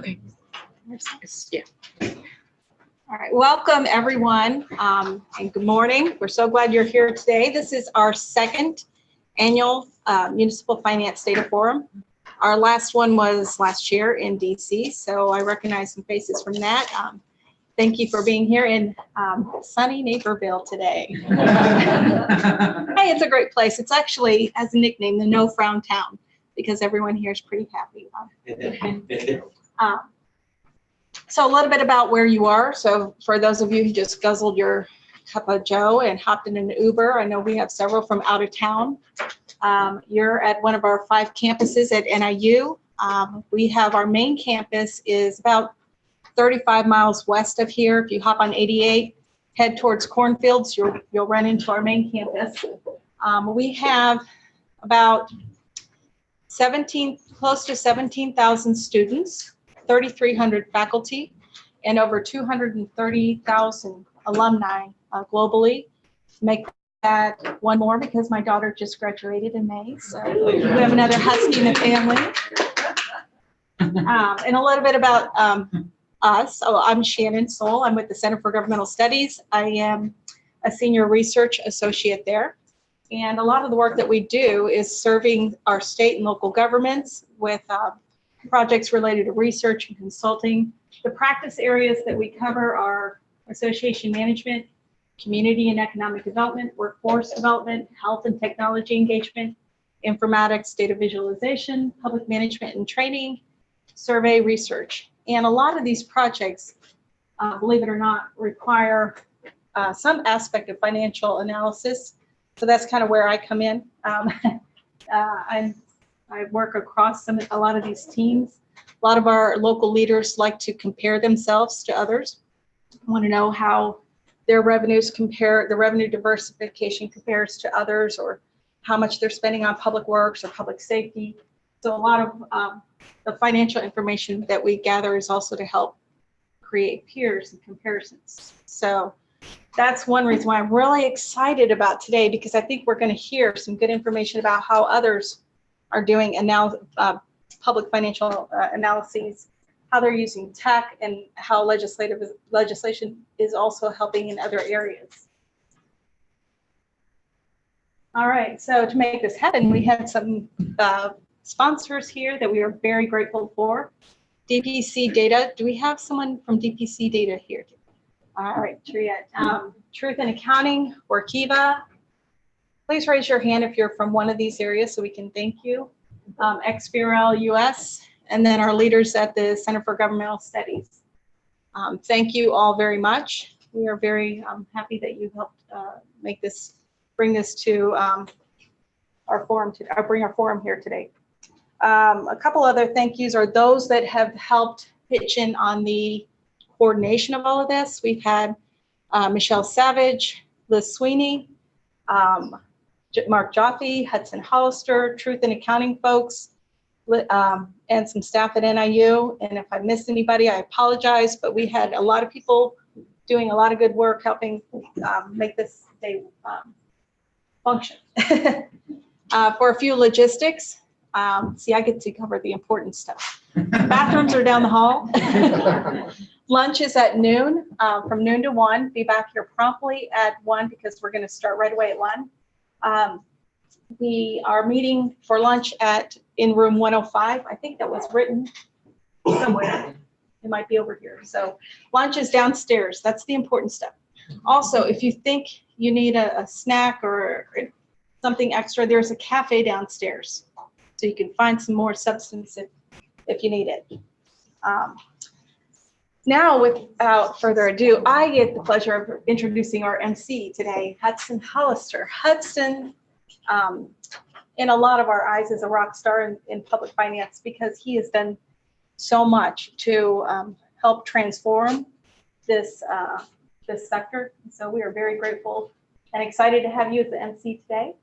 Okay. Yeah. All right. Welcome, everyone, and good morning. We're so glad you're here today. This is our second annual Municipal Finance Data Forum. Our last one was last year in DC, so I recognize some faces from that. Thank you for being here in sunny Naperville today. Hey, it's a great place. It's actually, as a nickname, the No Frown Town, because everyone here is pretty happy. So a little bit about where you are. So for those of you who just guzzled your cup of joe and hopped in an Uber, I know we have several from out of town. You're at one of our 5 campuses at NIU. We have our main campus is about 35 miles west of here. If you hop on 88, head towards Cornfields, you'll run into our main campus. We have about close to 17,000 students, 3,300 faculty, and over 230,000 alumni globally. Make that one more because my daughter just graduated in May, so we have another Husky in the family. And a little bit about us. So I'm Shannon Soul. I'm with the Center for Governmental Studies. I am a senior research associate there. And a lot of the work that we do is serving our state and local governments with projects related to research and consulting. The practice areas that we cover are association management, community and economic development, workforce development, health and technology engagement, informatics, data visualization, public management and training, survey research. And a lot of these projects, believe it or not, require some aspect of financial analysis. So that's kind of where I come in. I work across a lot of these teams. A lot of our local leaders like to compare themselves to others. Want to know how their revenues compare, the revenue diversification compares to others, or how much they're spending on public works or public safety. So a lot of the financial information that we gather is also to help create peers and comparisons. So that's one reason why I'm really excited about today, because I think we're going to hear some good information about how others are doing public financial analyses, how they're using tech, and how legislation is also helping in other areas. All right, so to make this happen, we had some sponsors here that we are very grateful for. DPC Data. Do we have someone from DPC Data here? All right, Triet. Truth in Accounting, Workiva. Please raise your hand if you're from one of these areas so we can thank you. XBRL US, and then our leaders at the Center for Governmental Studies. Thank you all very much. We are very happy that you helped bring this to our forum, bring our forum here today. A couple other thank yous are those that have helped pitch in on the coordination of all of this. We've had Michelle Savage, Liz Sweeney, Mark Jaffe, Hudson Hollister, Truth in Accounting folks, and some staff at NIU. And if I missed anybody, I apologize, but we had a lot of people doing a lot of good work helping make this day function. For a few logistics, see, I get to cover the important stuff. Bathrooms are down the hall. Lunch is at noon, from noon to 1. Be back here promptly at 1 because we're going to start right away at 1. We are meeting for lunch in room 105. I think that was written somewhere. It might be over here. So lunch is downstairs. That's the important stuff. Also, if you think you need a snack or something extra, there's a cafe downstairs. So you can find some more substance if you need it. Now, without further ado, I get the pleasure of introducing our MC today, Hudson Hollister. Hudson, in a lot of our eyes, is a rock star in public finance because he has done so much to help transform this sector. So we are very grateful and excited to have you as the MC today.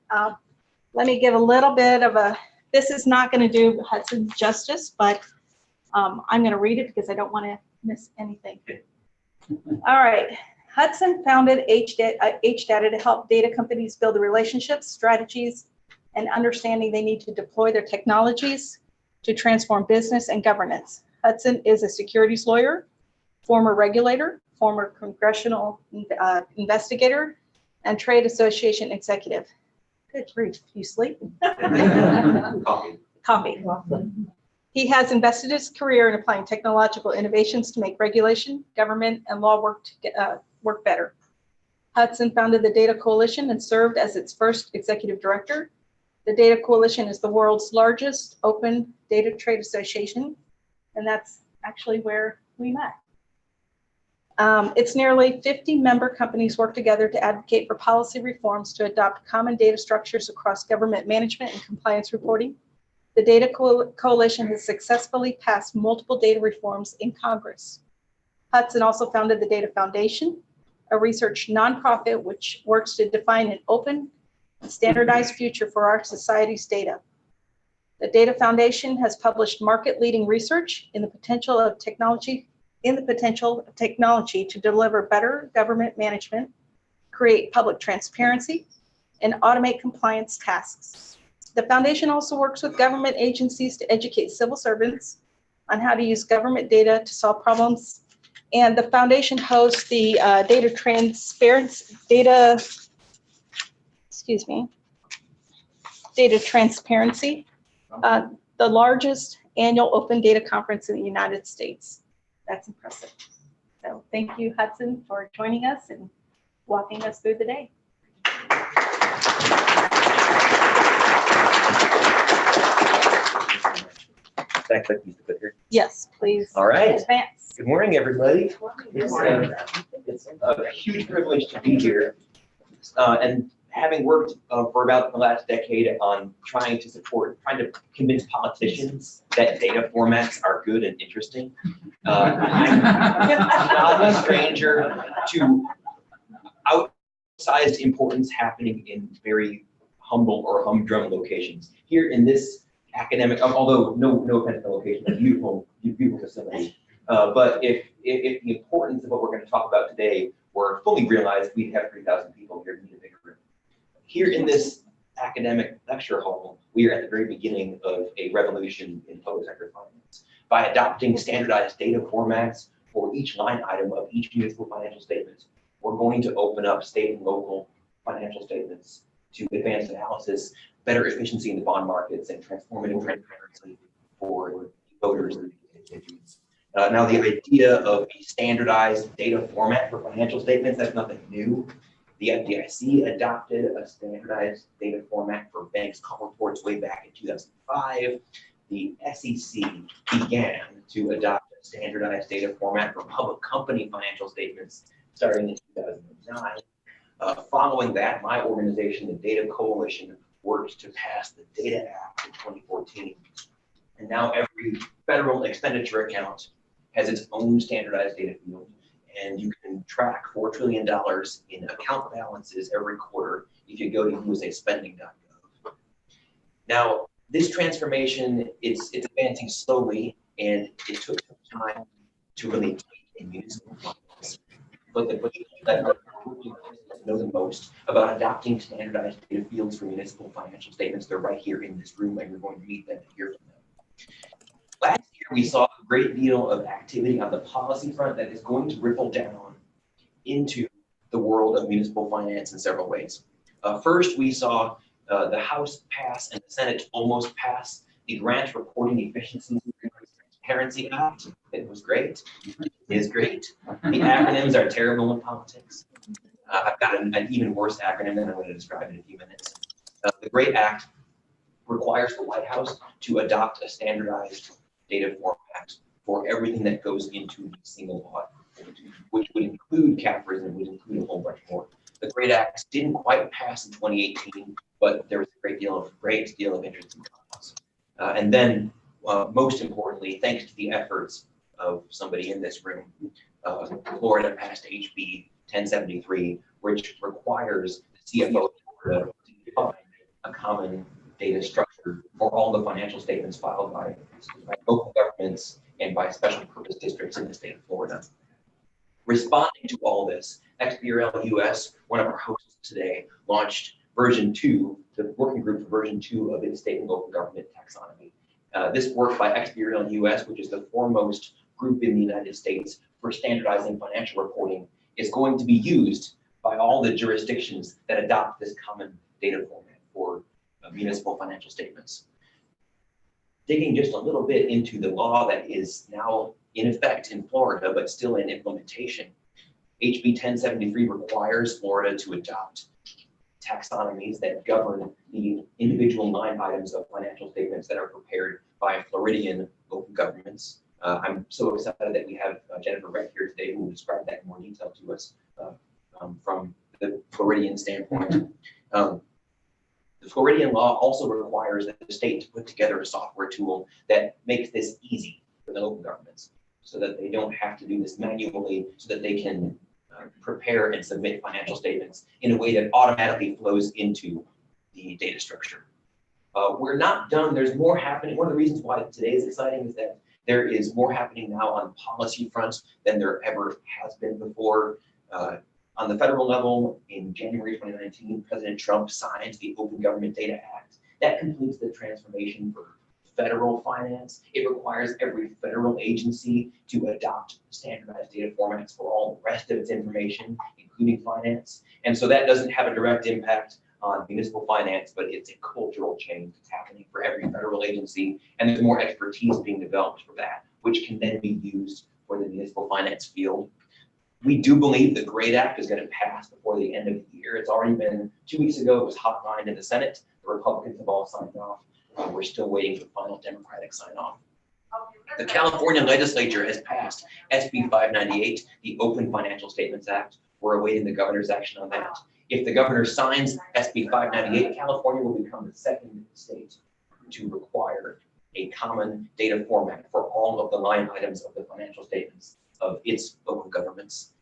Let me give a little bit of this is not going to do Hudson justice, but I'm going to read it because I don't want to miss anything. All right. Hudson founded HData to help data companies build the relationships, strategies, and understanding they need to deploy their technologies to transform business and governance. Hudson is a securities lawyer, former regulator, former congressional investigator, and trade association executive. Good grief, you sleep? Coffee. He has invested his career in applying technological innovations to make regulation, government, and law work better. Hudson founded the Data Coalition and served as its first executive director. The Data Coalition is the world's largest open data trade association, and that's actually where we met. Its nearly 50 member companies work together to advocate for policy reforms to adopt common data structures across government management and compliance reporting. The Data Coalition has successfully passed multiple data reforms in Congress. Hudson also founded the Data Foundation, a research nonprofit which works to define an open, standardized future for our society's data. The Data Foundation has published market-leading research in the potential of technology to deliver better government management, create public transparency, and automate compliance tasks. The foundation also works with government agencies to educate civil servants on how to use government data to solve problems. And the foundation hosts the Data Transparency, the largest annual open data conference in the United States. That's impressive. So thank you, Hudson, for joining us and walking us through the day. Can I click these to put here? Yes, please. All right. Advance. Good morning, everybody. It's a huge privilege to be here. And having worked for about the last decade on trying to convince politicians that data formats are good and interesting, I'm not a stranger to outsized importance happening in very humble or humdrum locations. Here in this academic, although no offense to the location, a beautiful facility. But if the importance of what we're going to talk about today were fully realized, we'd have 3,000 people here in a bigger room. Here in this academic lecture hall, we are at the very beginning of a revolution in public sector finance. By adopting standardized data formats for each line item of each municipal financial statement, we're going to open up state and local financial statements to advanced analysis, better efficiency in the bond markets, and transformative transparency for voters and constituents. Now, the idea of a standardized data format for financial statements, that's nothing new. The FDIC adopted a standardized data format for banks' call reports way back in 2005. The SEC began to adopt a standardized data format for public company financial statements starting in 2009. Following that, my organization, the Data Coalition, worked to pass the Data Act in 2014. And now every federal expenditure account has its own standardized data field, and you can track $4 trillion in account balances every quarter if you go to usaspending.gov. Now, this transformation, it's advancing slowly, and it took some time to really take in municipal finance. But the people that are working know the most about adopting standardized data fields for municipal financial statements, they're right here in this room, and you're going to meet them and hear from them. Last year, we saw a great deal of activity on the policy front that is going to ripple down into the world of municipal finance in several ways. First, we saw the House pass and the Senate almost pass the Grant Reporting Efficiency and Transparency Act. It was great. It is great. The acronyms are terrible in politics. I've got an even worse acronym that I'm going to describe in a few minutes. The GREAT Act requires the White House to adopt a standardized data format for everything that goes into the single audit, which would include CAFRs and would include a whole bunch more. The GREAT Act didn't quite pass in 2018, but there was a great deal of interest in comments. And then, most importantly, thanks to the efforts of somebody in this room, Florida passed HB 1073, which requires the CFO of Florida to define a common data structure for all the financial statements filed by local governments and by special purpose districts in the state of Florida. Responding to all this, XBRL US, one of our hosts today, launched version 2, the working group for version 2 of its state and local government taxonomy. This work by XBRL US, which is the foremost group in the United States for standardizing financial reporting, is going to be used by all the jurisdictions that adopt this common data format for municipal financial statements. Digging just a little bit into the law that is now in effect in Florida, but still in implementation, HB 1073 requires Florida to adopt taxonomies that govern the individual line items of financial statements that are prepared by Floridian local governments. I'm so excited that we have Jennifer Reck here today who will describe that in more detail to us from the Floridian standpoint. The Floridian law also requires that the state to put together a software tool that makes this easy for the local governments so that they don't have to do this manually, so that they can prepare and submit financial statements in a way that automatically flows into the data structure. We're not done. There's more happening. One of the reasons why today is exciting is that there is more happening now on policy fronts than there ever has been before. On the federal level, in January 2019, President Trump signed the Open Government Data Act. That completes the transformation for federal finance. It requires every federal agency to adopt standardized data formats for all the rest of its information, including finance. And so that doesn't have a direct impact on municipal finance, but it's a cultural change that's happening for every federal agency. And there's more expertise being developed for that, which can then be used for the municipal finance field. We do believe the GREAT Act is going to pass before the end of the year. It's already been 2 weeks ago. It was hotlined in the Senate. The Republicans have all signed off. We're still waiting for final Democratic sign off. The California legislature has passed SB 598, the Open Financial Statements Act. We're awaiting the governor's action on that. If the governor signs SB 598, California will become the second state to require a common data format for all of the line items of the financial statements of its local governments.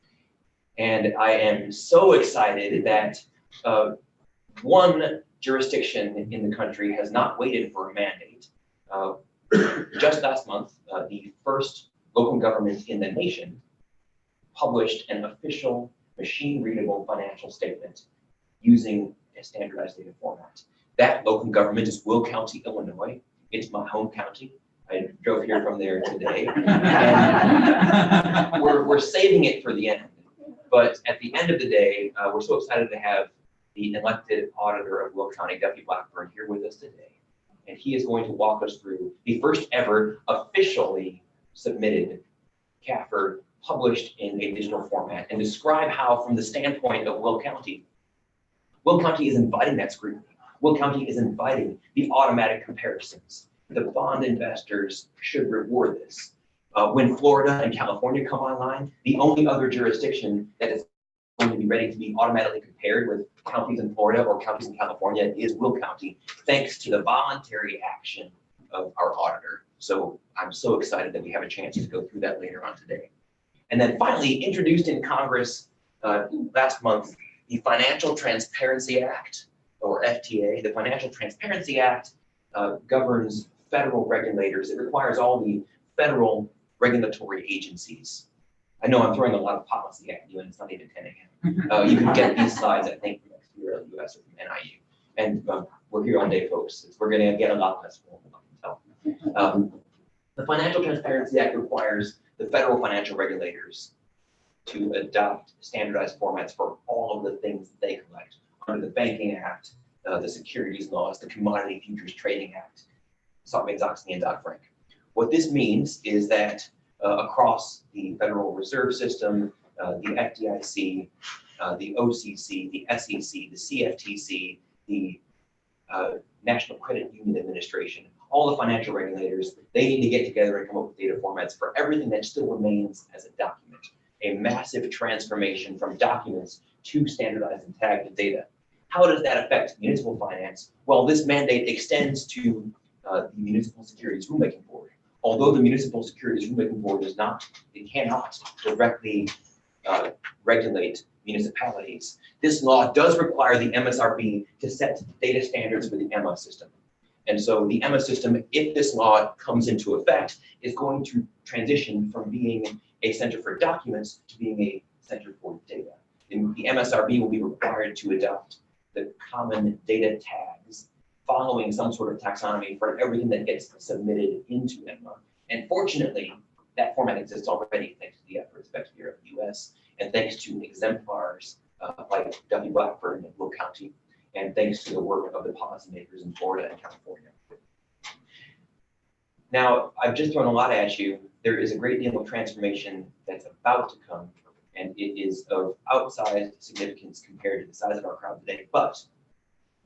And I am so excited that one jurisdiction in the country has not waited for a mandate. Just last month, the first local government in the nation published an official machine-readable financial statement using a standardized data format. That local government is Will County, Illinois. It's my home county. I drove here from there today. And we're saving it for the end. But at the end of the day, we're so excited to have the elected auditor of Will County, Deputy Blackburn, here with us today. And he is going to walk us through the first ever officially submitted CAFR published in a digital format and describe how, from the standpoint of Will County is inviting that scrutiny. Will County is inviting the automatic comparisons. The bond investors should reward this. When Florida and California come online, the only other jurisdiction that is going to be ready to be automatically compared with counties in Florida or counties in California is Will County, thanks to the voluntary action of our auditor. So I'm so excited that we have a chance to go through that later on today. And then finally, introduced in Congress last month, the Financial Transparency Act, or FTA. The Financial Transparency Act governs federal regulators. It requires all the federal regulatory agencies. I know I'm throwing a lot of policy at you, and it's not even 10 a.m. You can get these slides, I think, from XBRL US or from NIU. And we're here all day, folks. We're going to get a lot less formal, I can tell. The Financial Transparency Act requires the federal financial regulators to adopt standardized formats for all of the things that they collect under the Banking Act, the securities laws, the Commodity Futures Trading Act, Sarbanes-Oxley and Dodd-Frank. What this means is that across the Federal Reserve System, the FDIC, the OCC, the SEC, the CFTC, the National Credit Union Administration, all the financial regulators, they need to get together and come up with data formats for everything that still remains as a document. A massive transformation from documents to standardized and tagged data. How does that affect municipal finance? Well, this mandate extends to the Municipal Securities Rulemaking Board. Although the Municipal Securities Rulemaking Board is not, it cannot directly regulate municipalities. This law does require the MSRB to set data standards for the EMMA system. And so the EMMA system, if this law comes into effect, is going to transition from being a center for documents to being a center for data. And the MSRB will be required to adopt the common data tags following some sort of taxonomy for everything that gets submitted into ENMA. And fortunately, that format exists already thanks to the efforts of XBRL of the US, and thanks to exemplars like W. Blackburn in Will County, and thanks to the work of the policymakers in Florida and California. Now, I've just thrown a lot at you. There is a great deal of transformation that's about to come, and it is of outsized significance compared to the size of our crowd today. But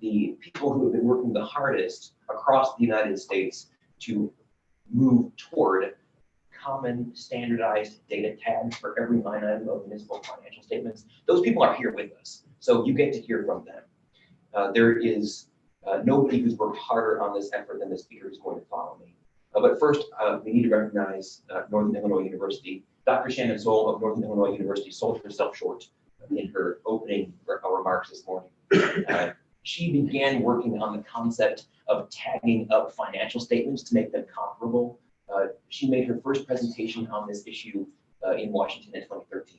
the people who have been working the hardest across the United States to move toward common standardized data tags for every line item of municipal financial statements, those people are here with us. So you get to hear from them. There is nobody who's worked harder on this effort than the speaker who's going to follow me. But first, we need to recognize Northern Illinois University. Dr. Shannon Soul of Northern Illinois University sold herself short in her opening remarks this morning. She began working on the concept of tagging up financial statements to make them comparable. She made her first presentation on this issue in Washington in 2013.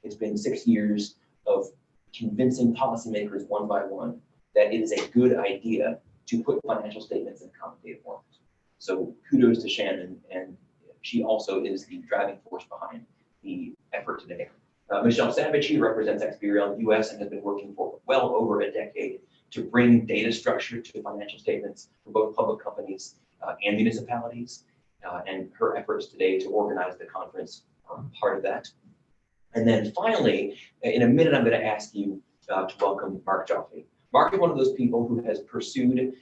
It's been 6 years of convincing policymakers one by one that it is a good idea to put financial statements in common data format. So kudos to Shannon, and she also is the driving force behind the effort today. Michelle Savage here represents XBRL US and has been working for well over a decade to bring data structure to financial statements for both public companies and municipalities. And her efforts today to organize the conference are part of that. And then finally, in a minute, I'm going to ask you to welcome Mark Joffé. Mark is one of those people who has pursued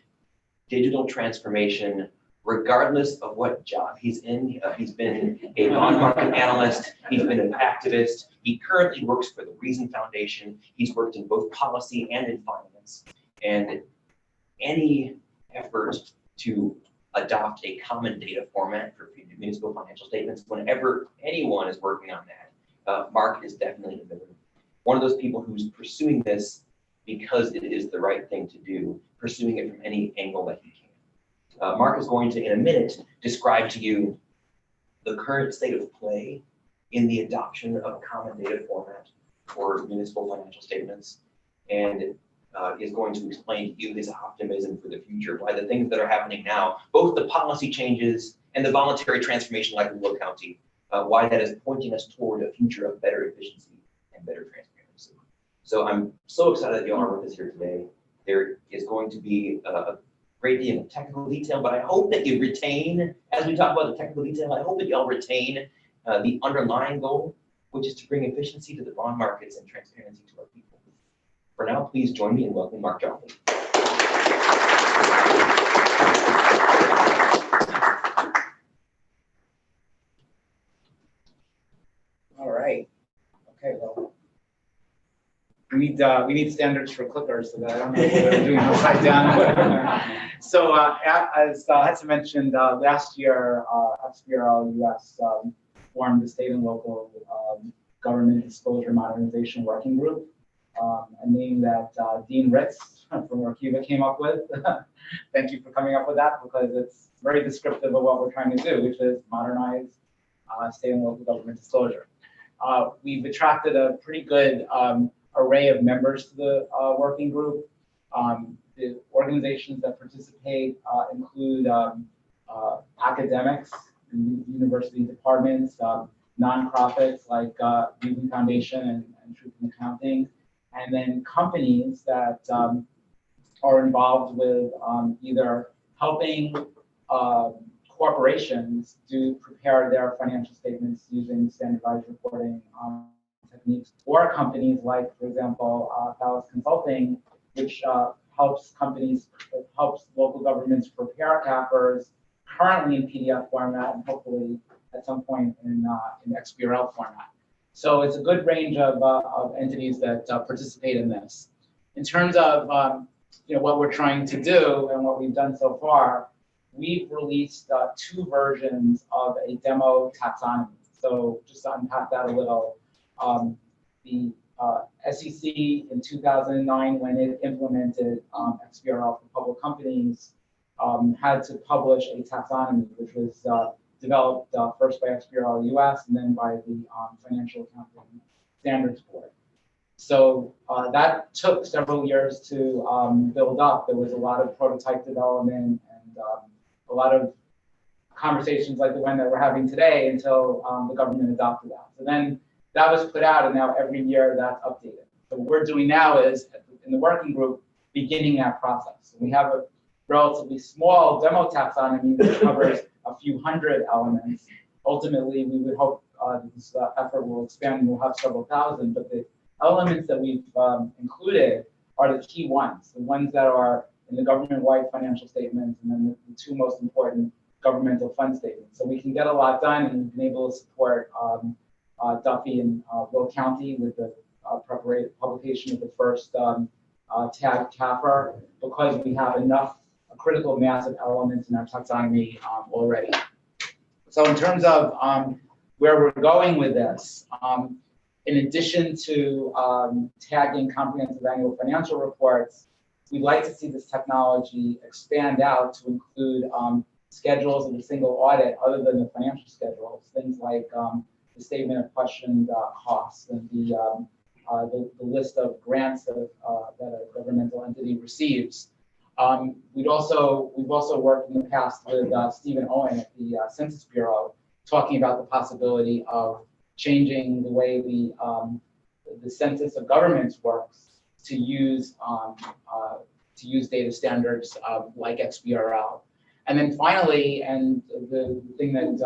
digital transformation regardless of what job he's in. He's been a bond market analyst. He's been an activist. He currently works for the Reason Foundation. He's worked in both policy and in finance. And any effort to adopt a common data format for municipal financial statements, whenever anyone is working on that, Mark is definitely one of those people who's pursuing this because it is the right thing to do, pursuing it from any angle that he can. Mark is going to, in a minute, describe to you the current state of play in the adoption of a common data format for municipal financial statements, and is going to explain to you his optimism for the future, why the things that are happening now, both the policy changes and the voluntary transformation like in Will County, why that is pointing us toward a future of better efficiency and better transparency. So I'm so excited that you all are with us here today. There is going to be a great deal of technical detail, but I hope that you retain, as we talk about the technical detail, I hope that you all retain the underlying goal, which is to bring efficiency to the bond markets and transparency to our people. For now, please join me in welcoming Mark Joffé. All right. Okay, well, we need standards for clickers so that I don't know what I'm doing upside down. So as Hudson mentioned, last year, XBRL US formed the state and local government disclosure modernization working group, a name that Dean Ritz from Workiva came up with. Thank you for coming up with that, because it's very descriptive of what we're trying to do, which is modernize state and local government disclosure. We've attracted a pretty good array of members to the working group. The organizations that participate include academics, university departments, nonprofits like Reason Foundation and Truth in Accounting, and then companies that are involved with either helping corporations to prepare their financial statements using standardized reporting techniques, or companies like, for example, Thales Consulting, which helps local governments prepare CAFRs currently in PDF format and hopefully at some point in XBRL format. So it's a good range of entities that participate in this. In terms of what we're trying to do and what we've done so far, we've released 2 versions of a demo taxonomy. So just to unpack that a little, the SEC in 2009, when it implemented XBRL for public companies, had to publish a taxonomy, which was developed first by XBRL US and then by the Financial Accounting Standards Board. So that took several years to build up. There was a lot of prototype development and a lot of conversations like the one that we're having today until the government adopted that. So then that was put out, and now every year that's updated. So what we're doing now is, in the working group, beginning that process. We have a relatively small demo taxonomy that covers a few hundred elements. Ultimately, we would hope this effort will expand and we'll have several thousand, but the elements that we've included are the key ones, the ones that are in the government-wide financial statements, and then the two most important governmental fund statements. So we can get a lot done, and we've been able to support Duffy and Will County with the publication of the first tag CAFR, because we have enough critical mass of elements in our taxonomy already. So in terms of where we're going with this, in addition to tagging comprehensive annual financial reports, we'd like to see this technology expand out to include schedules of a single audit other than the financial schedules, things like the statement of questioned costs and the list of grants that a governmental entity receives. We've also worked in the past with Stephen Owen at the Census Bureau, talking about the possibility of changing the way the census of governments works to use data standards like XBRL. And then finally, and the thing that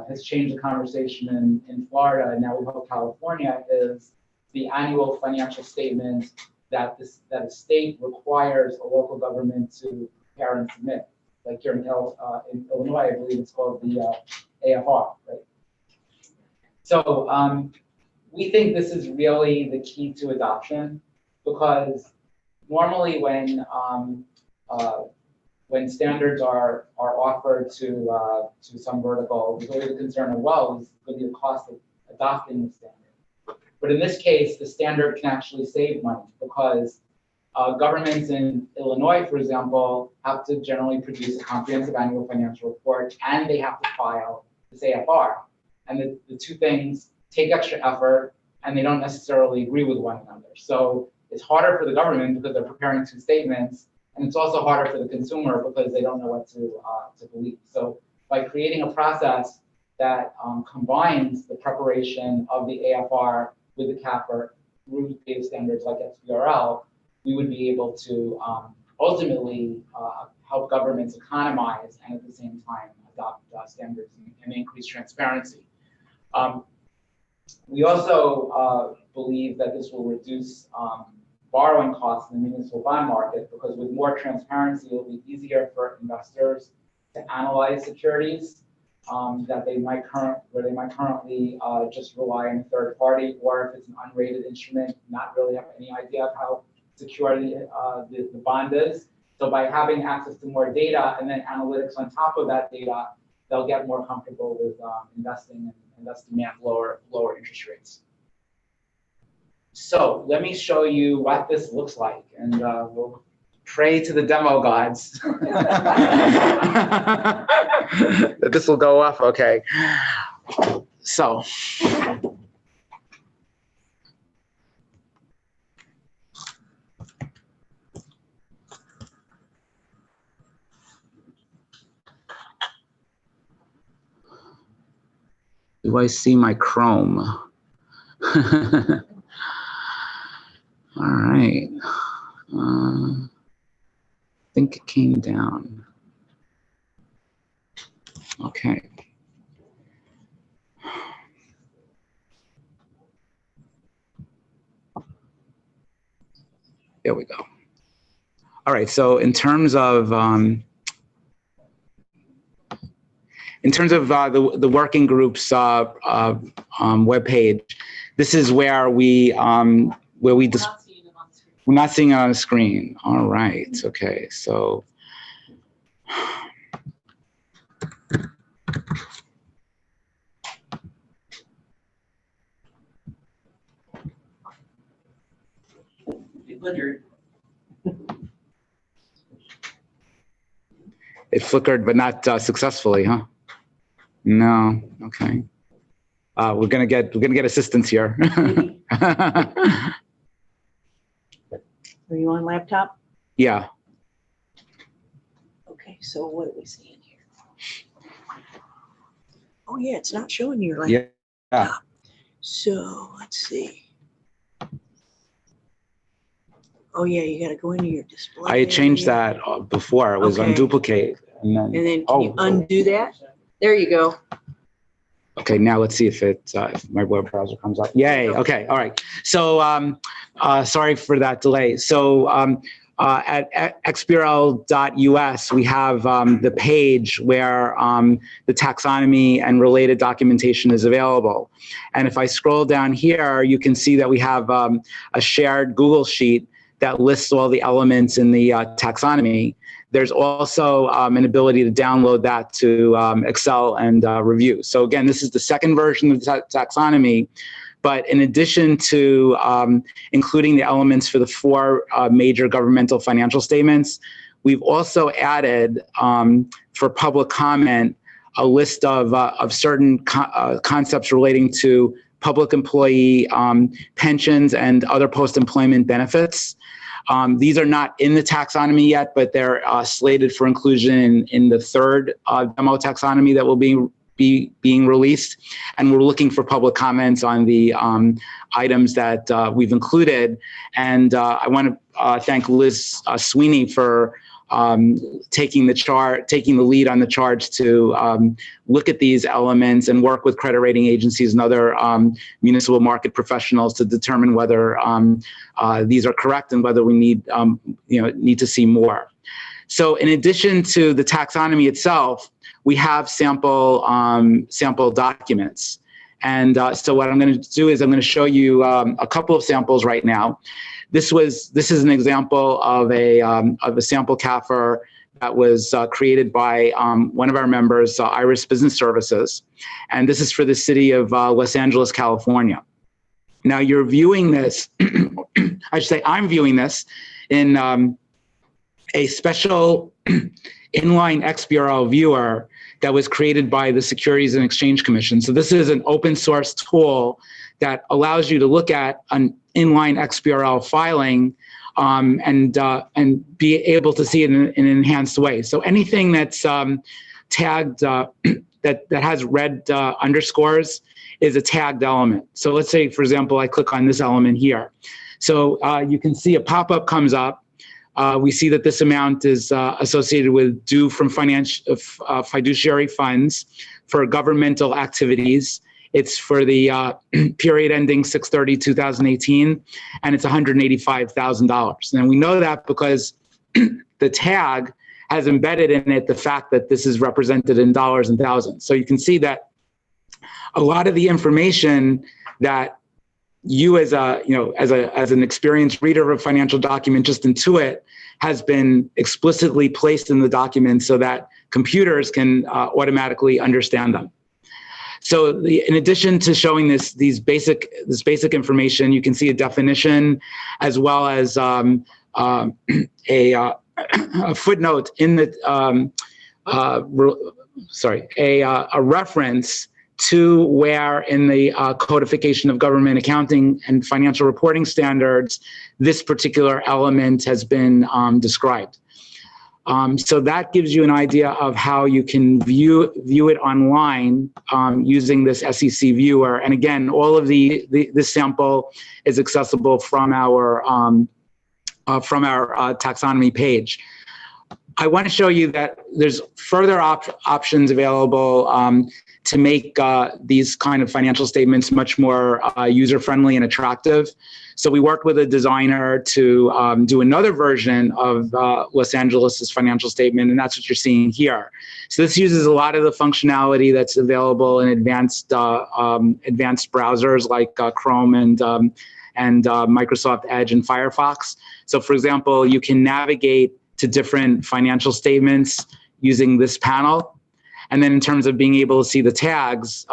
has changed the conversation in Florida, and now we hope California, is the annual financial statement that a state requires a local government to prepare and submit. Like here in Illinois, I believe it's called the AFR, right? So we think this is really the key to adoption, because normally when standards are offered to some vertical, there's always a concern of, well, is going to be a cost of adopting the standard. But in this case, the standard can actually save money, because governments in Illinois, for example, have to generally produce a comprehensive annual financial report, and they have to file this AFR. And the two things take extra effort, and they don't necessarily agree with one another. So it's harder for the government because they're preparing two statements, and it's also harder for the consumer because they don't know what to believe. So by creating a process that combines the preparation of the AFR with the CAFR through data standards like XBRL, we would be able to ultimately help governments economize and at the same time adopt standards and increase transparency. We also believe that this will reduce borrowing costs in the municipal bond market, because with more transparency, it will be easier for investors to analyze securities that they might currently just rely on a third party, or if it's an unrated instrument, not really have any idea of how secure the bond is. So by having access to more data and then analytics on top of that data, they'll get more comfortable with investing, and thus demand lower interest rates. So let me show you what this looks like, and we'll pray to the demo gods that this will go off okay. So do I see my Chrome? All right. I think it came down. Okay. There we go. All right. So in terms of the working group's webpage, this is where we're not seeing it on the screen. All right. Okay. So it flickered, but not successfully, huh? No. Okay. We're gonna get assistance here. Are you on laptop? Yeah. Okay, so what are we seeing here? Oh yeah, it's not showing you like. Yeah. So let's see. Oh yeah, you gotta go into your display. I had changed area. that before. It was Okay. unduplicate. And then, And then can you undo that? There you go. okay, now let's see if if my web browser comes up. Yay. Okay. All right. So sorry for that delay. So at xbrl.us, we have the page where the taxonomy and related documentation is available. And if I scroll down here, you can see that we have a shared Google Sheet that lists all the elements in the taxonomy. There's also an ability to download that to Excel and review. So again, this is the second version of the taxonomy, but in addition to including the elements for the four major governmental financial statements, we've also added for public comment a list of certain concepts relating to public employee pensions and other post-employment benefits. These are not in the taxonomy yet, but they're slated for inclusion in the third demo taxonomy that will be being released. And we're looking for public comments on the items that we've included. And I want to thank Liz Sweeney for taking the lead on the charge to look at these elements and work with credit rating agencies and other municipal market professionals to determine whether these are correct and whether we need to see more. So in addition to the taxonomy itself, we have sample documents. And so what I'm going to do is I'm going to show you a couple of samples right now. This is an example of a sample CAFR that was created by one of our members, Iris Business Services, and this is for the city of Los Angeles, California. Now you're viewing this, I should say I'm viewing this in a special inline XBRL viewer that was created by the Securities and Exchange Commission. So this is an open source tool that allows you to look at an inline XBRL filing and be able to see it in an enhanced way. So anything that's tagged that has red underscores is a tagged element. So let's say, for example, I click on this element here. So you can see a pop-up comes up. We see that this amount is associated with due from fiduciary funds for governmental activities. It's for the period ending 6/30/2018, and it's $185,000. And we know that because the tag has embedded in it the fact that this is represented in dollars and thousands. So you can see that a lot of the information that you as an experienced reader of a financial document just intuit has been explicitly placed in the document so that computers can automatically understand them. So in addition to showing this basic information, you can see a definition as well as a footnote in the a reference to where in the codification of government accounting and financial reporting standards this particular element has been described. So that gives you an idea of how you can view it online using this SEC viewer. And again, all of this sample is accessible from our taxonomy page. I want to show you that there's further options available to make these kind of financial statements much more user-friendly and attractive. So we worked with a designer to do another version of Los Angeles's financial statement, and that's what you're seeing here. So this uses a lot of the functionality that's available in advanced browsers like Chrome and Microsoft Edge and Firefox. So for example, you can navigate to different financial statements using this panel. And then in terms of being able to see the tags,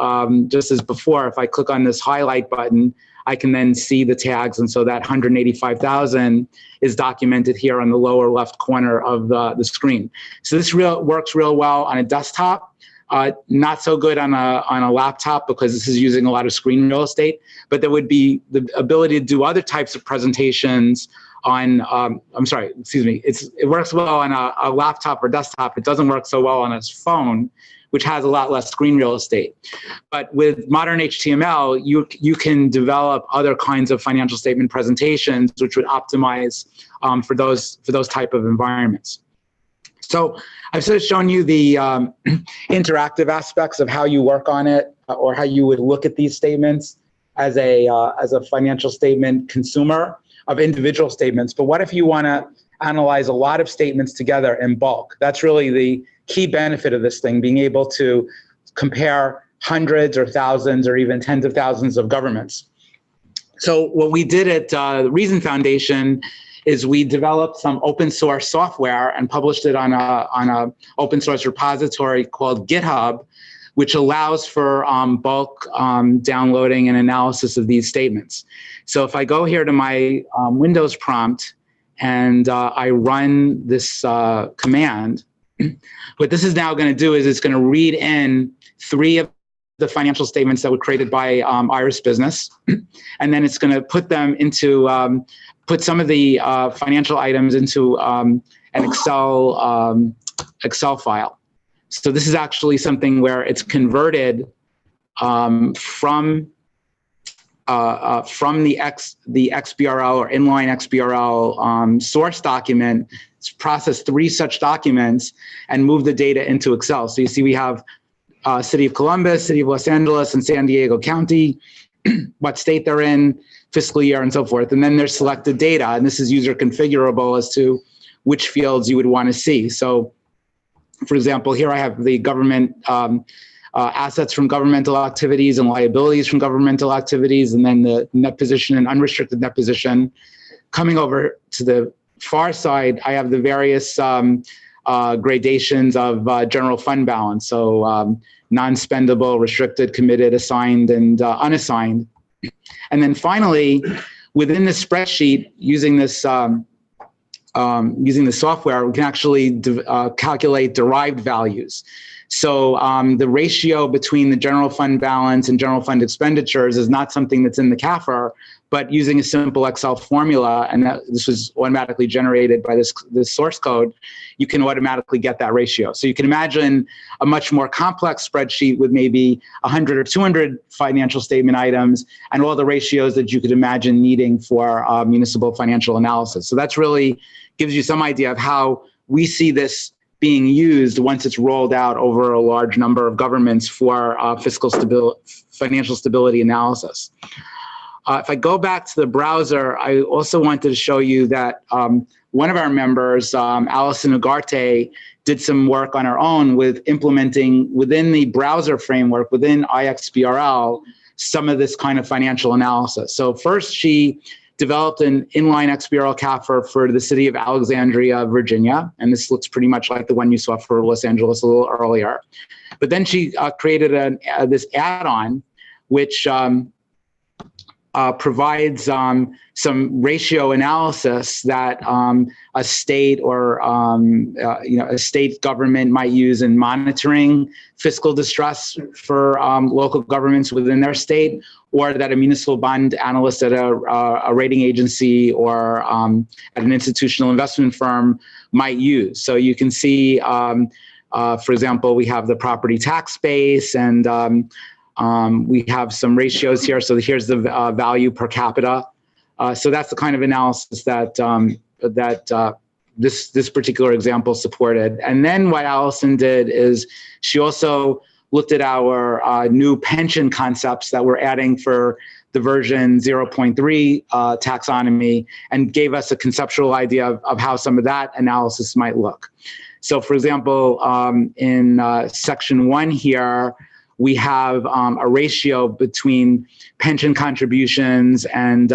just as before, if I click on this highlight button, I can then see the tags. And so that 185,000 is documented here on the lower left corner of the screen. So this works real well on a desktop, Not so good on a laptop because this is using a lot of screen real estate, but there would be the ability to do other types of presentations on, it works well on a laptop or desktop. It doesn't work so well on a phone, which has a lot less screen real estate. But with modern HTML, you can develop other kinds of financial statement presentations, which would optimize for those type of environments. So I've sort of shown you the interactive aspects of how you work on it, or how you would look at these statements as a financial statement consumer of individual statements. But what if you want to analyze a lot of statements together in bulk? That's really the key benefit of this thing, being able to compare hundreds or thousands or even tens of thousands of governments. So what we did at the Reason Foundation is we developed some open source software and published it on a open source repository called GitHub, which allows for bulk downloading and analysis of these statements. So if I go here to my Windows prompt and I run this command, what this is now going to do is it's going to read in 3 of the financial statements that were created by Iris Business, and then it's going to put them into, put some of the financial items into an Excel file. So this is actually something where it's converted from the XBRL or inline XBRL source document. It's processed 3 such documents and move the data into Excel. So you see we have City of Columbus, City of Los Angeles, and San Diego County, what state they're in, fiscal year, and so forth. And then there's selected data, and this is user configurable as to which fields you would want to see. So for example, here I have the government assets from governmental activities and liabilities from governmental activities, and then the net position and unrestricted net position. Coming over to the far side, I have the various gradations of general fund balance. So non-spendable, restricted, committed, assigned, and unassigned. And then finally, within the spreadsheet, using this software, we can actually calculate derived values. So the ratio between the general fund balance and general fund expenditures is not something that's in the CAFR, but using a simple Excel formula, and this was automatically generated by this source code, you can automatically get that ratio. So you can imagine a much more complex spreadsheet with maybe 100 or 200 financial statement items and all the ratios that you could imagine needing for municipal financial analysis. So that's really gives you some idea of how we see this being used once it's rolled out over a large number of governments for financial stability analysis. If I go back to the browser, I also wanted to show you that one of our members, Alison Ugarte, did some work on her own with implementing within the browser framework, within IXBRL, some of this kind of financial analysis. So first, she developed an inline XBRL CAFR for the city of Alexandria, Virginia, and this looks pretty much like the one you saw for Los Angeles a little earlier. But then she created this add-on, which provides some ratio analysis that a state or a state government might use in monitoring fiscal distress for local governments within their state, or that a municipal bond analyst at a rating agency or at an institutional investment firm might use. So you can see, for example, we have the property tax base, and we have some ratios here. So here's the value per capita. So that's the kind of analysis that this particular example supported. And then what Allison did is she also looked at our new pension concepts that we're adding for the version 0.3 taxonomy, and gave us a conceptual idea of how some of that analysis might look. So for example, in section 1 here, we have a ratio between pension contributions and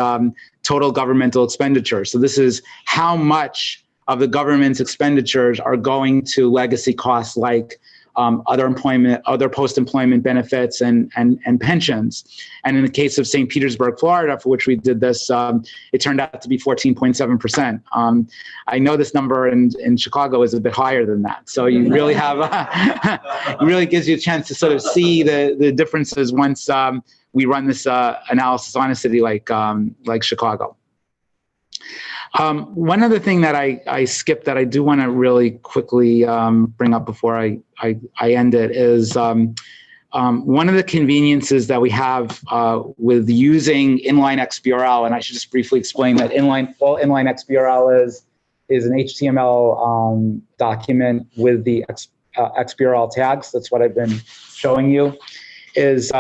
total governmental expenditure. So this is how much of the government's expenditures are going to legacy costs like other employment, other post-employment benefits, and pensions. And in the case of St. Petersburg, Florida, for which we did this, it turned out to be 14.7%. I know this number in Chicago is a bit higher than that. So you really have, it really gives you a chance to sort of see the differences once we run this analysis on a city like Chicago. One other thing that I skipped that I do want to really quickly bring up before I end it is one of the conveniences that we have with using inline XBRL, and I should just briefly explain that all inline XBRL is an HTML document with the XBRL tags. That's what I've been showing you. Is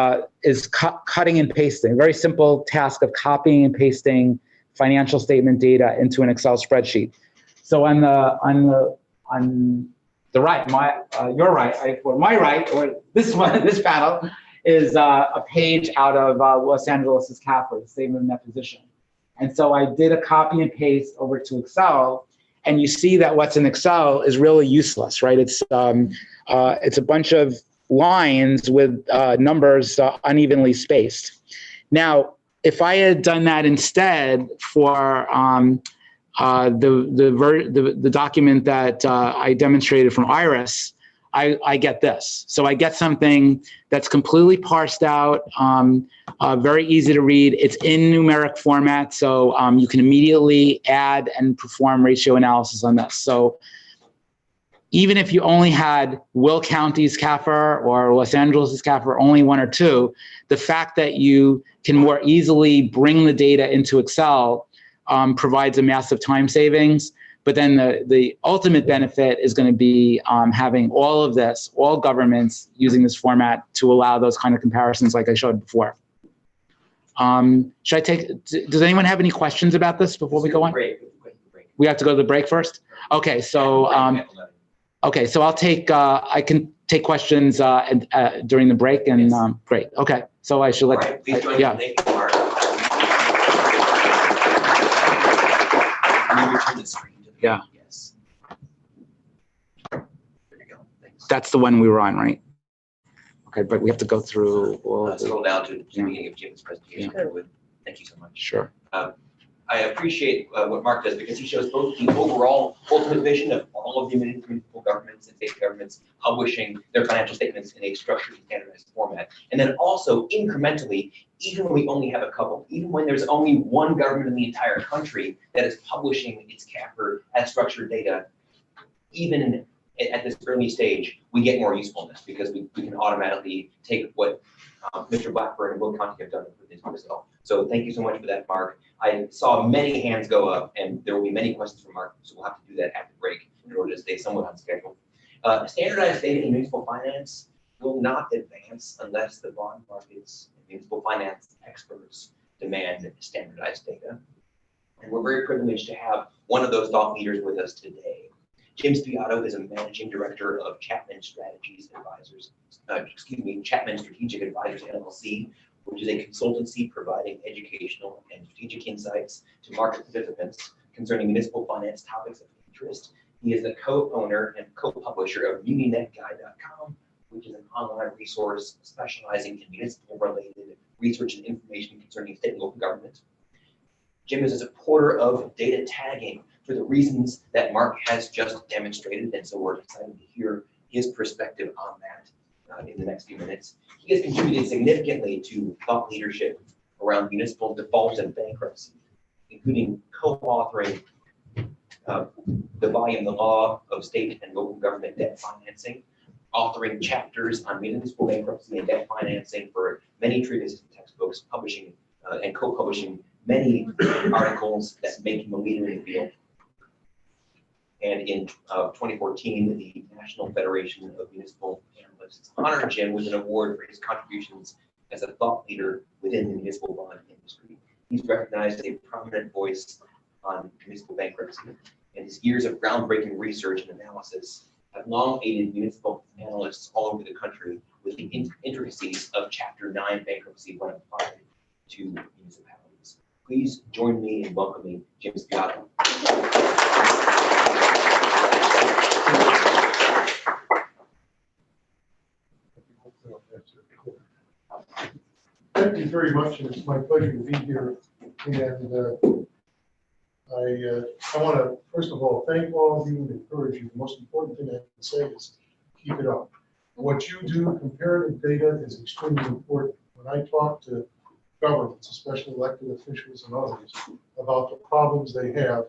cutting and pasting. A very simple task of copying and pasting financial statement data into an Excel spreadsheet. So on the right, your right, or my right, or this one, this panel is a page out of Los Angeles' CAFR, the statement of net position. And so I did a copy and paste over to Excel, and you see that what's in Excel is really useless, right? It's a bunch of lines with numbers unevenly spaced. Now, if I had done that instead for the document that I demonstrated from Iris, I get this. So I get something that's completely parsed out, very easy to read. It's in numeric format, so you can immediately add and perform ratio analysis on this. So even if you only had Will County's CAFR or Los Angeles' CAFR, only one or two, the fact that you can more easily bring the data into Excel provides a massive time savings. But then the ultimate benefit is going to be having all of this, all governments using this format to allow those kind of comparisons like I showed before. Does anyone have any questions about this before we go on? Break. We have to go to the break first? Okay, so I'll take, I can take questions during the break, and great. Okay, so I should let, right, please join yeah. me. Thank you, Mark. Can you return the screen to the Yeah. Yes. There you go. Thanks. That's the one we were on, right? Okay, but we have to go through all Scroll down to the Yeah. beginning of Jim's presentation. Thank you so much. Sure. I appreciate what Mark does because he shows both the overall ultimate vision of all of the municipal governments and state governments publishing their financial statements in a structured and standardized format. And then also incrementally, even when we only have a couple, even when there's only one government in the entire country that is publishing its CAFR as structured data, even at this early stage, we get more usefulness because we can automatically take what Mr. Blackburn and Will County have done with this result. So thank you so much for that, Mark. I saw many hands go up, and there will be many questions from Mark, so we'll have to do that after break in order to stay somewhat on schedule. Standardized data in municipal finance will not advance unless the bond markets and municipal finance experts demand standardized data. And we're very privileged to have one of those thought leaders with us today. Jim Spiato is a managing director of Chapman Strategies Advisors, Chapman Strategic Advisors LLC, which is a consultancy providing educational and strategic insights to market participants concerning municipal finance topics of interest. He is the co-owner and co-publisher of MuniNetGuide.com, which is an online resource specializing in municipal-related research and information concerning state and local government. Jim is a supporter of data tagging for the reasons that Mark has just demonstrated, and so we're excited to hear his perspective on that in the next few minutes. He has contributed significantly to thought leadership around municipal defaults and bankruptcy, including co-authoring the volume, The Law of State and Local Government Debt Financing, authoring chapters on municipal bankruptcy and debt financing for many treatises and textbooks, publishing and co-publishing many articles that make him a leader in the field. And in 2014, the National Federation of Municipal Analysts honored Jim with an award for his contributions as a thought leader within the municipal bond industry. He's recognized as a prominent voice on municipal bankruptcy, and his years of groundbreaking research and analysis have long aided municipal analysts all over the country with the intricacies of Chapter 9 bankruptcy when applied to municipalities. Please join me in welcoming Jim Spiato. Thank you very much, and it's my pleasure to be here. And I want to, first of all, thank all of you and encourage you. The most important thing I can say is keep it up. What you do, comparative data, is extremely important. When I talk to governments, especially elected officials and others, about the problems they have,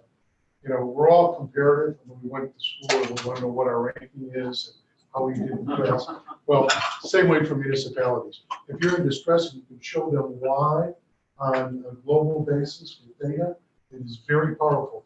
you know, we're all comparative. When we went to school, we want to know what our ranking is and how we did in class. Well, same way for municipalities. If you're in distress, you can show them why on a global basis with data. It is very powerful.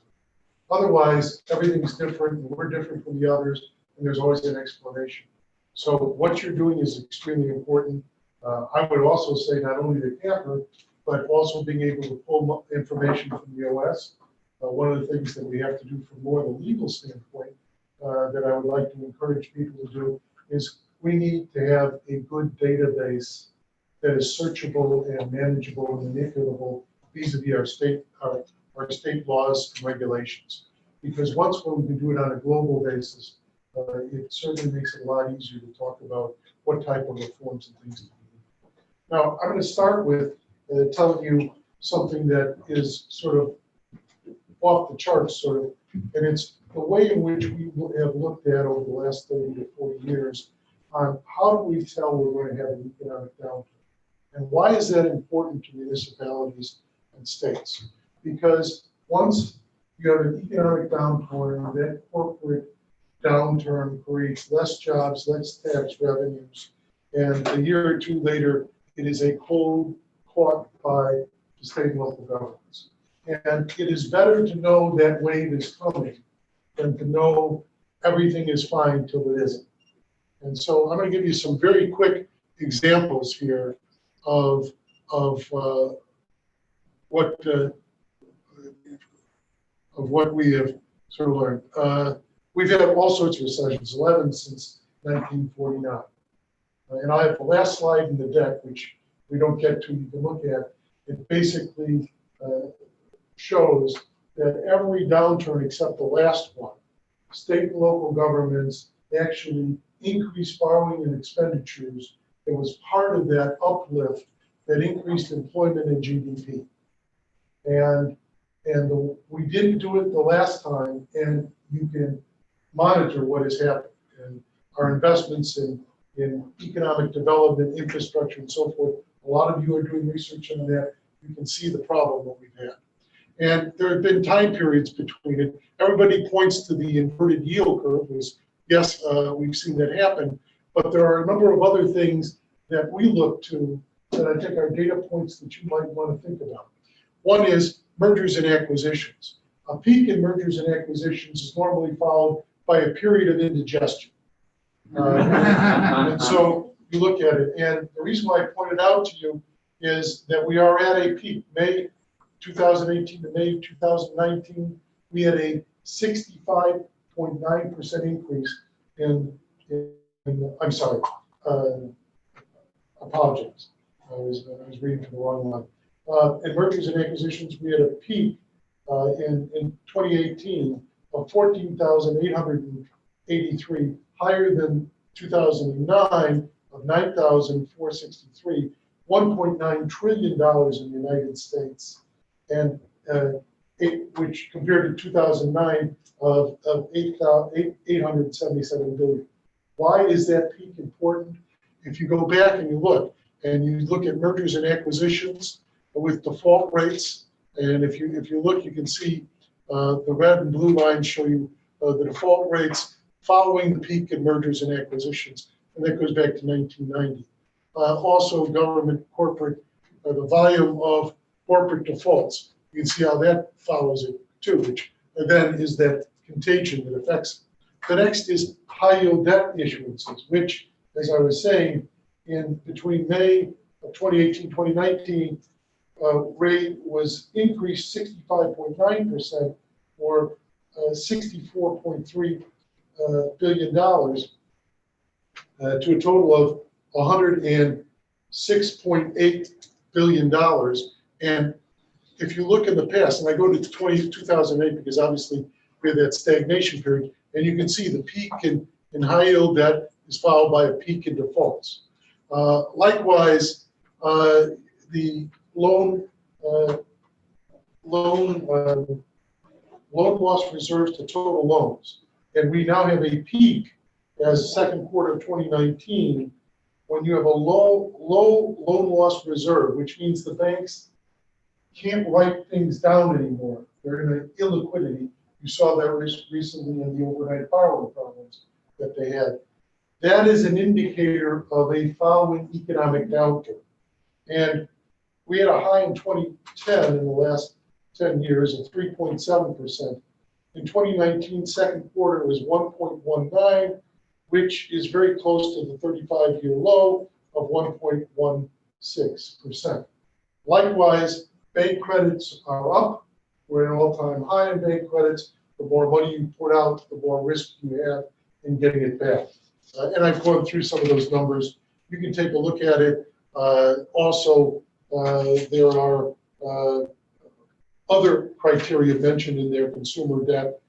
Otherwise, everything's different, and we're different from the others, and there's always an explanation. So what you're doing is extremely important. I would also say not only the camper, but also being able to pull information from the OS. One of the things that we have to do from more of the legal standpoint that I would like to encourage people to do is we need to have a good database that is searchable and manageable and manipulable vis-a-vis our state laws and regulations. Because once when we can do it on a global basis, it certainly makes it a lot easier to talk about what type of reforms and things to do. Now, I'm going to start with telling you something that is sort of off the charts, sort of, and it's the way in which we have looked at over the last 30 to 40 years on how do we tell we're going to have an economic downturn. And why is that important to municipalities and states? Because once you have an economic downturn, that corporate downturn creates less jobs, less tax revenues, and a year or two later, it is a cold caught by the state and local governments. And it is better to know that wave is coming than to know everything is fine till it isn't. And so I'm going to give you some very quick examples here of what we have sort of learned. We've had all sorts of recessions, 11 since 1949. And I have the last slide in the deck, which we don't get to, you can look at. It basically shows that every downturn except the last one, state and local governments actually increased borrowing and expenditures. It was part of that uplift that increased employment and GDP. And we didn't do it the last time, and you can monitor what has happened. And our investments in economic development, infrastructure, and so forth, a lot of you are doing research on that. You can see the problem that we've had. And there have been time periods between it. Everybody points to the inverted yield curve, as yes, we've seen that happen, but there are a number of other things that we look to that I think are data points that you might want to think about. One is mergers and acquisitions. A peak in mergers and acquisitions is normally followed by a period of indigestion. And so you look at it, and the reason why I pointed out to you is that we are at a peak. May 2018 to May 2019, we had a 65.9% increase in I'm sorry, apologize. I was reading from the wrong one. In mergers and acquisitions, we had a peak in 2018 of 14,883, higher than 2009 of 9,463, $1.9 trillion in the United States, and which compared to 2009 of 877 billion. Why is that peak important? If you go back and you look at mergers and acquisitions with default rates, and if you look, you can see the red and blue lines show you the default rates following the peak in mergers and acquisitions, and that goes back to 1990. Also, corporate, the volume of corporate defaults. You can see how that follows it too, which then is that contagion that affects it. The next is high yield debt issuances, which, as I was saying, in between May of 2018, 2019, rate was increased 65.9%, or $64.3 billion, to a total of $106.8 billion. And if you look in the past, and I go to 2008 because obviously we had that stagnation period, and you can see the peak in high yield debt is followed by a peak in defaults. Likewise, the loan loss reserves to total loans. And we now have a peak as second quarter of 2019, when you have a low loan loss reserve, which means the banks can't write things down anymore. They're in an illiquidity. You saw that recently in the overnight borrowing problems that they had. That is an indicator of a following economic downturn. And we had a high in 2010 in the last 10 years of 3.7%. In 2019, second quarter was 1.19, which is very close to the 35-year low of 1.16%. Likewise, bank credits are up. We're at an all-time high in bank credits. The more money you put out, the more risk you have in getting it back. And I've gone through some of those numbers. You can take a look at it. Also, there are other criteria mentioned in there: consumer debt,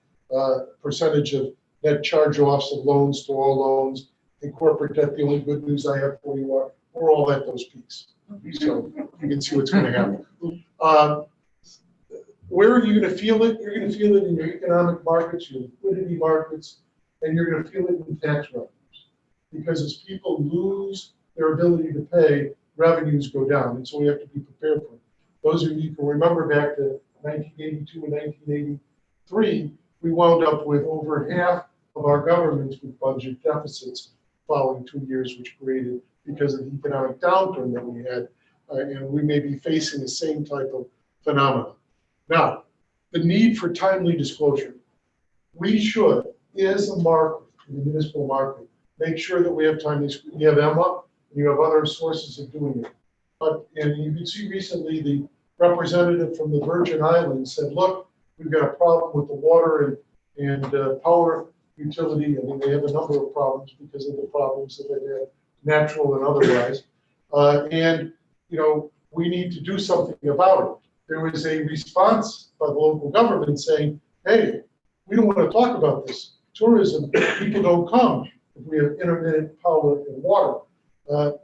percentage of net charge-offs of loans to all loans, and corporate debt. The only good news I have for you are we're all at those peaks. So you can see what's going to happen. Where are you going to feel it? You're going to feel it in your economic markets, your liquidity markets, and you're going to feel it in tax revenues. Because as people lose their ability to pay, revenues go down. And so we have to be prepared for it. Those of you who can remember back to 1982 and 1983, we wound up with over half of our governments with budget deficits following 2 years, which created because of the economic downturn that we had. And we may be facing the same type of phenomenon. Now, the need for timely disclosure. We should, as a market, in the municipal market, make sure that we have timely. You have EMA, and you have other sources of doing it. And you can see recently the representative from the Virgin Islands said, look, we've got a problem with the water and power utility. I mean, they have a number of problems because of the problems that they've had, natural and otherwise. And, you know, we need to do something about it. There was a response by the local government saying, hey, we don't want to talk about this. Tourism, people don't come if we have intermittent power and water.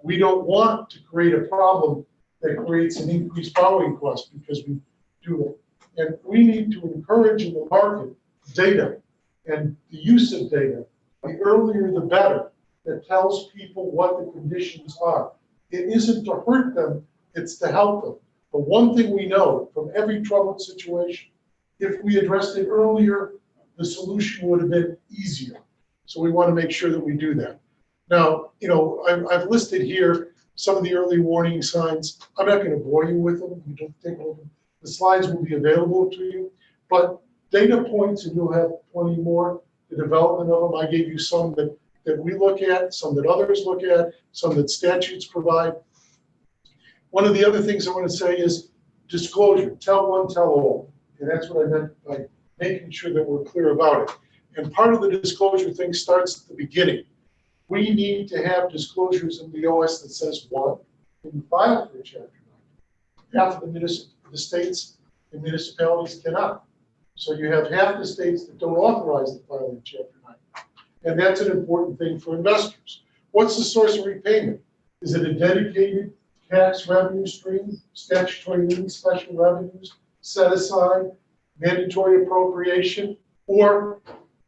We don't want to create a problem that creates an increased borrowing cost because we do it. And we need to encourage in the market data and the use of data. The earlier the better. That tells people what the conditions are. It isn't to hurt them, it's to help them. But one thing we know from every troubled situation, if we addressed it earlier, the solution would have been easier. So we want to make sure that we do that. Now, you know, I've listed here some of the early warning signs. I'm not going to bore you with them. You don't take over. The slides will be available to you. But data points, and you'll have plenty more, the development of them. I gave you some that we look at, some that others look at, some that statutes provide. One of the other things I want to say is disclosure. Tell one, tell all. And that's what I meant by making sure that we're clear about it. And part of the disclosure thing starts at the beginning. We need to have disclosures in the OS that says, one, when you file for a Chapter 9. Half of the states and municipalities cannot. So you have half the states that don't authorize the filing of Chapter 9. And that's an important thing for investors. What's the source of repayment? Is it a dedicated tax revenue stream, statutory liens, special revenues, set aside, mandatory appropriation, or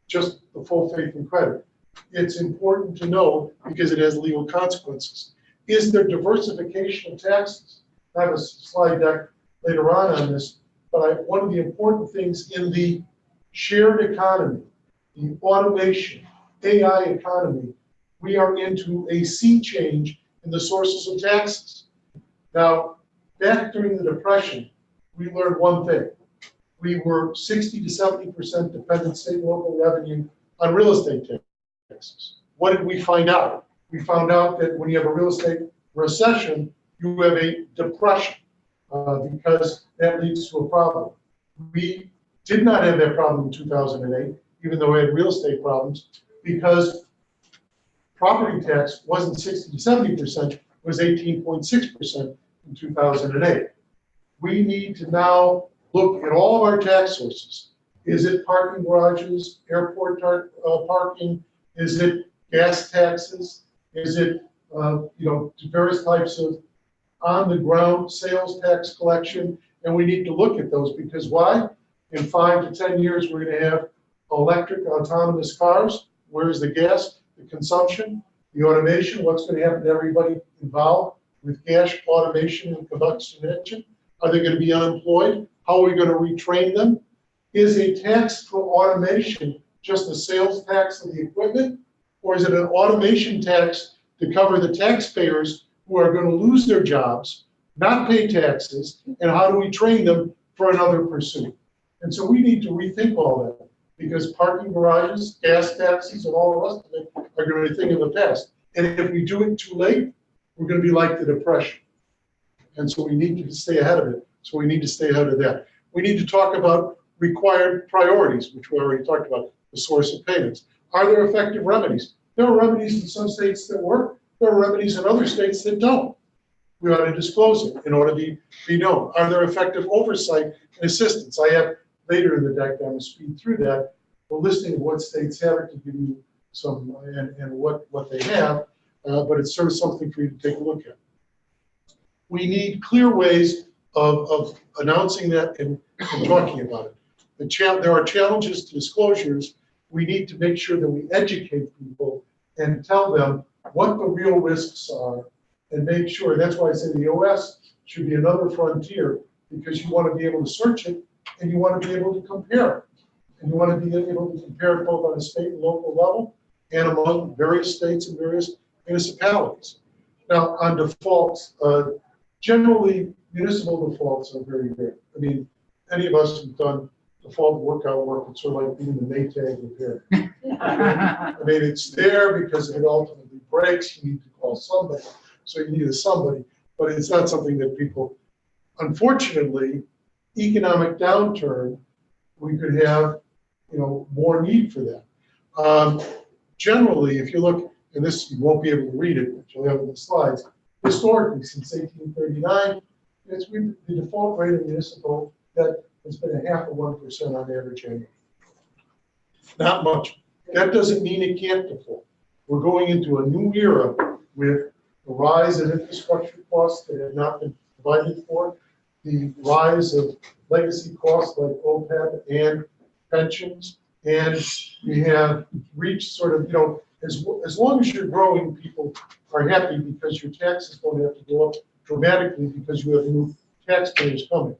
just the full faith and credit? It's important to know because it has legal consequences. Is there diversification of taxes? I have a slide deck later on this, but one of the important things in the shared economy, the automation, AI economy, we are into a sea change in the sources of taxes. Now, back during the Depression, we learned one thing. We were 60 to 70% dependent state and local revenue on real estate taxes. What did we find out? We found out that when you have a real estate recession, you have a depression because that leads to a problem. We did not have that problem in 2008, even though we had real estate problems, because property tax wasn't 60 to 70%, it was 18.6% in 2008. We need to now look at all of our tax sources. Is it parking garages, airport parking? Is it gas taxes? Is it various types of on the ground sales tax collection, and we need to look at those, because why? In 5 to 10 years, we're gonna have electric autonomous cars. Where's the gas, the consumption, the automation? What's gonna happen to everybody involved with gas, automation, and combustion engine? Are they gonna be unemployed? How are we gonna retrain them? Is a tax for automation just a sales tax of the equipment? Or is it an automation tax to cover the taxpayers who are gonna lose their jobs, not pay taxes, and how do we train them for another pursuit? And so we need to rethink all that, because parking garages, gas taxes, and all the rest of it are gonna be a thing of the past. And if we do it too late, we're gonna be like the Depression. And so we need to stay ahead of it. So we need to stay ahead of that. We need to talk about required priorities, which we already talked about, the source of payments. Are there effective remedies? There are remedies in some states that work. There are remedies in other states that don't. We ought to disclose it in order to be known. Are there effective oversight and assistance? I have later in the deck, I'm going to speed through that, a listing of what states have it to give you some, and what they have, but it's sort of something for you to take a look at. We need clear ways of announcing that and talking about it. There are challenges to disclosures. We need to make sure that we educate people and tell them what the real risks are, and make sure. That's why I say the OS should be another frontier, because you want to be able to search it and you want to be able to compare it. And you want to be able to compare it both on a state and local level and among various states and various municipalities. Now, on defaults, generally municipal defaults are very rare. I mean, any of us who've done default workout work, it's sort of like being the Maytag repair. I mean, it's there because if it ultimately breaks, you need to call somebody. So you need a somebody, but it's not something that people, unfortunately, economic downturn, we could have, more need for that. Generally, if you look, and this, you won't be able to read it, but you'll have in the slides, historically, since 1839, the default rate of municipal debt has been 0.5% on average annually. Not much. That doesn't mean it can't default. We're going into a new era with the rise of infrastructure costs that have not been provided for, the rise of legacy costs like OPEB and pensions, and we have reached sort of, as long as you're growing, people are happy because your taxes don't have to go up dramatically because you have new taxpayers coming.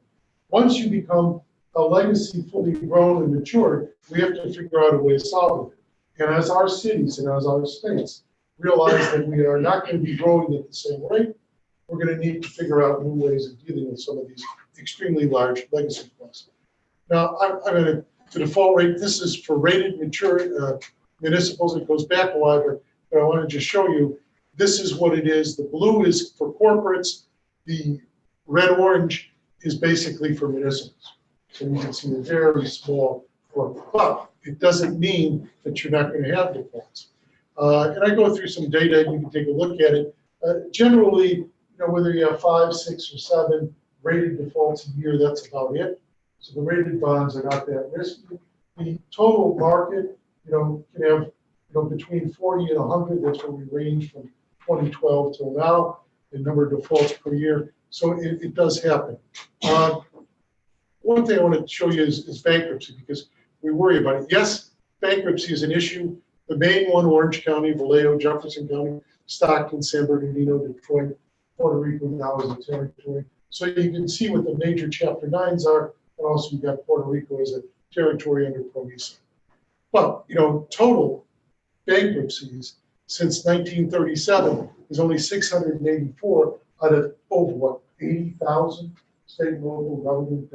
Once you become a legacy fully grown and mature, we have to figure out a way of solving it. And as our cities and as our states realize that we are not going to be growing at the same rate, we're going to need to figure out new ways of dealing with some of these extremely large legacy costs. Now, I'm going to, the default rate, this is for rated mature municipals. It goes back a while, but I want to just show you, this is what it is. The blue is for corporates. The red-orange is basically for municipals. So you can see a very small corporate, but it doesn't mean that you're not going to have defaults. And I go through some data, and you can take a look at it. Generally, whether you have 5, 6, or 7 rated defaults a year, that's about it. So the rated bonds are not that risky. The total market, can have, between 40 and 100. That's where we range from 2012 till now, the number of defaults per year. So it does happen. One thing I want to show you is bankruptcy, because we worry about it. Yes, bankruptcy is an issue. The main one, Orange County, Vallejo, Jefferson County, Stockton, San Bernardino, Detroit, Puerto Rico now is a territory. So you can see what the major Chapter 9s are, and also you've got Puerto Rico as a territory under PROMESA. But, total bankruptcies since 1937 is only 684 out of over, 80,000 state and local government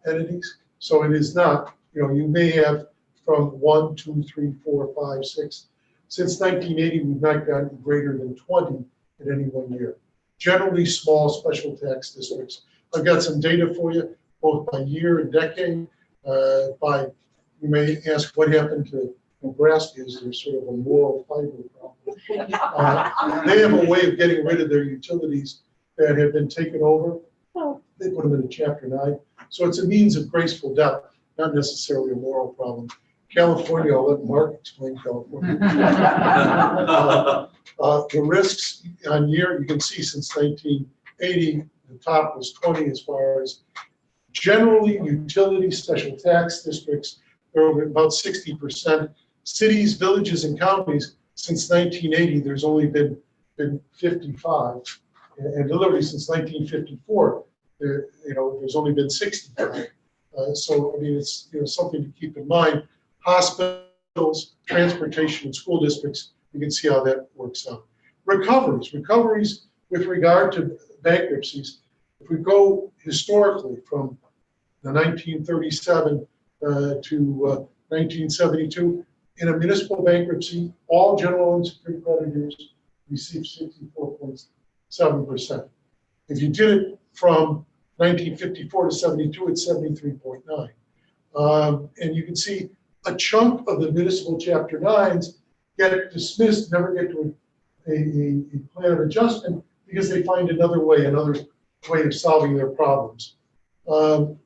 entities. So it is not, you may have from 1, 2, 3, 4, 5, 6. Since 1980, we've not gotten greater than 20 in any one year. Generally small special tax districts. I've got some data for you, both by year and decade. You may ask what happened to Nebraska. Is there sort of a moral fiber problem? They have a way of getting rid of their utilities that have been taken over. They put them in a Chapter 9. So it's a means of graceful death, not necessarily a moral problem. California, I'll let Mark explain California. The risks on year, you can see since 80, the top was 20 as far as generally utility special tax districts. They're over about 60%. Cities, villages, and counties, since 1980, there's only been 55. And literally since 1954, there's only been 65. So, I mean, it's something to keep in mind. Hospitals, transportation, and school districts, you can see how that works out. Recoveries with regard to bankruptcies, if we go historically from the 1937 to 1972, in a municipal bankruptcy, all general unsecured creditors receive 64.7%. If you did it from 1954 to 72, it's 73.9. And you can see a chunk of the municipal Chapter 9s get dismissed, never get to a plan of adjustment because they find another way of solving their problems. And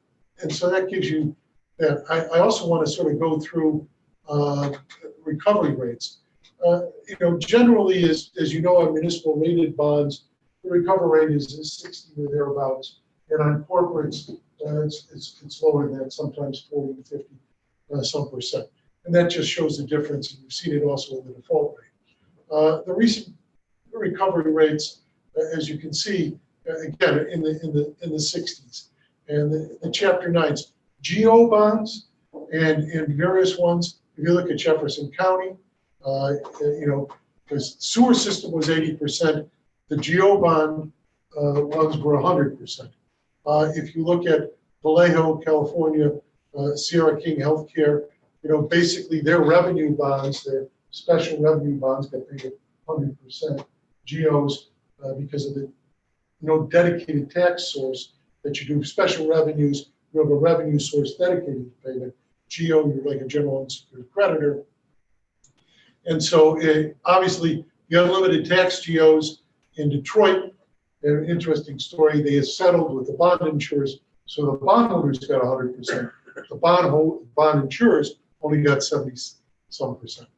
so that gives you that. I also want to sort of go through recovery rates. Generally, as you know, on municipal rated bonds, the recovery rate is 60 or thereabouts. And on corporates, it's lower than that, sometimes 40 to 50 some percent. And that just shows the difference. And you've seen it also in the default rate. The recent recovery rates, as you can see, again, in the 60s. And the Chapter 9s, GO bonds and various ones, if you look at Jefferson County, the sewer system was 80%, the GO bond ones were 100%. If you look at Vallejo, California, Sierra King Healthcare, basically their revenue bonds, their special revenue bonds got paid at 100% GOs because of the dedicated tax source that you do. Special revenues, you have a revenue source dedicated to payment. GO, you're like a general unsecured creditor. And so obviously the unlimited tax GOs in Detroit, an interesting story, they have settled with the bond insurers. So the bondholders got 100%. The bond insurers only got 70-some percent.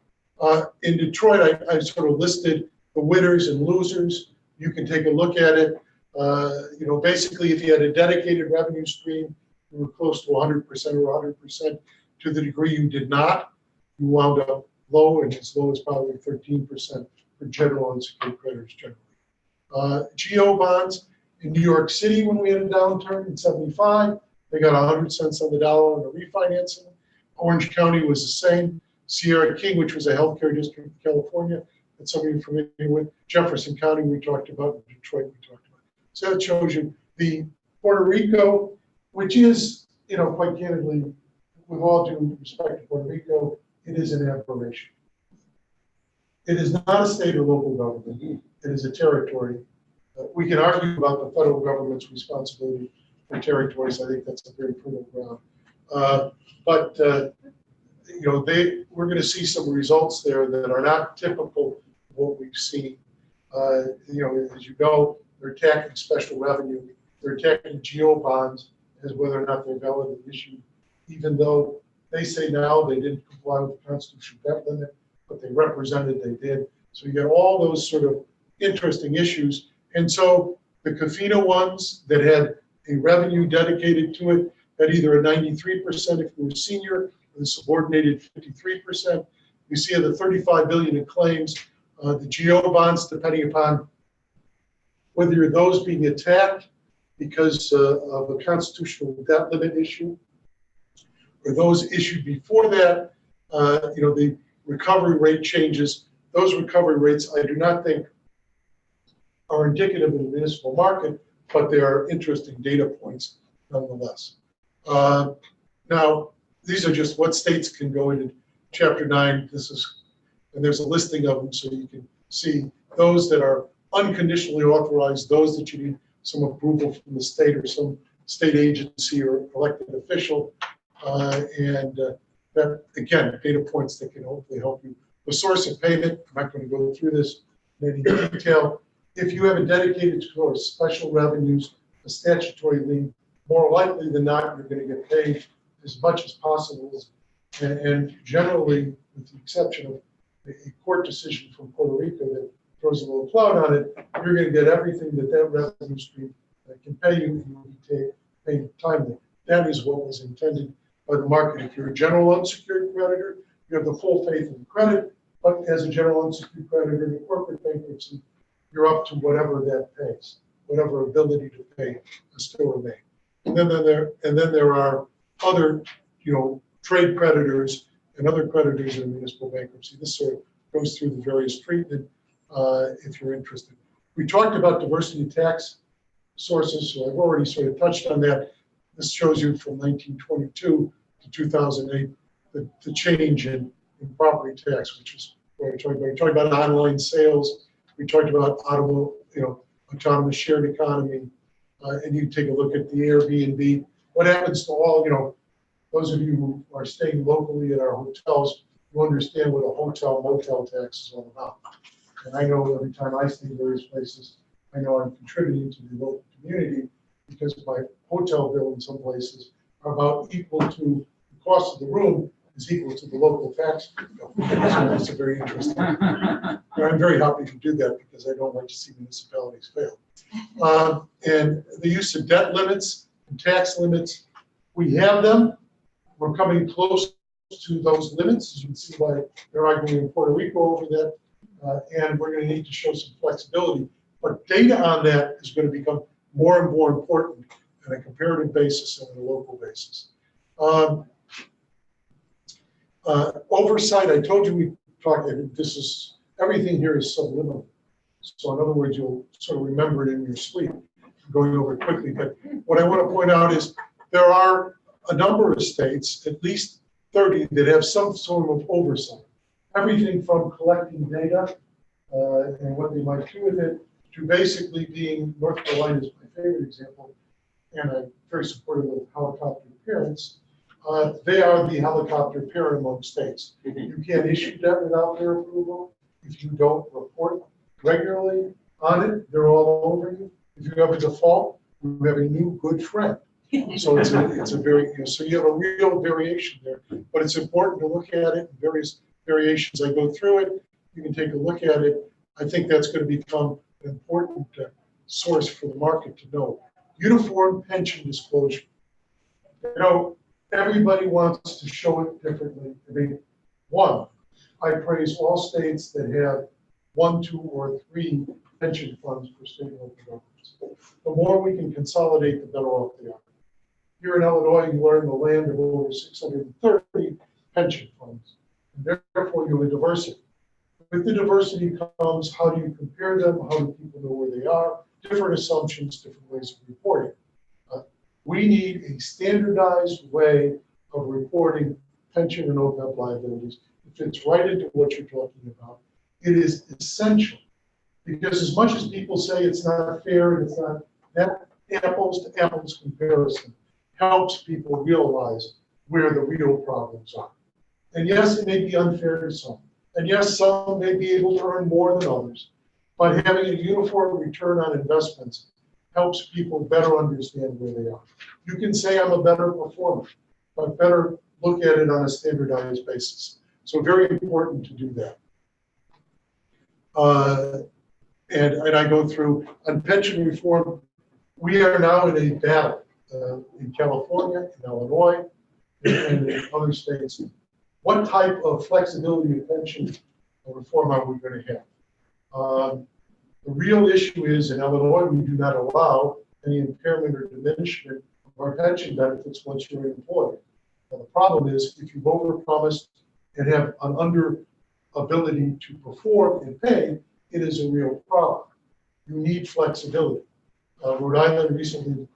In Detroit, I sort of listed the winners and losers. You can take a look at it. Basically, if you had a dedicated revenue stream, you were close to 100% or 100%. To the degree you did not, you wound up low, and as low as probably 13% for general unsecured creditors generally. GO bonds in New York City, when we had a downturn in 75, they got 100 cents on the dollar on the refinancing. Orange County was the same. Sierra King, which was a healthcare district in California, that some of you are familiar with. Jefferson County, we talked about. Detroit, we talked about. So that shows you the Puerto Rico, which is, quite candidly, with all due respect to Puerto Rico, it is an aberration. It is not a state or local government. It is a territory. We can argue about the federal government's responsibility for territories. I think that's a very fertile ground. We're going to see some results there that are not typical of what we've seen. As you know, they're attacking special revenue. They're attacking GO bonds as whether or not they're valid and issued, even though they say now they didn't comply with the constitutional debt limit, but they represented they did. So you get all those sort of interesting issues. And so the Cofina ones that had a revenue dedicated to it had either a 93% if you were senior, or the subordinated 53%. You see the 35 billion in claims, the GO bonds, depending upon whether you're those being attacked because of a constitutional debt limit issue, or those issued before that, the recovery rate changes. Those recovery rates, I do not think, are indicative of the municipal market, but they are interesting data points nonetheless. Now, these are just what states can go into Chapter 9. And there's a listing of them, so you can see those that are unconditionally authorized, those that you need some approval from the state or some state agency or elected official. That, again, data points that can hopefully help you. The source of payment, I'm not going to go through this in any detail. If you have a dedicated source, special revenues, a statutory lien, more likely than not, you're going to get paid as much as possible. And generally, with the exception of a court decision from Puerto Rico that throws a little cloud on it, you're going to get everything that revenue stream can pay you, and you'll be paid timely. That is what was intended by the market. If you're a general unsecured creditor, you have the full faith in credit, but as a general unsecured creditor in a corporate bankruptcy, you're up to whatever that pays, whatever ability to pay is still remain. And then there are other, trade creditors and other creditors in municipal bankruptcy. This sort of goes through the various treatment if you're interested. We talked about diversity tax sources, so I've already sort of touched on that. This shows you from 1922 to 2008 the change in property tax, which is what we're talking about. We talked about online sales. We talked about autonomous shared economy, and you can take a look at the Airbnb. What happens to all, those of you who are staying locally at our hotels, you understand what a hotel motel tax is all about. And I know every time I stay in various places, I know I'm contributing to the local community because my hotel bill in some places are about equal to the cost of the room is equal to the local tax bill. So that's a very interesting. I'm very happy to do that because I don't like to see municipalities fail. And the use of debt limits and tax limits, we have them. We're coming close to those limits, as you can see by they're arguing in Puerto Rico over that, and we're going to need to show some flexibility. But data on that is going to become more and more important on a comparative basis and on a local basis. Oversight, I told you we talked, everything here is subliminal. So in other words, you'll sort of remember it in your sleep, going over it quickly. But what I want to point out is there are a number of states, at least 30, that have some sort of oversight. Everything from collecting data and what they might do with it, to basically being, North Carolina is my favorite example, and I'm very supportive of helicopter parents. They are the helicopter parent among states. You can't issue debt without their approval. If you don't report regularly on it, they're all over you. If you have a default, you have a new good friend. So it's a very, so you have a real variation there, but it's important to look at it in various variations. I go through it, you can take a look at it. I think that's going to become an important source for the market to know. Uniform pension disclosure. Everybody wants to show it differently. I mean, one, I praise all states that have 1, 2, or 3 pension funds for state and local governments. The more we can consolidate, the better off they are. Here in Illinois, you are in the land of over 630 pension funds, and therefore you have diversity. With the diversity comes how do you compare them, how do people know where they are, different assumptions, different ways of reporting. We need a standardized way of reporting pension and OPEB liabilities. It fits right into what you're talking about. It is essential because as much as people say it's not fair and it's not, that apples to apples comparison helps people realize where the real problems are. And yes, it may be unfair to some. And yes, some may be able to earn more than others. But having a uniform return on investments helps people better understand where they are. You can say I'm a better performer, but better look at it on a standardized basis. So very important to do that. And I go through on pension reform. We are now in a battle in California, in Illinois, and in other states. What type of flexibility of pension reform are we going to have? The real issue is in Illinois, we do not allow any impairment or diminishment of our pension benefits once you're employed. Now, the problem is if you've overpromised and have an under ability to perform and pay, it is a real problem. You need flexibility. Rhode Island recently, the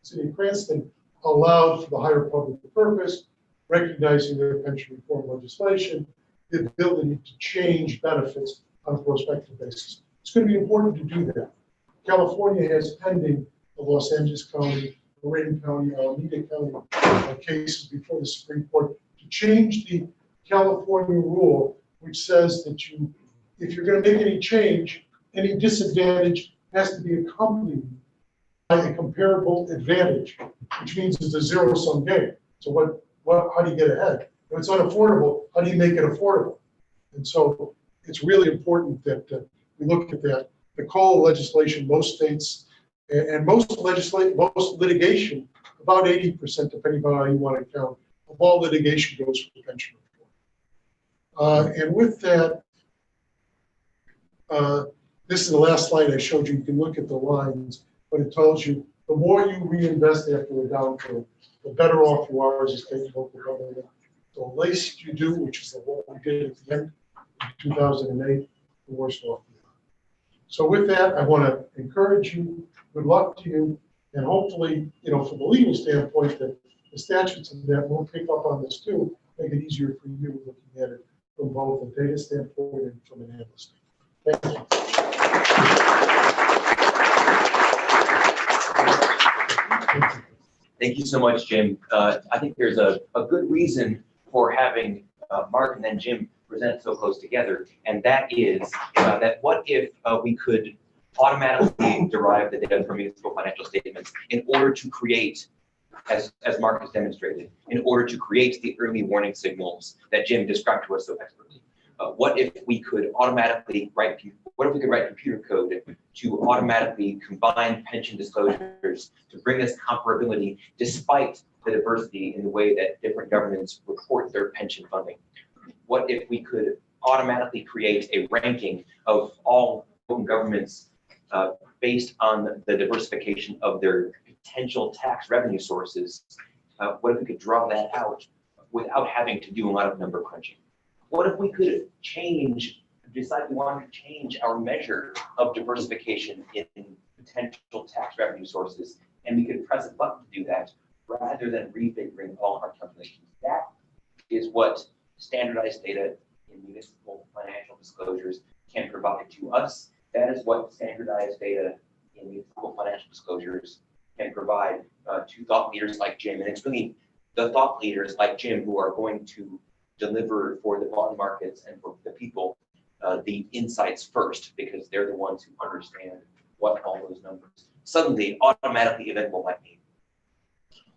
city of Cranston allowed for the higher public purpose, recognizing their pension reform legislation, the ability to change benefits on a prospective basis. It's going to be important to do that. California has pending the Los Angeles County, Marin County, Alameda County cases before the Supreme Court to change the California rule, which says that if you're going to make any change, any disadvantage has to be accompanied by a comparable advantage, which means it's a zero-sum game. So how do you get ahead? If it's unaffordable, how do you make it affordable? And so it's really important that we look at that. The COLA legislation, most states, and most litigation, about 80%, depending on how you want to count, of all litigation goes for pension reform. And with that, this is the last slide I showed you. You can look at the lines, but it tells you the more you reinvest after a downturn, the better off you are as a state and local government. The least you do, which is what we did at the end of 2008, the worse off you are. So with that, I want to encourage you, good luck to you, and hopefully, from the legal standpoint, that the statutes and that will pick up on this too, make it easier for you looking at it from both a data standpoint and from an analyst standpoint. Thank you. Thank you so much, Jim. I think there's a good reason for having Mark and then Jim present so close together, and that is that what if we could automatically derive the data from municipal financial statements in order to create, as Mark has demonstrated, in order to create the early warning signals that Jim described to us so expertly. What if we could automatically write computer code to automatically combine pension disclosures to bring us comparability despite the diversity in the way that different governments report their pension funding? What if we could automatically create a ranking of all governments based on the diversification of their potential tax revenue sources? What if we could draw that out without having to do a lot of number crunching? What if we could decide we wanted to change our measure of diversification in potential tax revenue sources, and we could press a button to do that rather than refiguring all of our calculations? That is what standardized data in municipal financial disclosures can provide to us. That is what standardized data in municipal financial disclosures can provide to thought leaders like Jim. And it's really the thought leaders like Jim who are going to deliver for the bond markets and for the people the insights first, because they're the ones who understand what all those numbers suddenly automatically available might mean.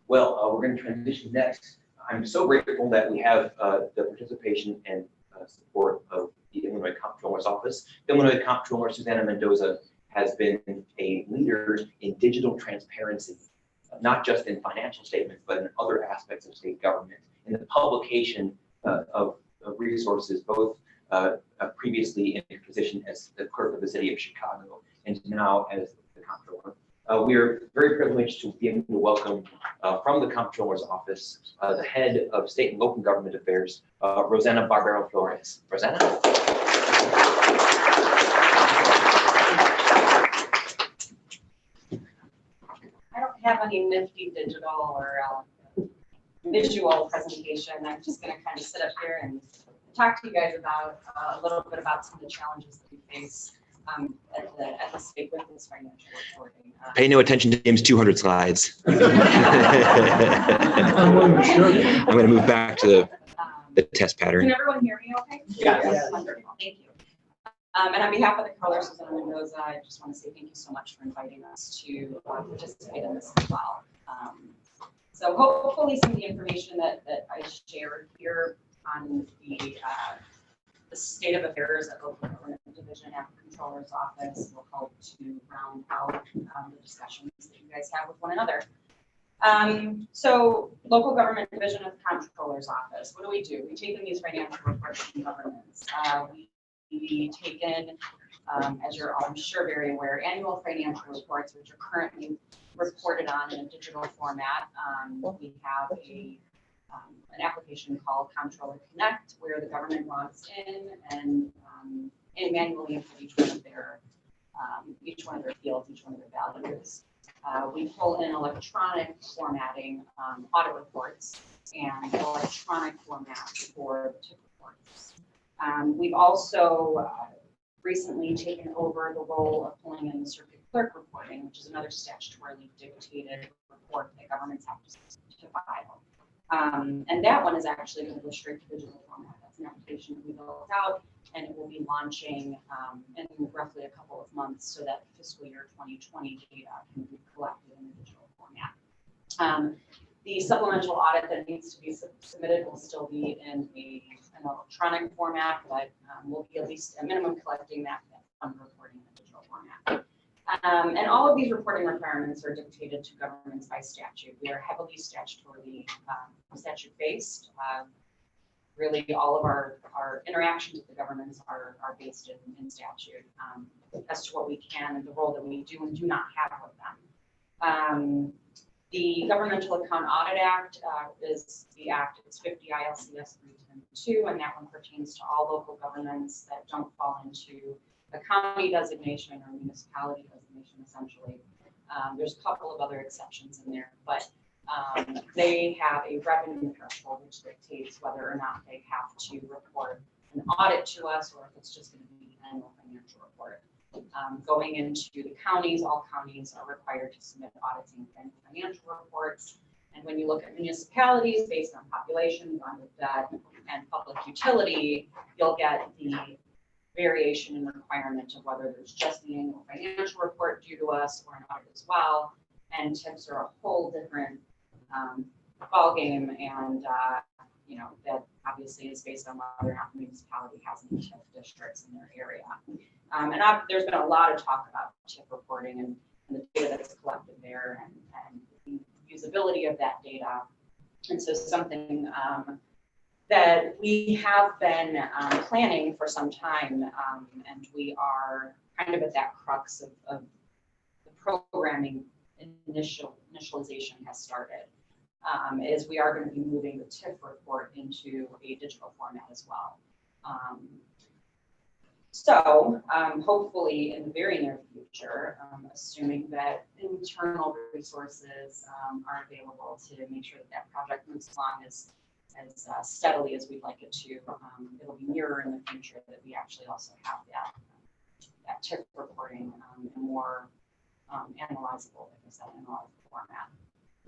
Well, we're going to transition next. I'm so grateful that we have the participation and support of the Illinois Comptroller's Office. The Illinois Comptroller, Susanna Mendoza, has been a leader in digital transparency, not just in financial statements, but in other aspects of state government, in the publication of resources, both previously in a position as the clerk of the city of Chicago and now as the comptroller. We are very privileged to be able to welcome from the Comptroller's Office the head of state and local government affairs, Rosanna Barbero Flores. Rosanna? I don't have any nifty digital or visual presentation. I'm just going to kind of sit up here and talk to you guys about a little bit about some of the challenges that we face at the state with this financial reporting. Pay no attention to Jim's 200 slides. I'm going to move back to the test pattern. Can everyone hear me okay? Yes. Wonderful. Thank you. And on behalf of the Comptroller, Susanna Mendoza, I just want to say thank you so much for inviting us to participate in this as well. So hopefully some of the information that I shared here on the state of affairs at local government division at the Comptroller's Office will help to round out the discussions that you guys have with one another. So local government division of the Comptroller's Office, what do? We take in these financial reports from governments. We take in, as you're all I'm sure very aware, annual financial reports, which are currently reported on in a digital format. We have an application called Comptroller Connect, where the government logs in and manually input each one of their fields, each one of their values. We pull in electronic formatting audit reports and electronic formats for TIP reports. We've also recently taken over the role of pulling in the circuit clerk reporting, which is another statutorily dictated report that governments have to file. And that one is actually going to go straight to digital format. That's an application that we built out, and it will be launching in roughly a couple of months so that fiscal year 2020 data can be collected in a digital format. The supplemental audit that needs to be submitted will still be in an electronic format, but we'll be at least a minimum collecting that reporting in a digital format. And all of these reporting requirements are dictated to governments by statute. We are heavily statutorily statute-based. Really, all of our interactions with the governments are based in statute as to what we can and the role that we do and do not have with them. The Governmental Account Audit Act is the act, it's 50 ILCS 310-2, and that one pertains to all local governments that don't fall into a county designation or municipality designation, essentially. There's a couple of other exceptions in there, but they have a revenue threshold which dictates whether or not they have to report an audit to us or if it's just going to be an annual financial report. Going into the counties, all counties are required to submit auditing and financial reports. And when you look at municipalities based on population, bond of debt, and public utility, you'll get the variation in requirement of whether there's just the annual financial report due to us or an audit as well. And TIFs are a whole different ballgame, and you know, that obviously is based on whether or not the municipality has any TIF districts in their area. And there's been a lot of talk about TIF reporting and the data that's collected there and the usability of that data. And so something that we have been planning for some time, and we are kind of at that crux of the programming initialization has started, is we are going to be moving the TIF report into a digital format as well. So hopefully in the very near future, assuming that internal resources are available to make sure that that project moves along as steadily as we'd like it to, it'll be nearer in the future that we actually also have that TIF reporting in more analyzable, like I said, analyzable format.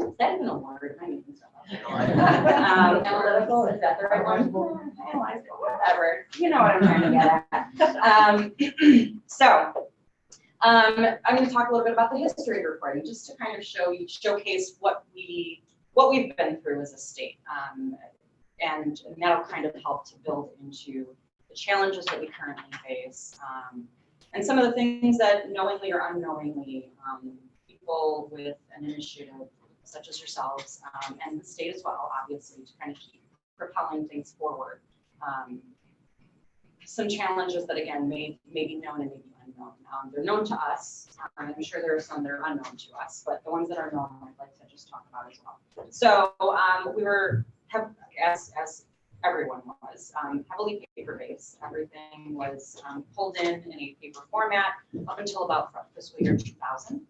Is that even a word? I mean, analytical, is that the right one? Analyzable, whatever. You know what I'm trying to get at. So I'm going to talk a little bit about the history of reporting, just to kind of showcase what we've been through as a state. And that'll kind of help to build into the challenges that we currently face. And some of the things that knowingly or unknowingly, people with an initiative such as yourselves and the state as well, obviously, to kind of keep propelling things forward. Some challenges that, again, may be known and may be unknown. They're known to us. I'm sure there are some that are unknown to us, but the ones that are known, I'd like to just talk about as well. So we as everyone was, heavily paper-based. Everything was pulled in a paper format up until about fiscal year 2000.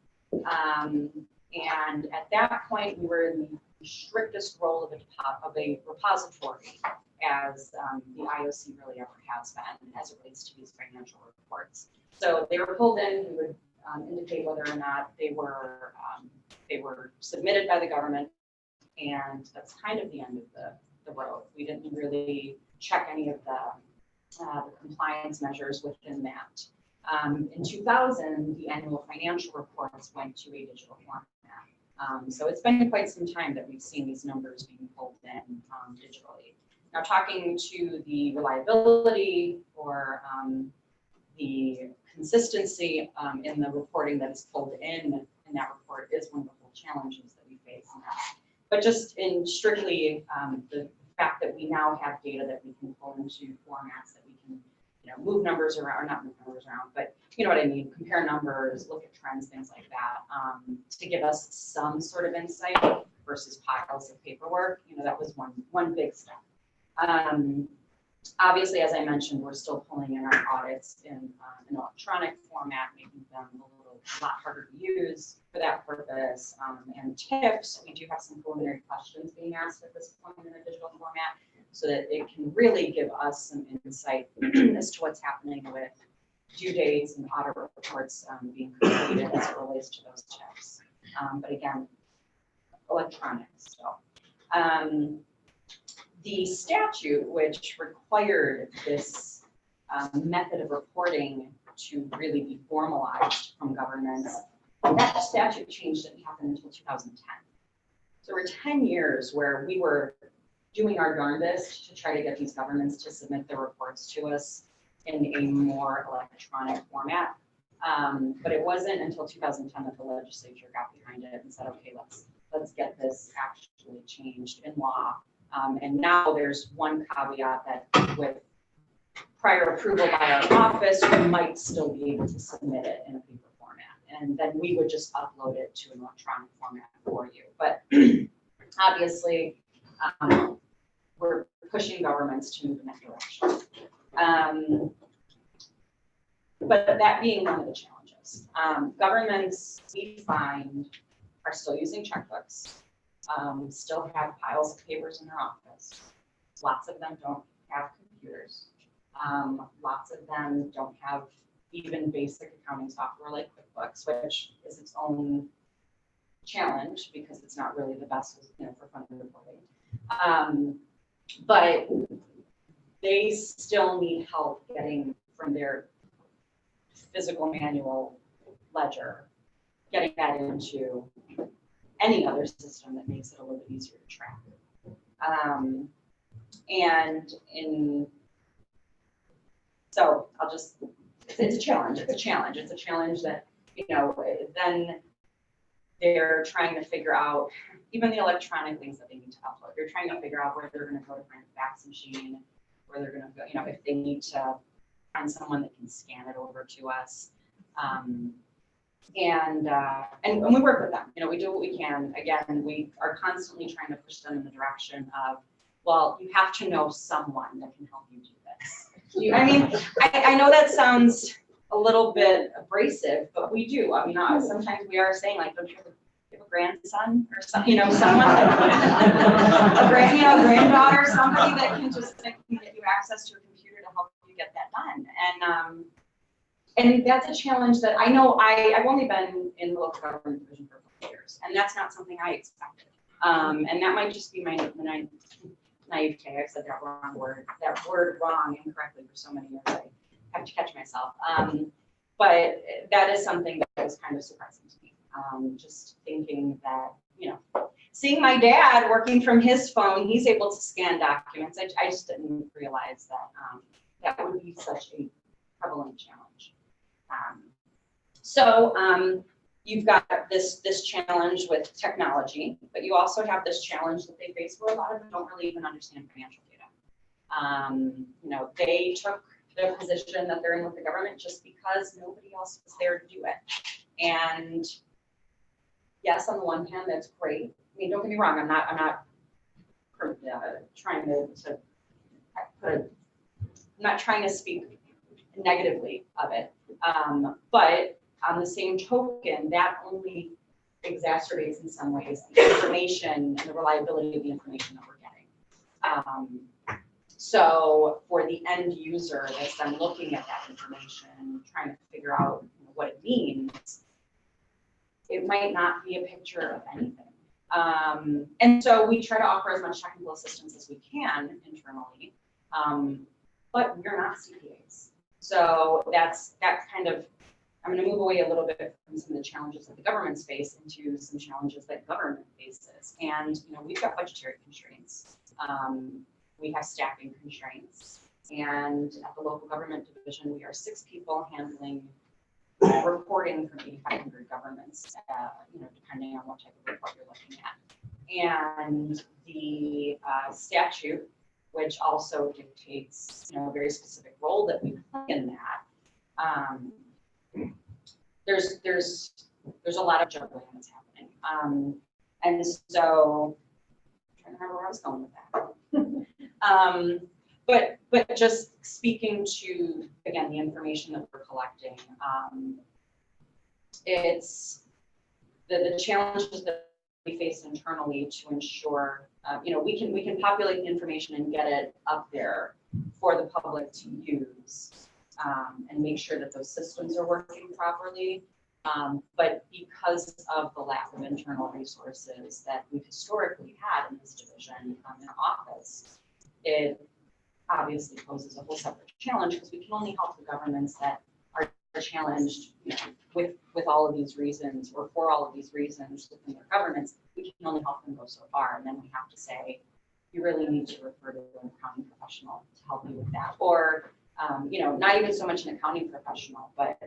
And at that point, we were in the strictest role of a repository as the IOC really ever has been as it relates to these financial reports. So they were pulled in, we would indicate whether or not they were submitted by the government, and that's kind of the end of the road. We didn't really check any of the compliance measures within that. In 2000, the annual financial reports went to a digital format. So it's been quite some time that we've seen these numbers being pulled in digitally. Now, talking to the reliability or the consistency in the reporting that is pulled in that report is one of the whole challenges that we face in that. But just in strictly the fact that we now have data that we can pull into formats that we can, move numbers around, or not move numbers around, but you know what I mean, compare numbers, look at trends, things like that, to give us some sort of insight versus piles of paperwork. That was one big step. Obviously, as I mentioned, we're still pulling in our audits in an electronic format, making them a lot harder to use for that purpose. And TIFs, we do have some preliminary questions being asked at this point in a digital format, so that it can really give us some insight as to what's happening with due dates and audit reports being completed as it relates to those TIFs. But again, electronic still. The statute, which required this method of reporting to really be formalized from governments, that statute change didn't happen until 2010. So there were 10 years where we were doing our darndest to try to get these governments to submit their reports to us in a more electronic format. But it wasn't until 2010 that the legislature got behind it and said, okay, let's get this actually changed in law. And now there's one caveat that with prior approval by our office, we might still be able to submit it in a paper format. And then we would just upload it to an electronic format for you. But obviously, we're pushing governments to move in that direction. But that being one of the challenges, governments we find are still using checkbooks, still have piles of papers in their office. Lots of them don't have computers. Lots of them don't have even basic accounting software like QuickBooks, which is its own challenge because it's not really the best, for fund reporting. But they still need help getting from their physical manual ledger, getting that into any other system that makes it a little bit easier to track. So it's a challenge. It's a challenge. It's a challenge that, then they're trying to figure out even the electronic things that they need to upload. They're trying to figure out where they're going to go to find a fax machine, where they're going to go, if they need to find someone that can scan it over to us. And we work with them. We do what we can. Again, we are constantly trying to push them in the direction of, well, you have to know someone that can help you do this. I know that sounds a little bit abrasive, but we do. Sometimes we are saying, like, don't you have a grandson or something, someone, a granddaughter, somebody that can get you access to a computer to help you get that done. And that's a challenge that I know I've only been in the local government division for 4 years, and that's not something I expected. And that might just be my naivete. I've said that word wrong incorrectly for so many years. I have to catch myself. But that is something that was kind of surprising to me. Just thinking that, seeing my dad working from his phone, he's able to scan documents. I just didn't realize that that would be such a prevalent challenge. You've got this challenge with technology, but you also have this challenge that they face where a lot of them don't really even understand financial data. They took the position that they're in with the government just because nobody else was there to do it. And yes, on the one hand, that's great. Don't get me wrong. I'm not trying to speak negatively of it. But on the same token, that only exacerbates in some ways the information and the reliability of the information that we're getting. So for the end user that's then looking at that information, trying to figure out what it means, it might not be a picture of anything. And so we try to offer as much technical assistance as we can internally, but we're not CPAs. So that's kind of, I'm going to move away a little bit from some of the challenges that the government face into some challenges that government faces. And, we've got budgetary constraints. We have staffing constraints. And at the local government division, we are 6 people handling reporting from 8,500 governments, depending on what type of report you're looking at. And the statute, which also dictates, a very specific role that we play in that, there's a lot of juggling that's happening. And so I'm trying to remember where I was going with that. But just speaking to, again, the information that we're collecting, it's the challenges that we face internally to ensure, we can populate the information and get it up there for the public to use, and make sure that those systems are working properly. But because of the lack of internal resources that we've historically had in this division, in our office, it obviously poses a whole separate challenge because we can only help the governments that are challenged, with all of these reasons or for all of these reasons within their governments. We can only help them go so far, and then we have to say, you really need to refer to an accounting professional to help you with that. Or not even so much an accounting professional, but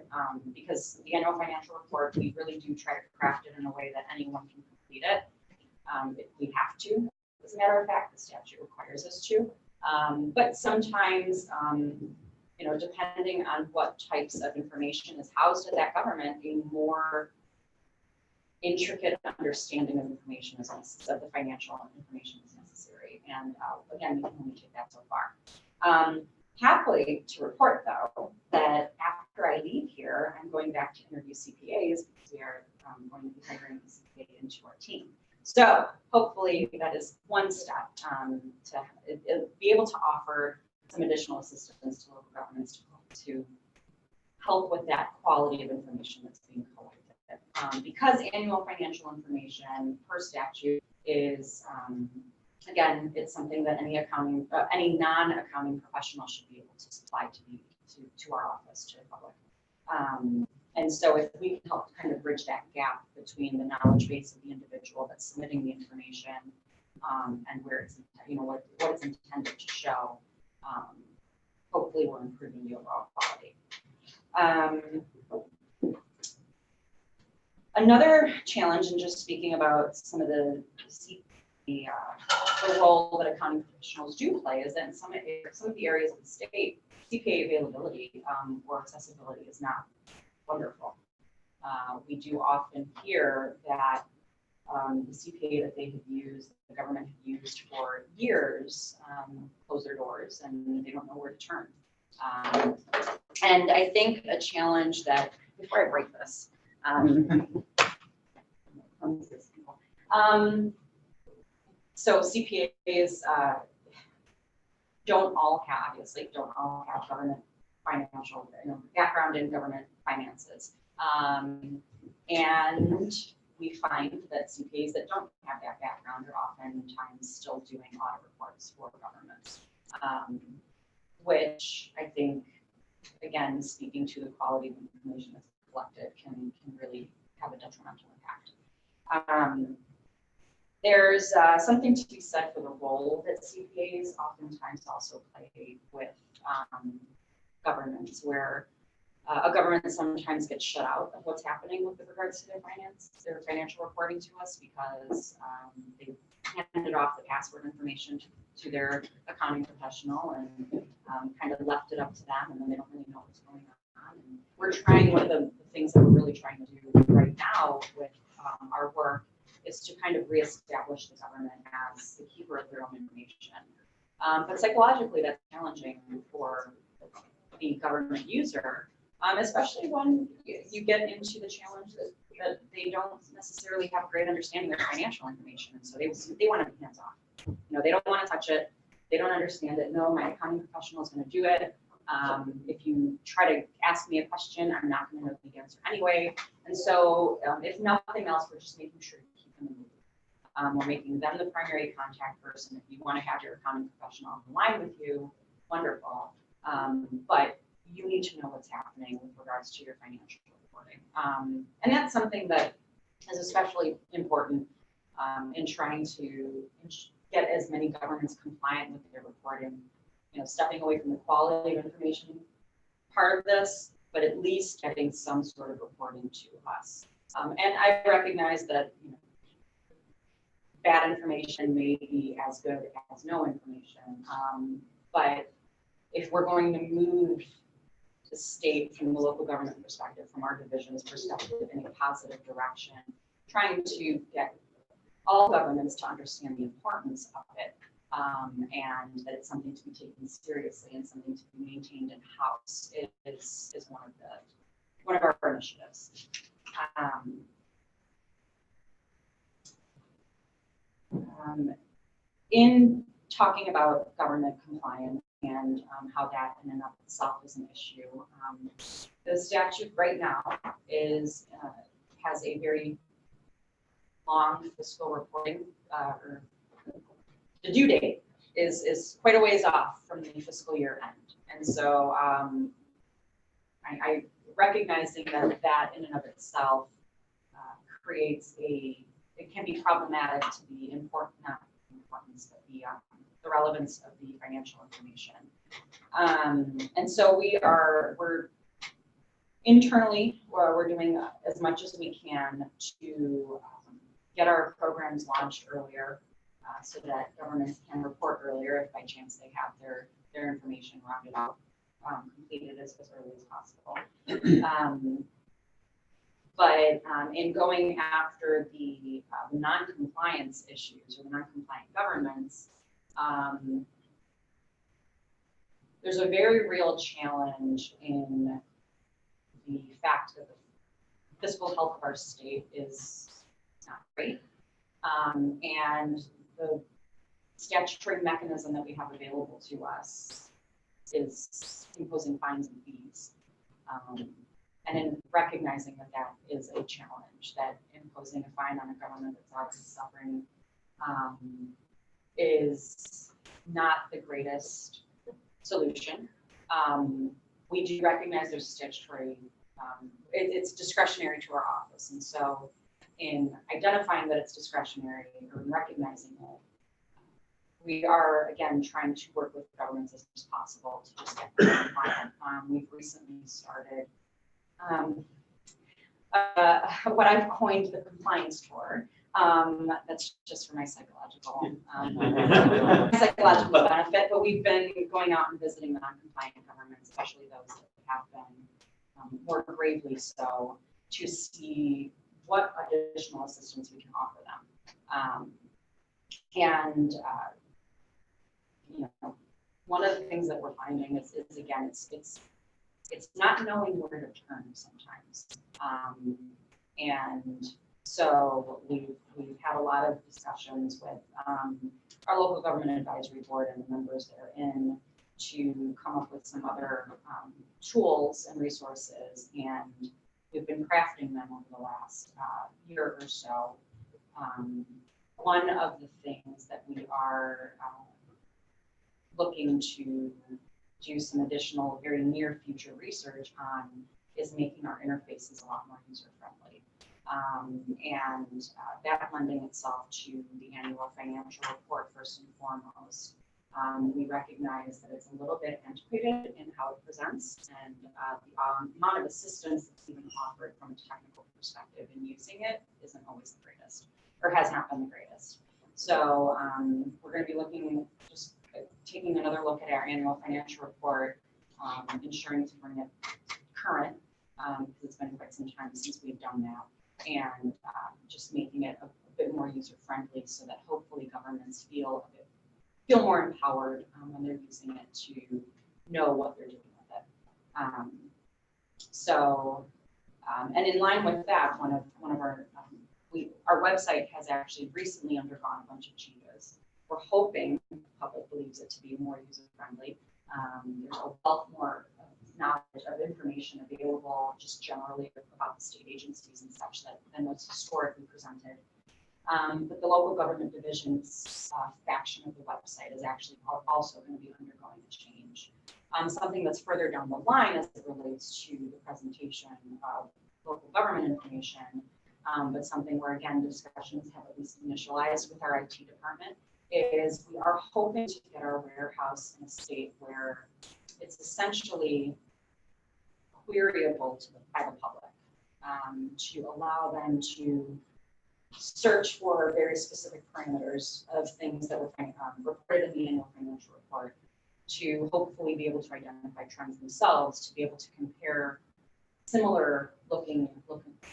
because the annual financial report, we really do try to craft it in a way that anyone can complete it. If we have to, as a matter of fact, the statute requires us to. But sometimes, depending on what types of information is housed at that government, a more intricate understanding of information is of the financial information is necessary. And again, we can only take that so far. Happily to report, though, that after I leave here, I'm going back to interview CPAs because we are going to be hiring a CPA into our team. So hopefully that is one step to be able to offer some additional assistance to local governments to help with that quality of information that's being collected. Because annual financial information per statute is, again, it's something that any non-accounting professional should be able to supply to our office, to the public. And so if we can help kind of bridge that gap between the knowledge base of the individual that's submitting the information and where it's, what it's intended to show, hopefully we're improving the overall quality. Another challenge, and just speaking about some of the role that accounting professionals do play, is that in some of the areas of the state, CPA availability or accessibility is not wonderful. We do often hear that the CPA that they have used, the government have used for years, close their doors and they don't know where to turn. And I think a challenge that, before I break this, so CPAs don't all have government financial background in government finances. And we find that CPAs that don't have that background are oftentimes still doing audit reports for governments, which I think, again, speaking to the quality of information that's collected, can really have a detrimental impact. There's something to be said for the role that CPAs oftentimes also play with governments, where a government sometimes gets shut out of what's happening with regards to their financial reporting to us, because they handed off the password information to their accounting professional and kind of left it up to them, and then they don't really know what's going on. And we're trying, one of the things that we're really trying to do right now with our work is to kind of reestablish the government as the keeper of their own information. But psychologically, that's challenging for the government user, especially when you get into the challenge that they don't necessarily have a great understanding of financial information. And so they want to be hands off. They don't want to touch it. They don't understand it. No, my accounting professional is going to do it. If you try to ask me a question, I'm not going to know the answer anyway. And so if nothing else, we're just making sure to keep them in the loop. We're making them the primary contact person. If you want to have your accounting professional on the line with you, wonderful. But you need to know what's happening with regards to your financial reporting. And that's something that is especially important in trying to get as many governments compliant with their reporting. Stepping away from the quality of information part of this, but at least getting some sort of reporting to us. And I recognize that bad information may be as good as no information, but if we're going to move the state from the local government perspective, from our division's perspective, in a positive direction, trying to get all governments to understand the importance of it, and that it's something to be taken seriously and something to be maintained in-house is one of our initiatives. In talking about government compliance and how that in and of itself is an issue, the statute right now has a very long fiscal reporting, or the due date is quite a ways off from the fiscal year end. And so I recognizing that in and of itself creates it can be problematic to the importance, not importance, but the relevance of the financial information. And so we're internally, we're doing as much as we can to get our programs launched earlier so that governments can report earlier if by chance they have their information rounded out, completed as early as possible. But in going after the non-compliance issues or the non-compliant governments, there's a very real challenge in the fact that the fiscal health of our state is not great. And the statutory mechanism that we have available to us is imposing fines and fees. And in recognizing that that is a challenge, that imposing a fine on a government that's already suffering is not the greatest solution. We do recognize there's statutory, it's discretionary to our office. And so in identifying that it's discretionary or in recognizing it, we are, again, trying to work with governments as much as possible to just get them compliant. We've recently started what I've coined the compliance tour. That's just for my psychological benefit, but we've been going out and visiting the non-compliant governments, especially those that have been more gravely so, to see what additional assistance we can offer them. And you know, one of the things that we're finding is again, it's not knowing where to turn sometimes. And so we've had a lot of discussions with our local government advisory board and the members that are in to come up with some other tools and resources, and we've been crafting them over the last year or so. One of the things that we are looking to do some additional, very near future research on is making our interfaces a lot more user-friendly. And that lending itself to the annual financial report first and foremost. We recognize that it's a little bit antiquated in how it presents, and the amount of assistance that's even offered from a technical perspective in using it isn't always the greatest, or has not been the greatest. So we're going to be looking, just taking another look at our annual financial report, ensuring to bring it current, because it's been quite some time since we've done that, and just making it a bit more user-friendly so that hopefully governments feel more empowered when they're using it to know what they're doing with it. And in line with that, one of our website has actually recently undergone a bunch of changes. We're hoping the public believes it to be more user-friendly. There's a wealth more knowledge of information available just generally about the state agencies and such than what's historically presented. But the local government division's faction of the website is actually also going to be undergoing a change. Something that's further down the line as it relates to the presentation of local government information, but something where, again, discussions have at least initialized with our IT department, is we are hoping to get our warehouse in a state where it's essentially queryable by the public, to allow them to search for very specific parameters of things that were reported in the annual financial report, to hopefully be able to identify trends themselves, to be able to compare similar looking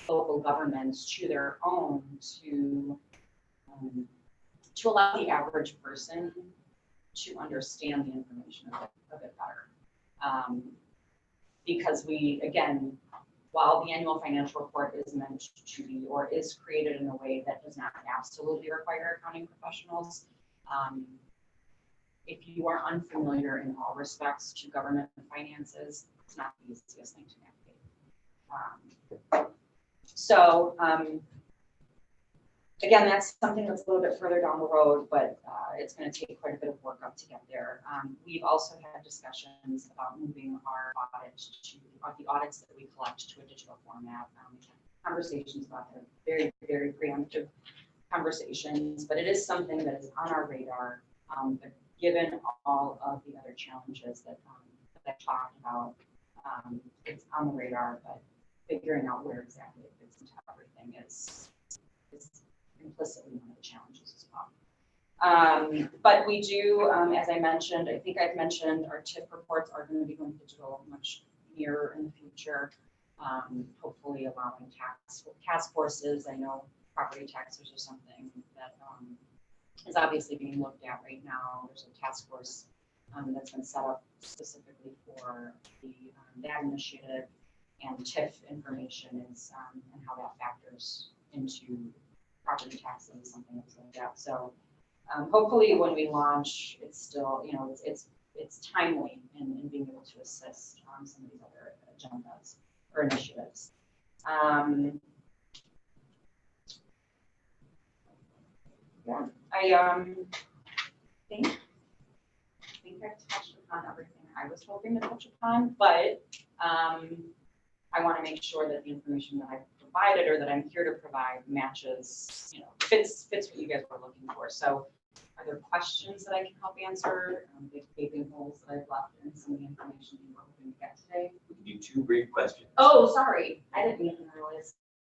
local governments to their own, to allow the average person to understand the information a bit better. Because we, again, while the annual financial report is meant to be, or is created in a way that does not absolutely require accounting professionals, if you are unfamiliar in all respects to government finances, it's not the easiest thing to navigate. Again, that's something that's a little bit further down the road, but it's going to take quite a bit of work up to get there. We've also had discussions about moving our the audits that we collect to a digital format. We've had conversations about that, very, very preemptive conversations, but it is something that is on our radar. But given all of the other challenges that that I talked about, it's on the radar, but figuring out where exactly it fits into everything is implicitly one of the challenges as well. But we do, as I mentioned, I think I've mentioned our TIF reports are going to be going digital much nearer in the future. Hopefully allowing task forces. I know property taxes are something that is obviously being looked at right now. There's a task force that's been set up specifically for that initiative, and TIF information is and how that factors into property taxes is something that's looked at. So hopefully when we launch, it's still, you know, it's timely in being able to assist some of these other agendas or initiatives. Yeah, I think I've touched upon everything I was hoping to touch upon, but I want to make sure that the information that I've provided or that I'm here to provide matches, you know, fits what you guys were looking for. So are there questions that I can help answer? Big gaping holes that I've left in some of the information you were hoping to get today? We can do 2 brief questions. Oh, sorry. I didn't even realize.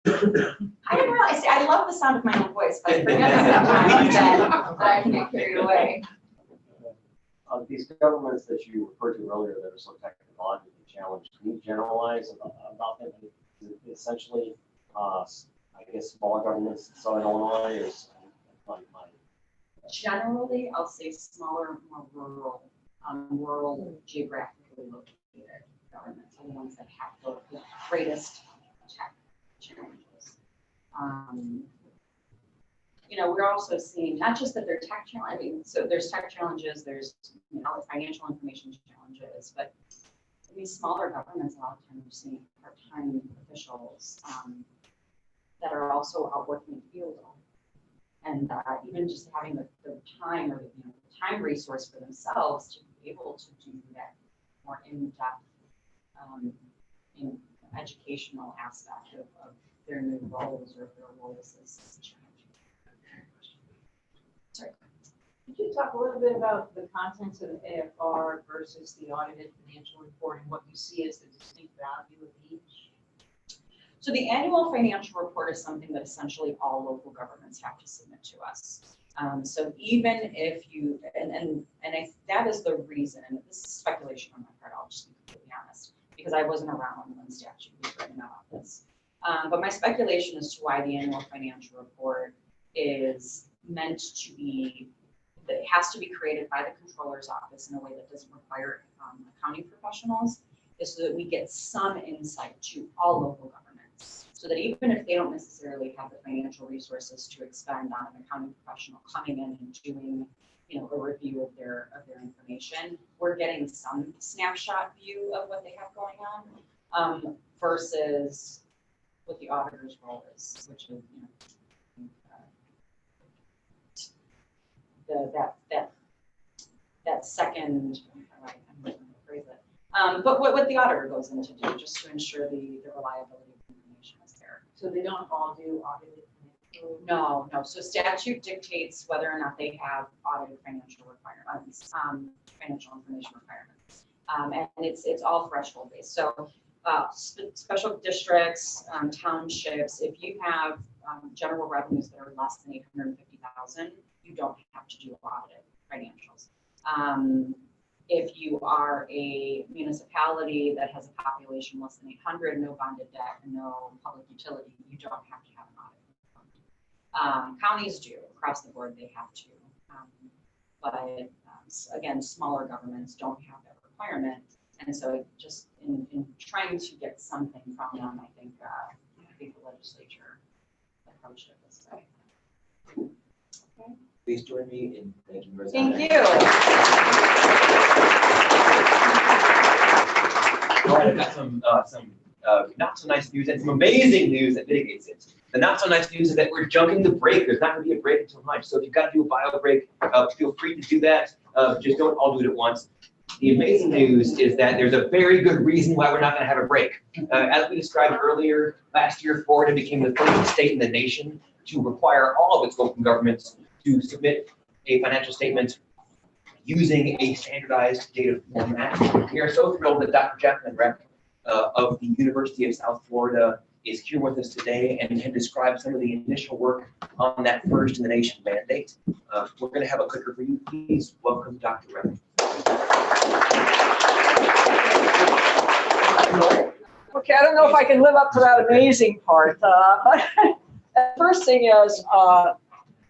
I didn't realize. See, I love the sound of my own voice, but I forget sometimes that I can get carried away. These governments that you referred to earlier that are so technologically challenged, can you generalize about them? Essentially, I guess smaller governments in Southern Illinois is Generally, I'll say smaller, more rural, geographically located governments are the ones that have the greatest tech challenges. You know, we're also seeing not just that they're tech challenges. I mean, so there's tech challenges, there's, you know, financial information challenges, but in these smaller governments, a lot of times we're seeing part-time officials that are also out working in the field. And even just having the time or the time resource for themselves to be able to do that more in-depth in educational aspect of their new roles or their roles as challenging. Sorry. Could you talk a little bit about the contents of the AFR versus the audited financial report and what you see as the distinct value of each? So the annual financial report is something that essentially all local governments have to submit to us. So even if you, that is the reason, and this is speculation on my part, I'll just be completely honest, because I wasn't around when statute was written about this. But my speculation as to why the annual financial report is meant to be, that it has to be created by the controller's office in a way that doesn't require accounting professionals, is so that we get some insight to all local governments. So that even if they don't necessarily have the financial resources to expend on an accounting professional coming in and doing, you know, a review of their information, we're getting some snapshot view of what they have going on, versus what the auditor's role is, which is, you know, that second, I'm going to phrase it, but what the auditor goes in to do, just to ensure the reliability of the information is there. So they don't all do audited financial? No. So statute dictates whether or not they have audited financial requirements, financial information requirements, and it's all threshold based. So special districts, townships, if you have general revenues that are less than 850,000, you don't have to do audited financials. If you are a municipality that has a population less than 800, no bonded debt, and no public utility, you don't have to have an audit. Counties do, across the board they have to. But again, smaller governments don't have that requirement. And so just in trying to get something from them, I think the legislature approached it this way. Okay. Please join me in thanking Rosanna. Thank you. All right, I've got some not so nice news and some amazing news that mitigates it. The not so nice news is that we're jumping the break. There's not going to be a break until lunch. So if you've got to do a bio break, feel free to do that. Just don't all do it at once. The amazing news is that there's a very good reason why we're not going to have a break. As we described earlier, last year Florida became the first state in the nation to require all of its local governments to submit a financial statement using a standardized data format. We are so thrilled that Dr. Jacqueline Reck of the University of South Florida is here with us today and can describe some of the initial work on that first in the nation mandate. We're going to have a clicker for you. Please welcome Dr. Reck. Okay, I don't know if I can live up to that amazing part. But the first thing is,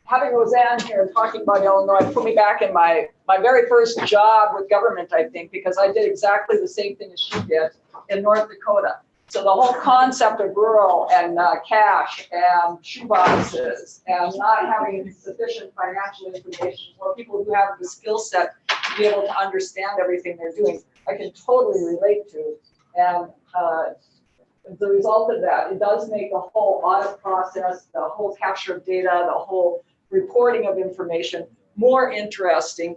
having Roseanne here talking about Illinois put me back in my very first job with government, I think, because I did exactly the same thing as she did in North Dakota. So the whole concept of rural and cash and shoeboxes and not having sufficient financial information for people who have the skill set to be able to understand everything they're doing, I can totally relate to. And as a result of that, it does make the whole audit process, the whole capture of data, the whole reporting of information more interesting.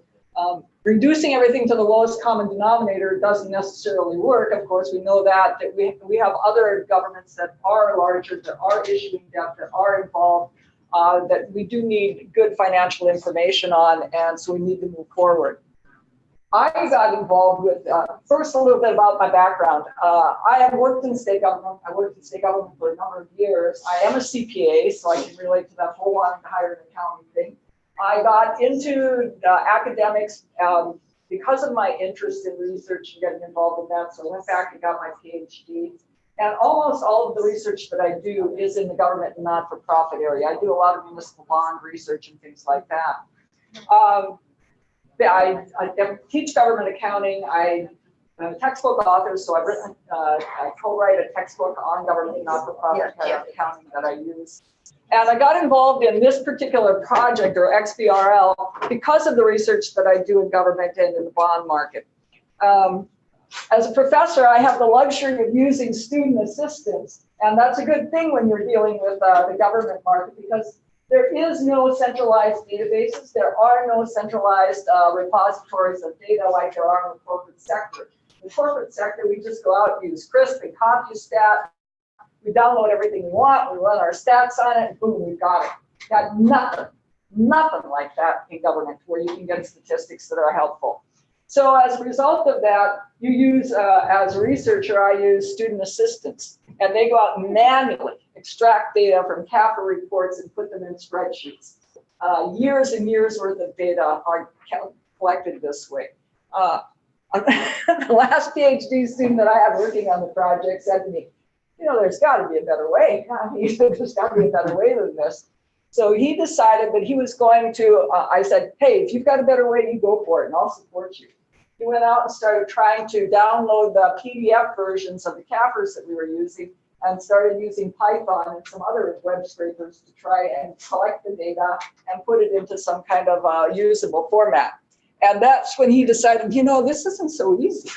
Reducing everything to the lowest common denominator doesn't necessarily work. Of course, we know that we have other governments that are larger, that are issuing debt, that are involved, that we do need good financial information on, and so we need to move forward. I got involved with, first a little bit about my background. I have worked in state government. I worked in state government for a number of years. I am a CPA, so I can relate to that whole wanting to hire an accounting thing. I got into academics because of my interest in research and getting involved in that. So I went back and got my PhD. And almost all of the research that I do is in the government and not-for-profit area. I do a lot of municipal bond research and things like that. I teach government accounting. I'm a textbook author, so I've written, I co-write a textbook on government and not-for-profit accounting that I use. And I got involved in this particular project, or XBRL, because of the research that I do in government and in the bond market. As a professor, I have the luxury of using student assistants, and that's a good thing when you're dealing with the government market, because there is no centralized databases. There are no centralized repositories of data like there are in the corporate sector. In the corporate sector, we just go out and use CRISP and CompuStat. We download everything we want, we run our stats on it, and boom, we've got it. Got nothing like that in government where you can get statistics that are helpful. So as a result of that, you use, as a researcher, I use student assistants, and they go out and manually extract data from CAFR reports and put them in spreadsheets. Years and years worth of data are collected this way. The last PhD student that I had working on the project said to me, you know, there's got to be a better way. He said, there's got to be a better way than this. So he decided that he was going to, I said, hey, if you've got a better way, you go for it, and I'll support you. He went out and started trying to download the PDF versions of the CAFRs that we were using and started using Python and some other web scrapers to try and collect the data and put it into some kind of usable format. And that's when he decided, you know, this isn't so easy.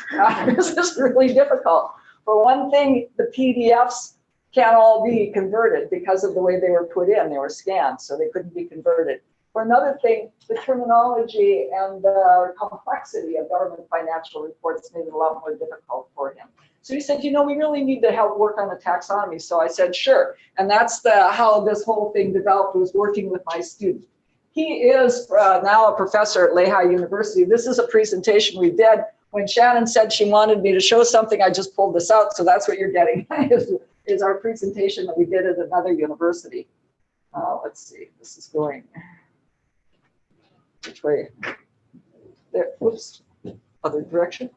This is really difficult. For one thing, the PDFs can't all be converted because of the way they were put in. They were scanned, so they couldn't be converted. For another thing, the terminology and the complexity of government financial reports made it a lot more difficult for him. So he said, you know, we really need to help work on the taxonomy. So I said, sure. And that's how this whole thing developed, was working with my student. He is now a professor at Lehigh University. This is a presentation we did. When Shannon said she wanted me to show something, I just pulled this out. So that's what you're getting, is our presentation that we did at another university. Let's see, this is going, which way? There, whoops, other direction.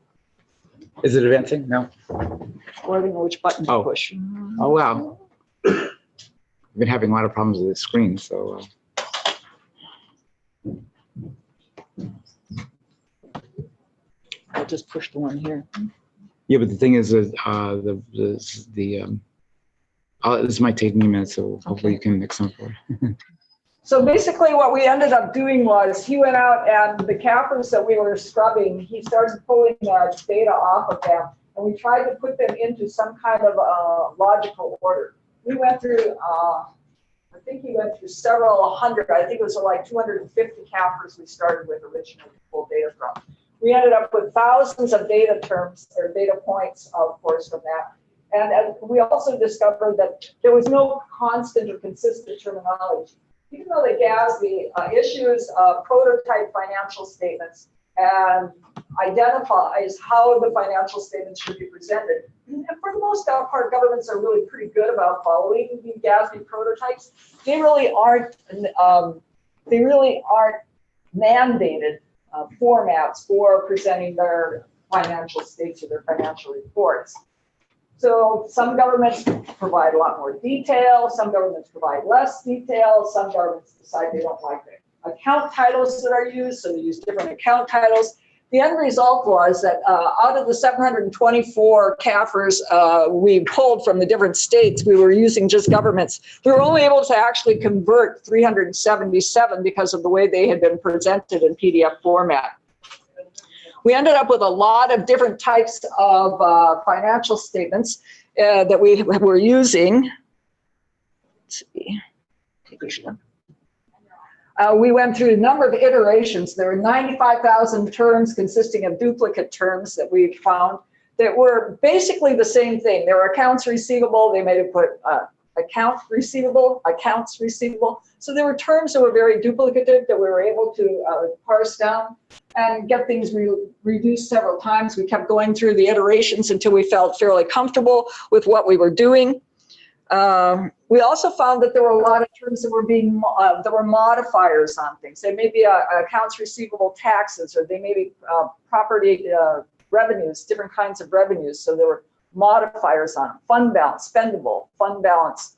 Is it advancing? No. Well, I don't know which button to push. Oh, wow. I've been having a lot of problems with the screen, so. I just pushed the one here. Yeah, but the thing is, this might take me a minute, so hopefully you can mix them for it. So basically what we ended up doing was he went out and the CAFRs that we were scrubbing, he started pulling data off of them, and we tried to put them into some kind of logical order. We went through, I think he went through several hundred, I think it was like 250 CAFRs we started with originally to pull data from. We ended up with thousands of data terms or data points, of course, from that. And we also discovered that there was no constant or consistent terminology. Even though the GASB issues prototype financial statements, and identifies how the financial statements should be presented. And for the most part, governments are really pretty good about following the GASB prototypes. They really aren't mandated formats for presenting their financial states or their financial reports. So some governments provide a lot more detail, some governments provide less detail, some governments decide they don't like the account titles that are used, so they use different account titles. The end result was that out of the 724 CAFRs we pulled from the different states, we were using just governments. We were only able to actually convert 377 because of the way they had been presented in PDF format. We ended up with a lot of different types of financial statements that we were using. Let's see. We went through a number of iterations. There were 95,000 terms consisting of duplicate terms that we found that were basically the same thing. There were accounts receivable. They may have put account receivable, accounts receivable. So there were terms that were very duplicative that we were able to parse down and get things reduced several times. We kept going through the iterations until we felt fairly comfortable with what we were doing. We also found that there were a lot of terms that were being there were modifiers on things. They may be accounts receivable taxes, or they may be property revenues, different kinds of revenues. So there were modifiers on them. Fund balance, spendable, fund balance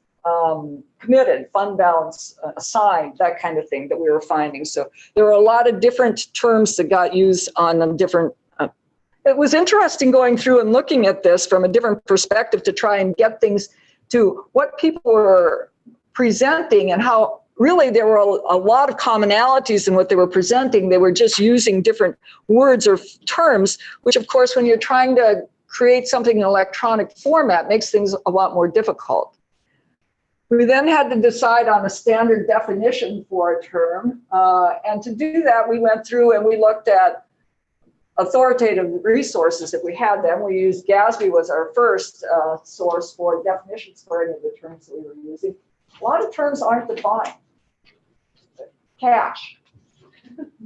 committed, fund balance assigned, that kind of thing that we were finding. So there were a lot of different terms that got used on them different. It was interesting going through and looking at this from a different perspective to try and get things to what people were presenting and how really there were a lot of commonalities in what they were presenting. They were just using different words or terms, which of course, when you're trying to create something in electronic format, makes things a lot more difficult. We then had to decide on a standard definition for a term. And to do that, we went through and we looked at authoritative resources that we had then. We used GASB was our first source for definitions for any of the terms that we were using. A lot of terms aren't defined. Cash.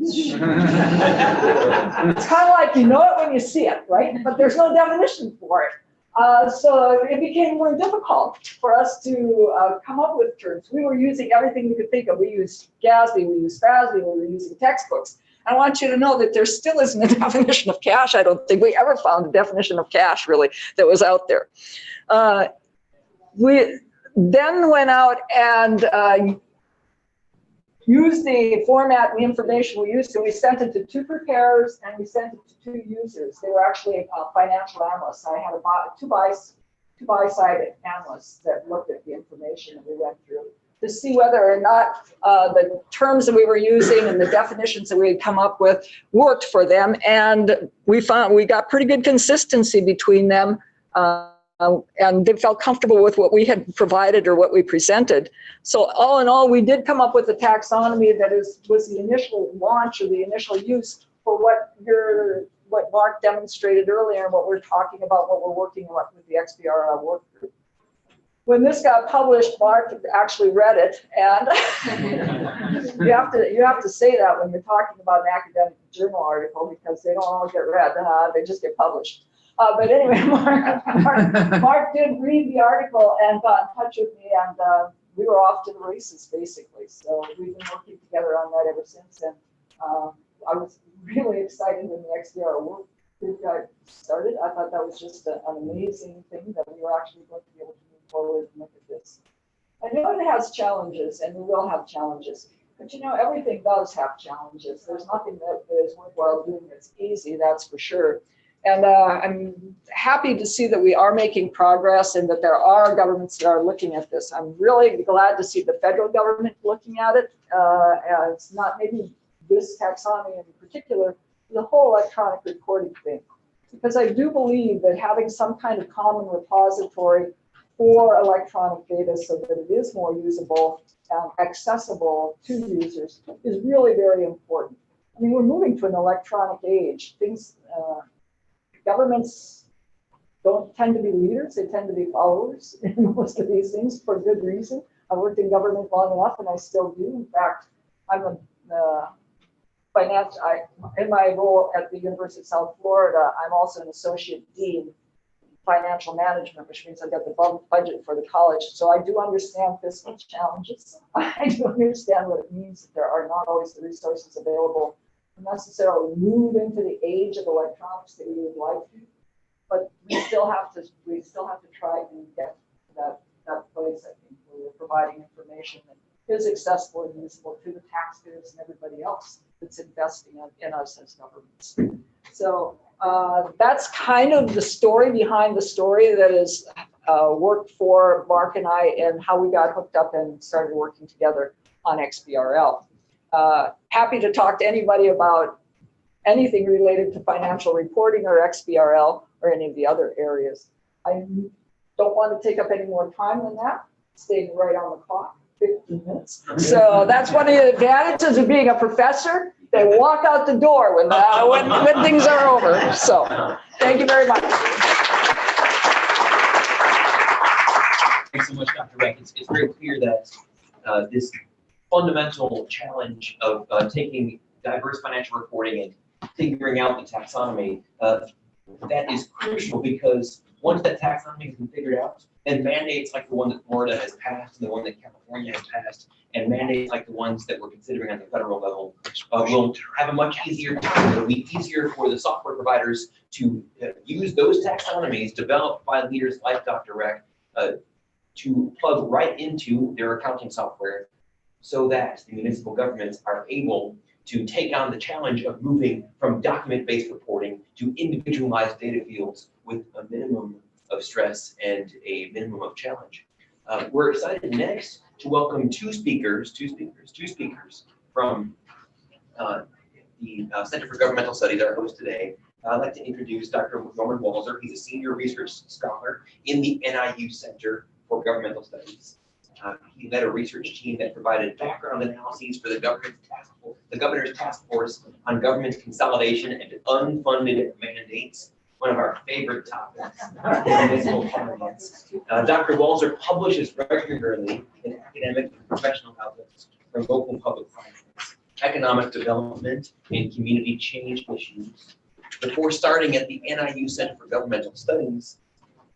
It's kind of like you know it when you see it, right? But there's no definition for it. So it became more difficult for us to come up with terms. We were using everything we could think of. We used GASB, we used FASB, we were using textbooks. I want you to know that there still isn't a definition of cash. I don't think we ever found a definition of cash really that was out there. We then went out and used the format and the information we used, and we sent it to 2 preparers and we sent it to 2 users. They were actually financial analysts. I had two buy-side analysts that looked at the information that we went through to see whether or not the terms that we were using and the definitions that we had come up with worked for them. And we found we got pretty good consistency between them, and they felt comfortable with what we had provided or what we presented. So all in all, we did come up with a taxonomy that was the initial launch or the initial use for what Mark demonstrated earlier and what we're talking about, what we're working on with the XBRL work group. When this got published, Mark actually read it, and you have to say that when you're talking about an academic journal article, because they don't all get read, they just get published. But anyway, Mark did read the article and got in touch with me, and we were off to the races, basically. So we've been working together on that ever since, and I was really excited when the XBRL work group got started. I thought that was just an amazing thing that we were actually going to be able to forward and look at this. I know it has challenges, and we will have challenges, but you know, everything does have challenges. There's nothing that is worthwhile doing that's easy, that's for sure. And I'm happy to see that we are making progress and that there are governments that are looking at this. I'm really glad to see the federal government looking at it. And it's not maybe this taxonomy in particular, the whole electronic reporting thing. Because I do believe that having some kind of common repository for electronic data so that it is more usable and accessible to users is really very important. I mean, we're moving to an electronic age. Governments don't tend to be leaders, they tend to be followers in most of these things for good reason. I worked in government long enough and I still do. In fact, I'm a in my role at the University of South Florida, I'm also an associate dean financial management, which means I've got the budget for the college. So I do understand fiscal challenges. I do understand what it means that there are not always the resources available to necessarily move into the age of electronics that we would like to. But we still have to try and get to that place, I think, where we're providing information that is accessible and useful to the taxpayers and everybody else that's investing in us as governments. So that's kind of the story behind the story that has worked for Mark and I and how we got hooked up and started working together on XBRL. Happy to talk to anybody about anything related to financial reporting or XBRL or any of the other areas. I don't want to take up any more time than that, staying right on the clock, 15 minutes. So that's one of the advantages of being a professor. They walk out the door when things are over. So thank you very much. Thanks so much, Dr. Beck. It's very clear that this fundamental challenge of taking diverse financial reporting and figuring out the taxonomy, that is crucial because once that taxonomy has been figured out, then mandates like the one that Florida has passed and the one that California has passed, and mandates like the ones that we're considering at the federal level will have a much easier time. It'll be easier for the software providers to use those taxonomies developed by leaders like Dr. Beck to plug right into their accounting software so that the municipal governments are able to take on the challenge of moving from document-based reporting to individualized data fields with a minimum of stress and a minimum of challenge. We're excited next to welcome two speakers from the Center for Governmental Studies, our host today. I'd like to introduce Dr. Roman Walzer. He's a senior research scholar in the NIU Center for Governmental Studies. He led a research team that provided background analyses for the governor's task force on government consolidation and unfunded mandates, one of our favorite topics in municipal finance. Dr. Walzer publishes regularly in academic and professional outlets from local public finance, economic development, and community change issues. Before starting at the NIU Center for Governmental Studies,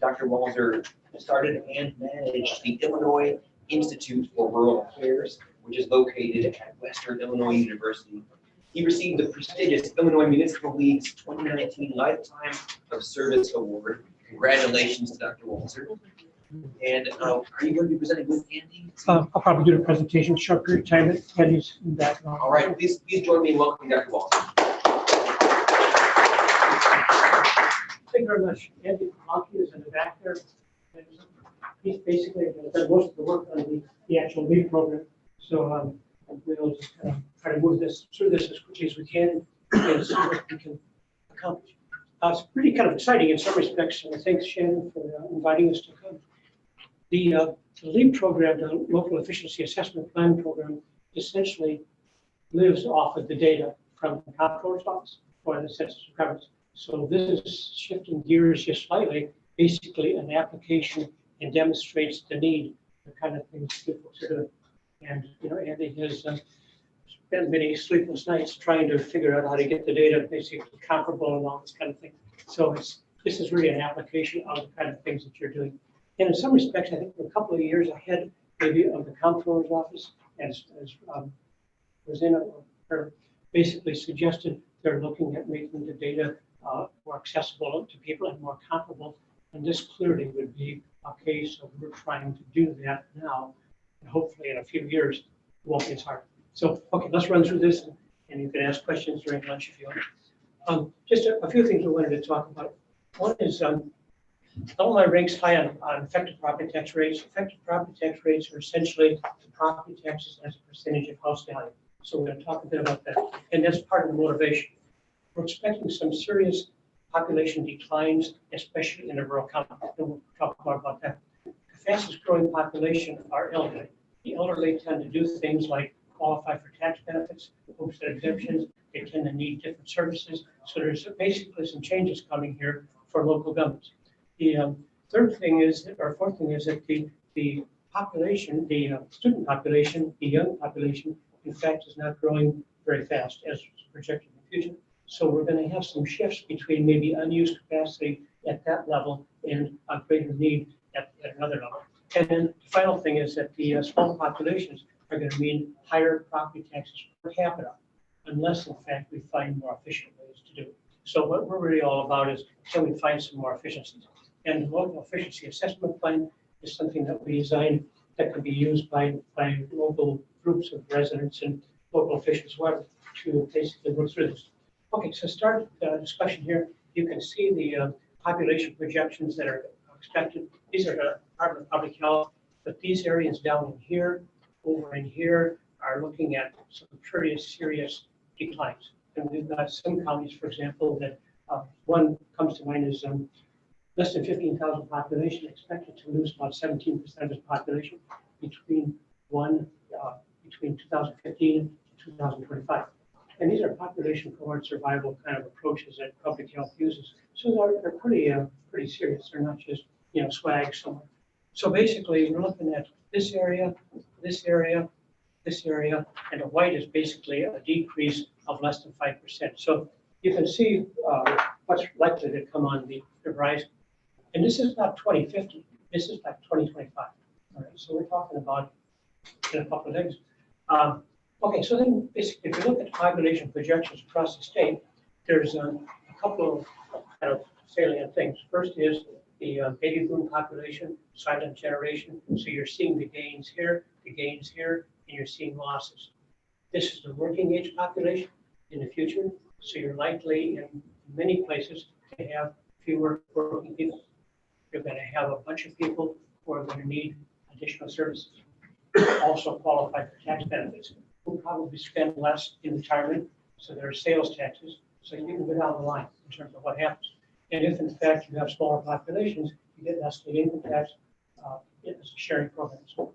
Dr. Walzer started and managed the Illinois Institute for Rural Affairs, which is located at Western Illinois University. He received the prestigious Illinois Municipal League's 2019 Lifetime of Service Award. Congratulations to Dr. Walzer. And are you going to be presenting with Andy? I'll probably do the presentation, short period of time. Andy's in that. All right, please join me in welcoming Dr. Walzer. Thank you very much. Andy Malki is in the back there. He's basically done most of the work on the actual LEAD program. So we'll just try to move this through this as quickly as we can and see what we can accomplish. It's pretty kind of exciting in some respects, and thanks Shannon for inviting us to come. The LEAD program, the Local Efficiency Assessment Plan program, essentially lives off of the data from the Comptroller's Office or the Census of Governments. So this is shifting gears just slightly, basically an application and demonstrates the need, the kind of things people are doing. And Andy has spent many sleepless nights trying to figure out how to get the data basically comparable and all this kind of thing. So this is really an application of the kind of things that you're doing. And in some respects, I think we're a couple of years ahead maybe of the Comptroller's Office, as Rosanna basically suggested. They're looking at making the data more accessible to people and more comparable. And this clearly would be a case of we're trying to do that now. And hopefully in a few years, it won't be as hard. So, okay, let's run through this and you can ask questions during lunch if you want. Just a few things we wanted to talk about. One is Illinois ranks high on effective property tax rates. Effective property tax rates are essentially the property taxes as a percentage of house value. So we're going to talk a bit about that. And that's part of the motivation. We're expecting some serious population declines, especially in the rural counties. And we'll talk more about that. The fastest growing population are elderly. The elderly tend to do things like qualify for tax benefits, homestead exemptions. They tend to need different services. So there's basically some changes coming here for local governments. The fourth thing is that the population, the student population, the young population, in fact, is not growing very fast as projected in the future. So we're going to have some shifts between maybe unused capacity at that level and a greater need at another level. And then the final thing is that the small populations are going to mean higher property taxes per capita, unless in fact we find more efficient ways to do it. So what we're really all about is, can we find some more efficiencies? And the local efficiency assessment plan is something that we designed that can be used by local groups of residents and local officials, whoever, to basically work through this. Okay, so start the discussion here. You can see the population projections that are expected. These are the Department of Public Health, but these areas down in here, over in here, are looking at some pretty serious declines. And we've got some counties, for example, that one comes to mind is less than 15,000 population, expected to lose about 17% of its population between 2015 and 2025. And these are population cohort survival kind of approaches that public health uses. So they're pretty serious. They're not just, swag somewhere. So basically, we're looking at this area, this area, this area, and the white is basically a decrease of less than 5%. So you can see what's likely to come on the horizon. And this is not 2050. This is like 2025. All right. So we're talking about in a couple of days. Okay. So then, basically, if you look at population projections across the state, there's a couple of kind of salient things. First is the baby boom population, silent generation. So you're seeing the gains here, and you're seeing losses. This is the working age population in the future. So you're likely in many places to have fewer working people. You're going to have a bunch of people who are going to need additional services, also qualify for tax benefits. We'll probably spend less in retirement, so there are sales taxes. So you can go down the line in terms of what happens. And if in fact you have smaller populations, you get less state income tax as a sharing program. So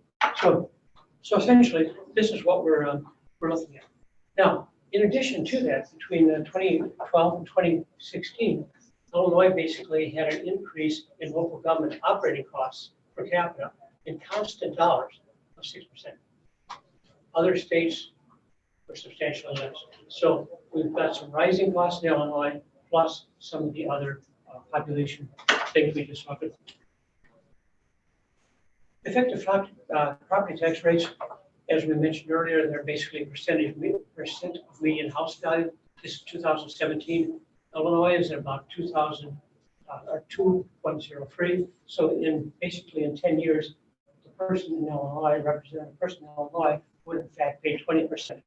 essentially, this is what we're looking at. Now, in addition to that, between 2012 and 2016, Illinois basically had an increase in local government operating costs per capita in constant dollars of 6%. Other states were substantially less. So we've got some rising costs in Illinois, plus some of the other population things we just talked about. Effective property tax rates, as we mentioned earlier, they're basically percent of median house value. This is 2017. Illinois is at about 2.03. So basically in 10 years, the person in Illinois, representing a person in Illinois, would in fact pay 20%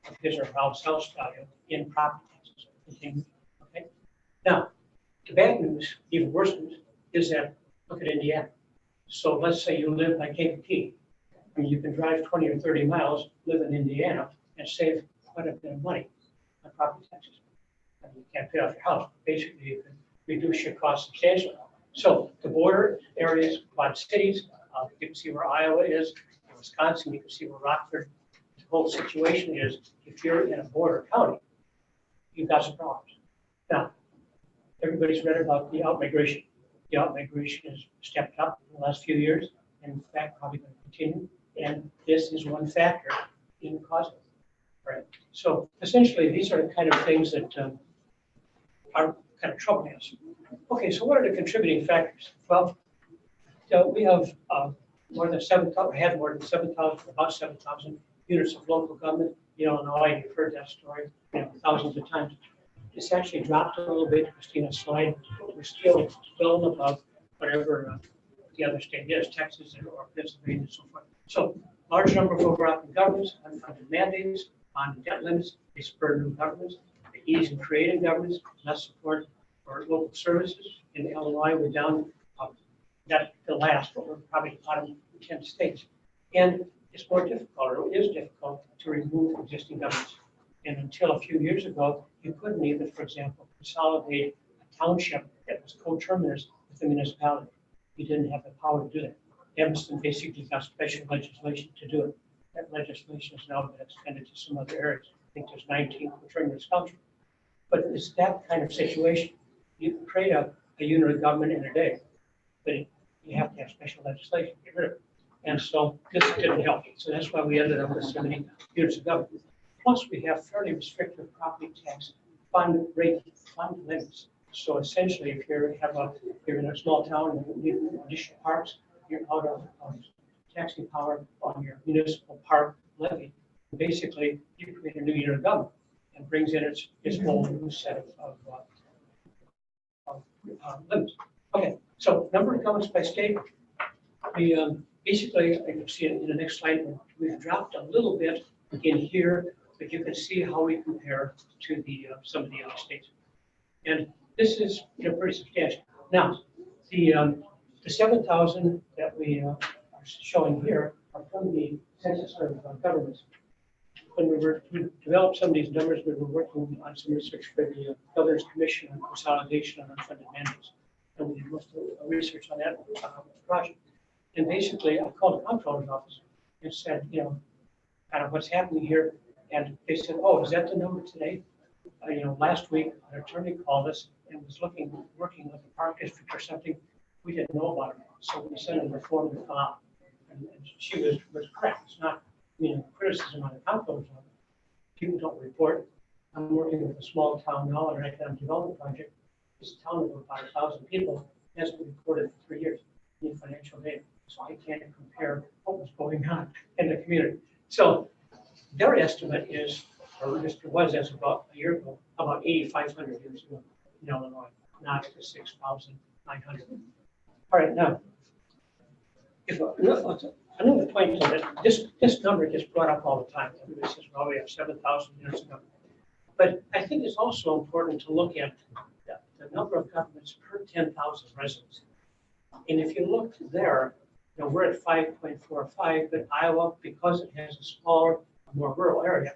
of his or her house value in property taxes. Okay. Now, the bad news, even worse news, is that look at Indiana. So let's say you live by Kankakee. I mean, you can drive 20 or 30 miles, live in Indiana, and save quite a bit of money on property taxes. I mean, you can't pay off your house. Basically, you can reduce your costs substantially. So the border areas, a lot of cities, you can see where Iowa is, in Wisconsin, you can see where Rockford. The whole situation is, if you're in a border county, you've got some problems. Now, everybody's read about the outmigration. The outmigration has stepped up in the last few years, and in fact, probably going to continue. And this is one factor in causing it, right? So essentially, these are the kind of things that are kind of troubling us. Okay, so what are the contributing factors? Well, we have more than 7,000, had more than 7,000, about 7,000 units of local government. Illinois, you've heard that story thousands of times. It's actually dropped a little bit, Christina's slide, but we're still well above whatever the other state is, Texas or Pennsylvania and so forth. So large number of overlapping governments, unfunded mandates, bonded debt limits, they spur new governments, the ease in creating governments, less support for local services. In Illinois, we're down that the last, but we're probably the bottom 10 states. And it's more difficult, or it is difficult, to remove existing governments. And until a few years ago, you couldn't even, for example, consolidate a township that was coterminous with the municipality. You didn't have the power to do that. Evanston basically got special legislation to do it. That legislation has now been extended to some other areas. I think there's 19 coterminous townships. But it's that kind of situation. You can create a unit of government in a day, but you have to have special legislation to get rid of it. And so this didn't help. So that's why we ended up with so many units of government. Plus, we have fairly restrictive property tax fund limits. So essentially, if you're in a small town and you need additional parks, you're out of taxing power on your municipal park levy. Basically, you create a new unit of government and brings in its whole new set of limits. Okay, so number of governments by state. We basically, I can see it in the next slide, we've dropped a little bit in here, but you can see how we compare to the some of the other states. And this is pretty substantial. Now, the 7,000 that we are showing here are from the Census of Governments. When we developed some of these numbers, we were working on some research for the Governor's Commission on Consolidation on Unfunded Mandates. And we did most of the research on that project. And basically, I called the comptroller's office and said, kind of what's happening here. And they said, oh, is that the number today? Last week, an attorney called us and was working with the park district or something. We didn't know about it. So we sent her a form to fill out. And she was correct. It's not criticism on the comptroller's office. People don't report. I'm working with a small town now on an economic development project. This town of about 1,000 people hasn't reported for 3 years in financial data. So I can't compare what was going on in the community. So their estimate is, or just was as about a year ago, about 8,500 years ago in Illinois, not to 6,900. All right, now, another point is that this number gets brought up all the time. Everybody says, well, we have 7,000 years ago. But I think it's also important to look at the number of governments per 10,000 residents. And if you look there, we're at 5.45, but Iowa, because it has a smaller, more rural area,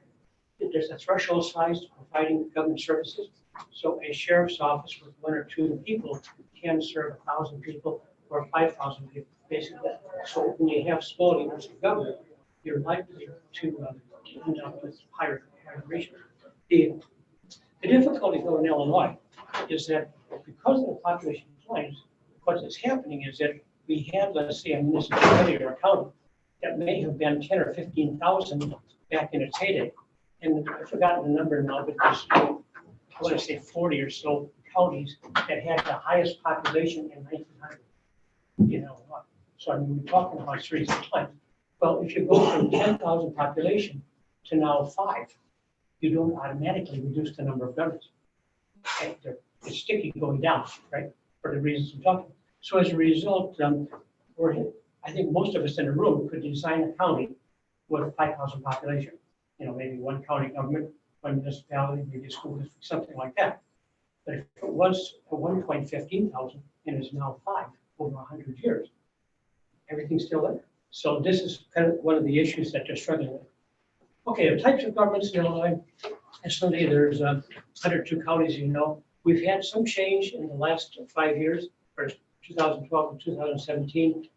there's a threshold size to providing government services. So a sheriff's office with 1 or 2 people can serve 1,000 people or 5,000 people, basically. So when you have small units of government, you're likely to end up with higher ratios. The difficulty, though, in Illinois is that because of the population declines, what is happening is that we have, let's say, a municipality or a county that may have been 10 or 15,000 back in its heyday. And I've forgotten the number now, but there's, I want to say 40 or so counties that had the highest population in 1900. So I mean, we're talking about serious decline. Well, if you go from 10,000 population to now 5, you don't automatically reduce the number of governments. Okay? It's sticky going down, right? For the reasons I'm talking. So as a result, I think most of us in the room could design a county with a 5,000 population. Maybe 1 county government, 1 municipality, maybe a school district, something like that. But if it was a 1.15,000 and is now 5 over 100 years, everything's still there. So this is kind of one of the issues that they're struggling with. Okay, the types of governments in Illinois. Essentially, there's 102 counties, We've had some change in the last 5 years, or 2012 and 2017.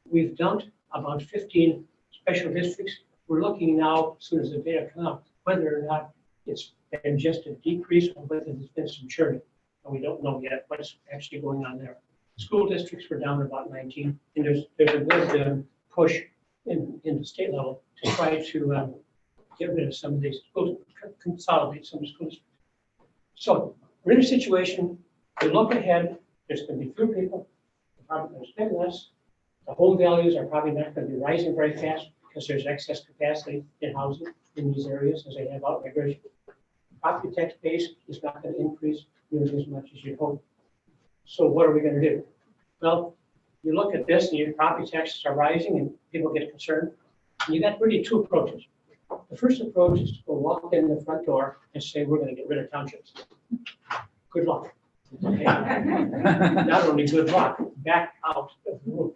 We've dumped about 15 special districts. We're looking now, as soon as the data come out, whether or not it's been just a decrease or whether there's been some churning. And we don't know yet what's actually going on there. School districts were down about 19, and there's a good push in the state level to try to get rid of some of these schools, consolidate some of the school districts. So we're in a situation, we look ahead, there's going to be fewer people, they're probably going to spend less. The home values are probably not going to be rising very fast because there's excess capacity in housing in these areas as they have out migration. Property tax base is not going to increase nearly as much as you hope. So what are we going to do? Well, you look at this and your property taxes are rising and people get concerned. And you got really 2 approaches. The first approach is to go walk in the front door and say, we're going to get rid of townships. Good luck. Okay. Not only good luck, back out of the room.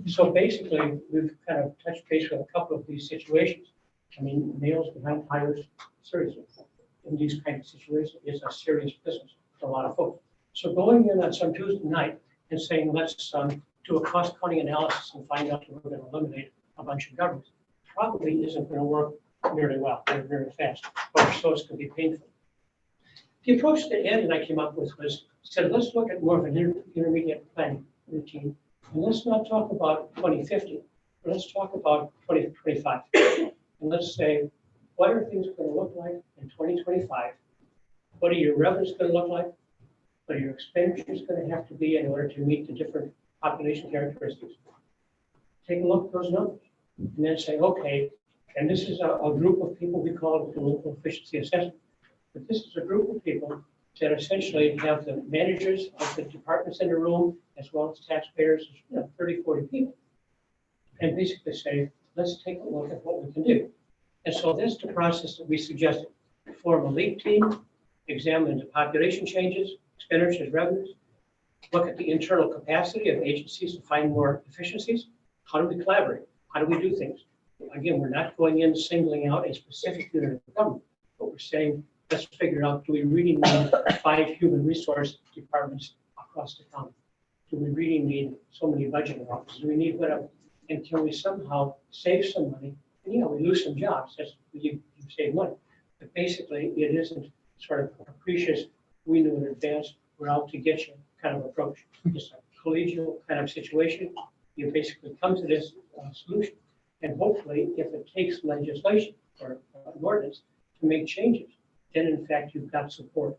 So basically, we've kind of touched base with a couple of these situations. I mean, nails behind tires, seriously, in these kinds of situations is a serious business for a lot of folks. So going in on some Tuesday night and saying, let's do a cost cutting analysis and find out that we're going to eliminate a bunch of governments probably isn't going to work very well, very fast, or so it's going to be painful. The approach that Ed and I came up with was, said, let's look at more of an intermediate planning routine. And let's not talk about 2050, but let's talk about 2025. And let's say what are things going to look like in 2025? What are your revenues going to look like? What are your expenditures going to have to be in order to meet the different population characteristics? Take a look at those numbers and then say, okay, and this is a group of people, we call it the local efficiency assessment. But this is a group of people that essentially have the managers of the departments in the room, as well as taxpayers, 30, 40 people. And basically say, let's take a look at what we can do. And so that's the process that we suggested. Form a lead team, examine the population changes, expenditures, revenues, look at the internal capacity of agencies to find more efficiencies. How do we collaborate? How do we do things? Again, we're not going in singling out a specific unit of government, but we're saying, let's figure out, do we really need 5 human resource departments across the county? Do we really need so many budgeting offices? Do we need whatever? And can we somehow save some money? And yeah, we lose some jobs, that's, you save money. But basically, it isn't sort of a capricious, we knew in advance, we're out to get you kind of approach. It's a collegial kind of situation. You basically come to this solution. And hopefully, if it takes legislation or an ordinance to make changes, then in fact, you've got support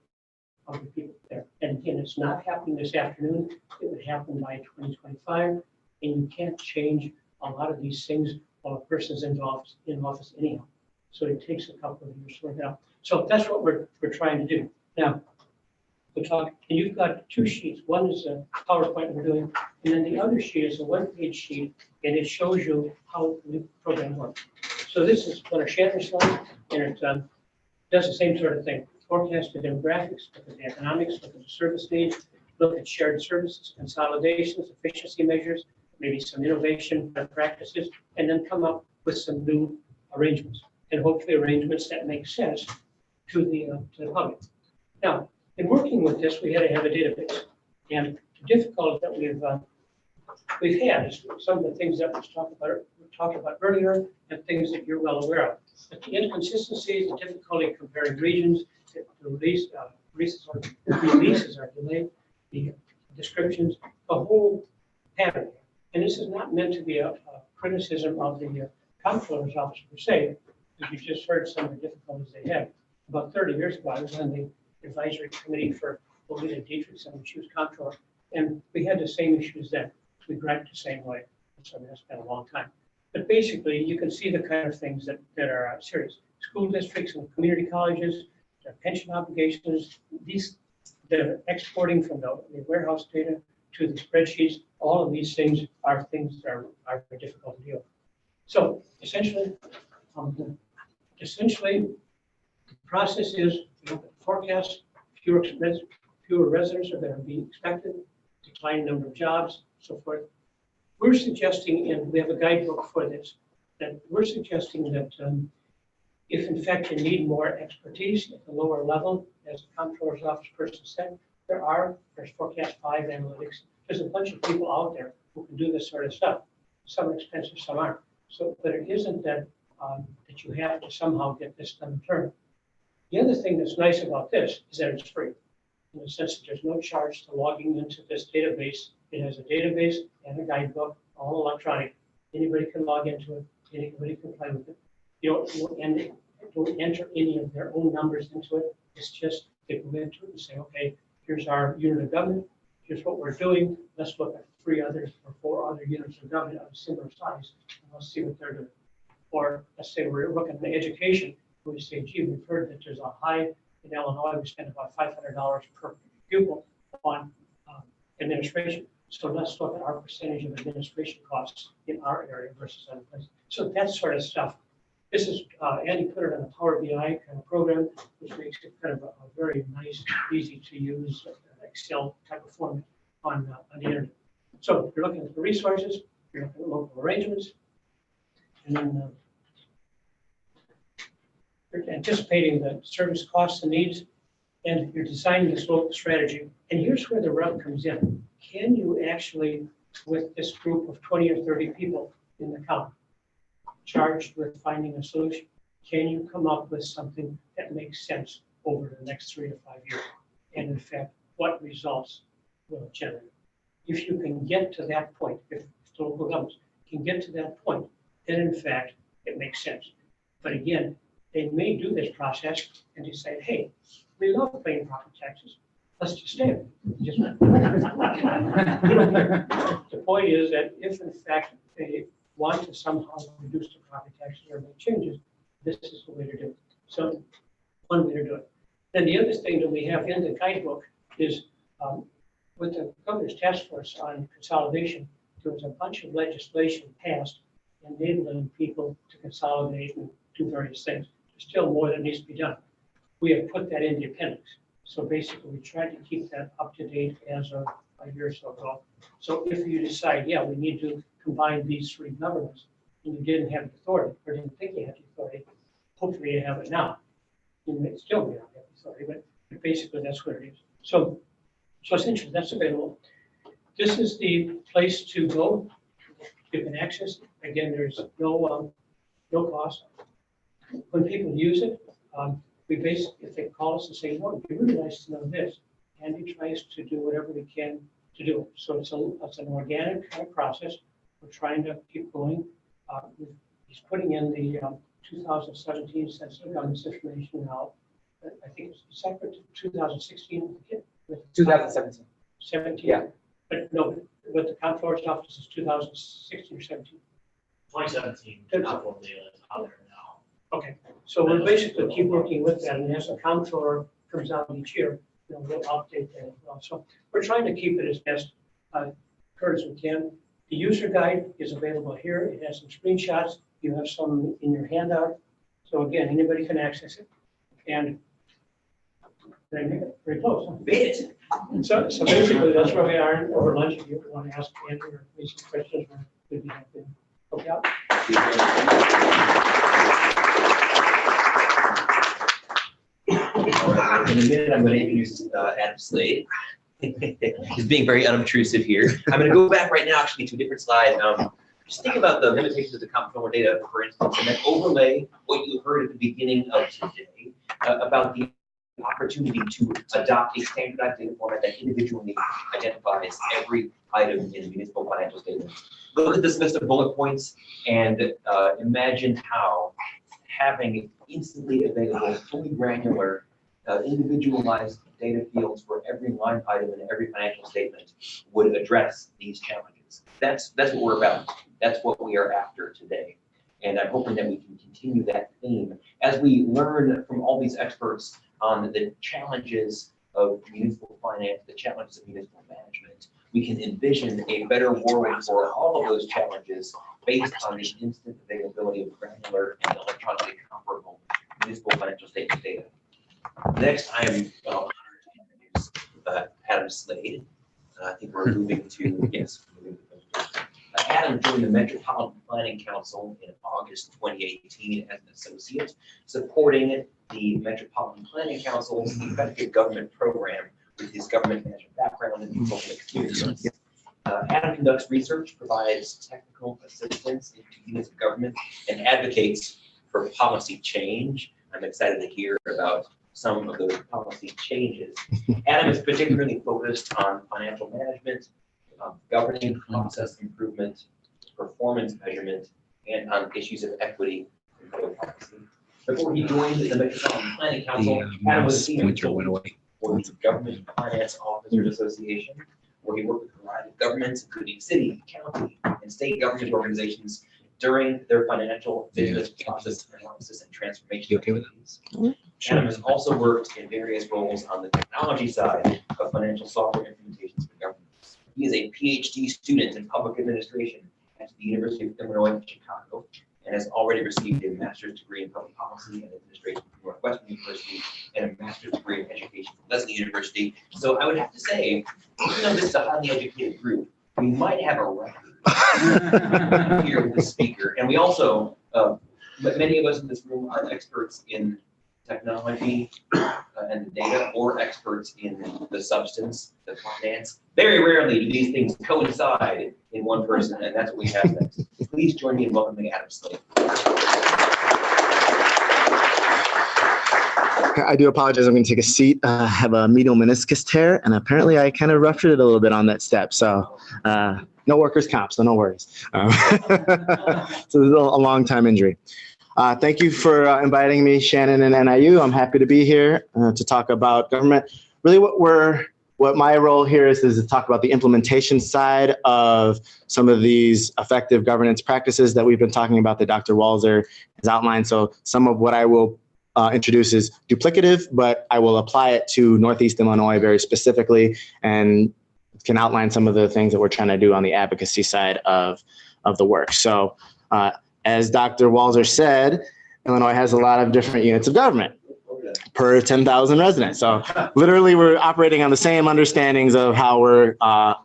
of the people there. And again, it's not happening this afternoon. It would happen by 2025. And you can't change a lot of these things while a person's in office anyhow. So it takes a couple of years to work out. So that's what we're trying to do. Now, we'll talk, and you've got 2 sheets. One is a PowerPoint we're doing, and then the other sheet is a 1-page sheet, and it shows you how the program works. So this is what a shatter slide, and it does the same sort of thing. Forecast the demographics, look at the economics, look at the service needs, look at shared services, consolidations, efficiency measures, maybe some innovation practices, and then come up with some new arrangements, and hopefully arrangements that make sense to the public. Now, in working with this, we had to have a database, and the difficulty that we've had is some of the things that we talked about earlier, and things that you're well aware of. But the inconsistencies, the difficulty comparing regions, the releases are delayed, the descriptions, the whole pattern. And this is not meant to be a criticism of the comptroller's office per se, because you just heard some of the difficulties they had. About 30 years ago, I was on the advisory committee for Lolita Dietrichson, when she was comptroller, and we had the same issues then. We griped the same way. So that's been a long time. But basically, you can see the kind of things that are serious. School districts and community colleges, their pension obligations, they're exporting from the warehouse data to the spreadsheets. All of these things are things that are very difficult to deal with. So essentially, the process is forecast, fewer residents are going to be expected, declining number of jobs, so forth. We're suggesting, and we have a guidebook for this, that we're suggesting that if in fact you need more expertise at the lower level, as the comptroller's office person said, there's Forecast 5 analytics. There's a bunch of people out there who can do this sort of stuff. Some are expensive, some aren't. So, but it isn't that you have to somehow get this done in turn. The other thing that's nice about this is that it's free, in the sense that there's no charge to logging into this database. It has a database and a guidebook, all electronic. Anybody can log into it. Anybody can play with it. You don't enter any of their own numbers into it. It's just they go into it and say, okay, here's our unit of government. Here's what we're doing. Let's look at 3 others or 4 other units of government of a similar size, and let's see what they're doing. Or let's say we're looking at education. We say, gee, we've heard that there's a high in Illinois. We spend about $500 per pupil on administration. So let's look at our percentage of administration costs in our area versus other places. So that sort of stuff. This is, Andy put it on a Power BI kind of program, which makes it kind of a very nice, easy to use Excel type of format on the internet. So you're looking at the resources, you're looking at local arrangements, and then you're anticipating the service costs and needs, and you're designing this local strategy. And here's where the rub comes in. Can you actually, with this group of 20 or 30 people in the county, charged with finding a solution, can you come up with something that makes sense over the next 3 to 5 years? And in fact, what results will it generate? If you can get to that point, if the local governments can get to that point, then in fact, it makes sense. But again, they may do this process and decide, hey, we love paying property taxes. Let's just stay. Just the point is that if in fact they want to somehow reduce the property taxes or make changes, this is the way to do it. So one way to do it. Then the other thing that we have in the guidebook is with the governor's task force on consolidation, there was a bunch of legislation passed enabling people to consolidate and do various things. There's still more that needs to be done. We have put that in the appendix. So basically, we tried to keep that up to date as of a year or so ago. So if you decide, yeah, we need to combine these three governments, and you didn't have the authority, or didn't think you had the authority, hopefully you have it now. You may still may not have the authority, but basically that's what it is. So it's interesting, that's available. This is the place to go. You can access it. Again, there's no cost. When people use it, we basically, if they call us and say, well, it'd be really nice to know this, Andy tries to do whatever we can to do it. So it's an organic kind of process. We're trying to keep going. He's putting in the 2017 census government information now. I think it's separate to 2016. 2017. 17. Yeah. But no, but the comptroller's office is 2016 or 17. 2017, not formally out there now. Okay, so we'll basically keep working with that, and as the comptroller comes out each year, we'll update that as well. So we're trying to keep it as best current as we can. The user guide is available here. It has some screenshots. You have some in your handout. So again, anybody can access it. And did I make it very close? Huh? Bit. So basically, that's where we are over lunch. If you want to ask Andrew or raise some questions, we'd be happy to help you out. In a minute, I'm going to introduce Adam Slade. He's being very unobtrusive here. I'm going to go back right now, actually, to a different slide. Just think about the limitations of the comptroller data, for instance, and then overlay what you heard at the beginning of today about the opportunity to adopt a standardized data format that individually identifies every item in the municipal financial statement. Look at this list of bullet points and imagine how having instantly available, fully granular, individualized data fields for every line item in every financial statement would address these challenges. That's what we're about. That's what we are after today. And I'm hoping that we can continue that theme as we learn from all these experts on the challenges of municipal finance, the challenges of municipal management. We can envision a better world for all of those challenges based on the instant availability of granular and electronically comparable municipal financial statement data. Next, I am honored to introduce Adam Slade. I think we're moving to, yes. Adam joined the Metropolitan Planning Council in August 2018 as an associate, supporting the Metropolitan Planning Council's effective government program with his government management background and consulting experience. Adam conducts research, provides technical assistance into units of government, and advocates for policy change. I'm excited to hear about some of those policy changes. Adam is particularly focused on financial management, governing process improvement, performance measurement, and on issues of equity and public policy. Before he joined the Metropolitan Planning Council, Adam was a senior consultant for the Government Finance Officers Association, where he worked with a variety of governments, including city, county, and state government organizations during their financial business process analysis and transformation. You okay with that? Adam has also worked in various roles on the technology side of financial software implementations for governments. He is a PhD student in public administration at the University of Illinois in Chicago and has already received a master's degree in public policy and administration from Northwestern University and a master's degree in education from Lesley University. So I would have to say, even though this is a highly educated group, we might have a record here with the speaker. And we also, but many of us in this room are experts in technology and the data, or experts in the substance, the finance. Very rarely do these things coincide in one person, and that's what we have next. Please join me in welcoming Adam Slade. I do apologize. I'm going to take a seat. I have a medial meniscus tear, and apparently I kind of ruptured it a little bit on that step. So no workers' comp, so no worries. So this is a long time injury. Thank you for inviting me, Shannon and NIU. I'm happy to be here to talk about government. Really what my role here is to talk about the implementation side of some of these effective governance practices that we've been talking about that Dr. Walzer has outlined. So some of what I will introduce is duplicative, but I will apply it to Northeast Illinois very specifically and can outline some of the things that we're trying to do on the advocacy side of the work. So as Dr. Walzer said, Illinois has a lot of different units of government per 10,000 residents. So literally we're operating on the same understandings of how we're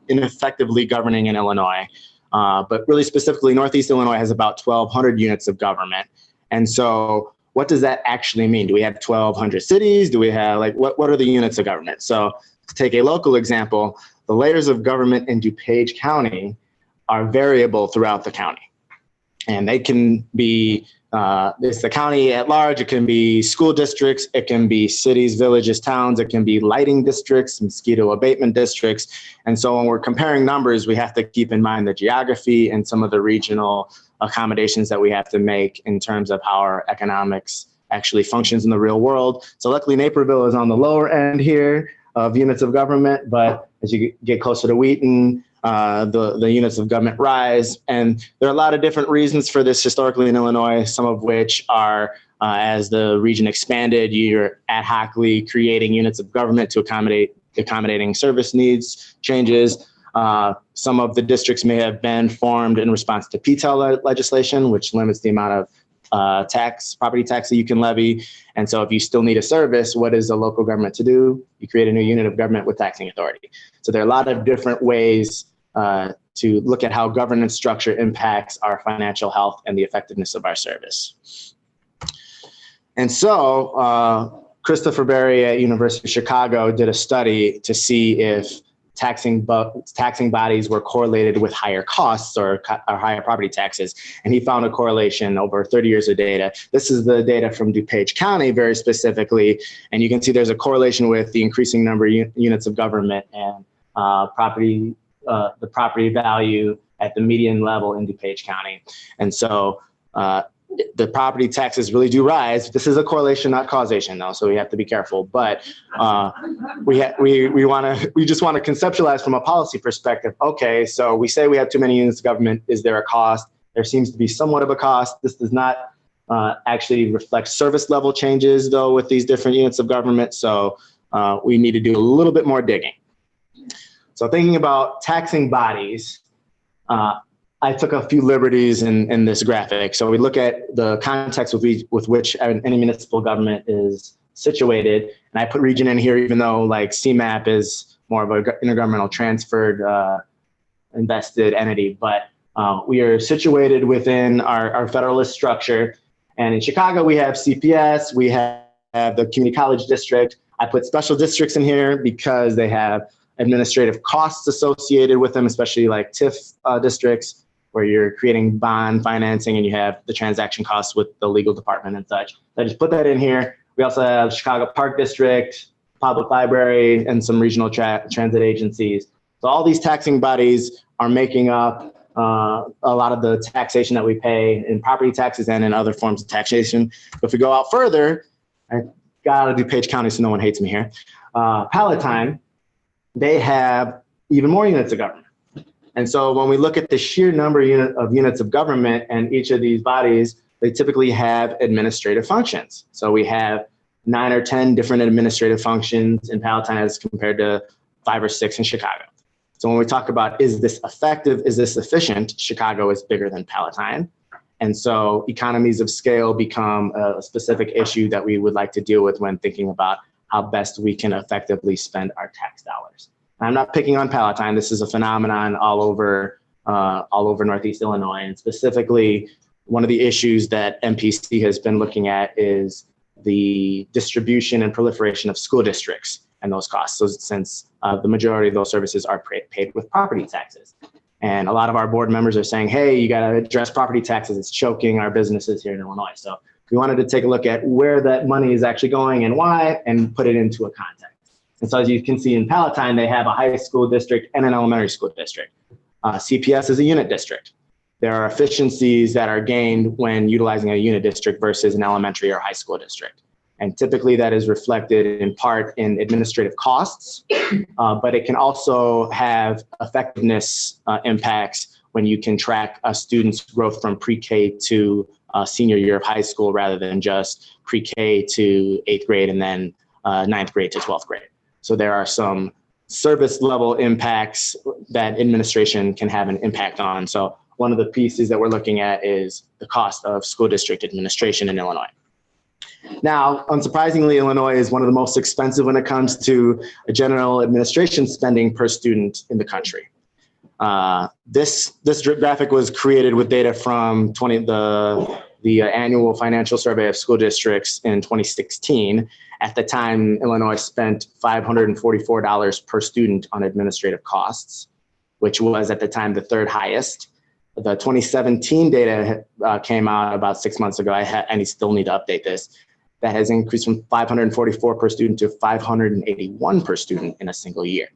ineffectively governing in Illinois. But really specifically, Northeast Illinois has about 1,200 units of government. And so what does that actually mean? Do we have 1,200 cities? Do we have, like, what are the units of government? So to take a local example, the layers of government in DuPage County are variable throughout the county. And they can be, it's the county at large, it can be school districts, it can be cities, villages, towns, it can be lighting districts, mosquito abatement districts. And so when we're comparing numbers, we have to keep in mind the geography and some of the regional accommodations that we have to make in terms of how our economics actually functions in the real world. So luckily Naperville is on the lower end here of units of government, but as you get closer to Wheaton, the units of government rise. And there are a lot of different reasons for this historically in Illinois, some of which are as the region expanded, you're ad hocly creating units of government to accommodating service needs changes. Some of the districts may have been formed in response to PTEL legislation, which limits the amount of property tax that you can levy. And so if you still need a service, what is a local government to do? You create a new unit of government with taxing authority. So there are a lot of different ways to look at how governance structure impacts our financial health and the effectiveness of our service. And so Christopher Berry at University of Chicago did a study to see if taxing bodies were correlated with higher costs or higher property taxes. And he found a correlation over 30 years of data. This is the data from DuPage County very specifically. And you can see there's a correlation with the increasing number of units of government and the property value at the median level in DuPage County. And so the property taxes really do rise. This is a correlation, not causation, though, so we have to be careful. But we just want to conceptualize from a policy perspective. Okay, so we say we have too many units of government. Is there a cost? There seems to be somewhat of a cost. This does not actually reflect service level changes, though, with these different units of government. So we need to do a little bit more digging. So thinking about taxing bodies, I took a few liberties in this graphic. So we look at the context with which any municipal government is situated. And I put region in here, even though like CMAP is more of an intergovernmental transferred invested entity. But we are situated within our federalist structure. And in Chicago, we have CPS, we have the community college district. I put special districts in here because they have administrative costs associated with them, especially like TIF districts, where you're creating bond financing and you have the transaction costs with the legal department and such. So I just put that in here. We also have Chicago Park District, Public Library, and some regional transit agencies. So all these taxing bodies are making up a lot of the taxation that we pay in property taxes and in other forms of taxation. But if we go out further, I got out of DuPage County so no one hates me here. Palatine, they have even more units of government. And so when we look at the sheer number of units of government and each of these bodies, they typically have administrative functions. So we have 9 or 10 different administrative functions in Palatine as compared to 5 or 6 in Chicago. So when we talk about, is this effective, is this efficient, Chicago is bigger than Palatine. And so economies of scale become a specific issue that we would like to deal with when thinking about how best we can effectively spend our tax dollars. I'm not picking on Palatine. This is a phenomenon all over Northeast Illinois. And specifically, one of the issues that MPC has been looking at is the distribution and proliferation of school districts and those costs. So since the majority of those services are paid with property taxes. And a lot of our board members are saying, hey, you got to address property taxes. It's choking our businesses here in Illinois. So we wanted to take a look at where that money is actually going and why, and put it into a context. And so as you can see in Palatine, they have a high school district and an elementary school district. CPS is a unit district. there are efficiencies that are gained when utilizing a unit district versus an elementary or high school district. And typically that is reflected in part in administrative costs, but it can also have effectiveness impacts when you can track a student's growth from pre-K to senior year of high school rather than just pre-K to 8th grade and then 9th grade to 12th grade. So there are some service level impacts that administration can have an impact on. So one of the pieces that we're looking at is the cost of school district administration in Illinois. Now, unsurprisingly, Illinois is one of the most expensive when it comes to general administration spending per student in the country. This graphic was created with data from the annual financial survey of school districts in 2016. At the time, Illinois spent $544 per student on administrative costs, which was at the time the third highest. The 2017 data came out about 6 months ago. I still need to update this. That has increased from 544 per student to 581 per student in a single year.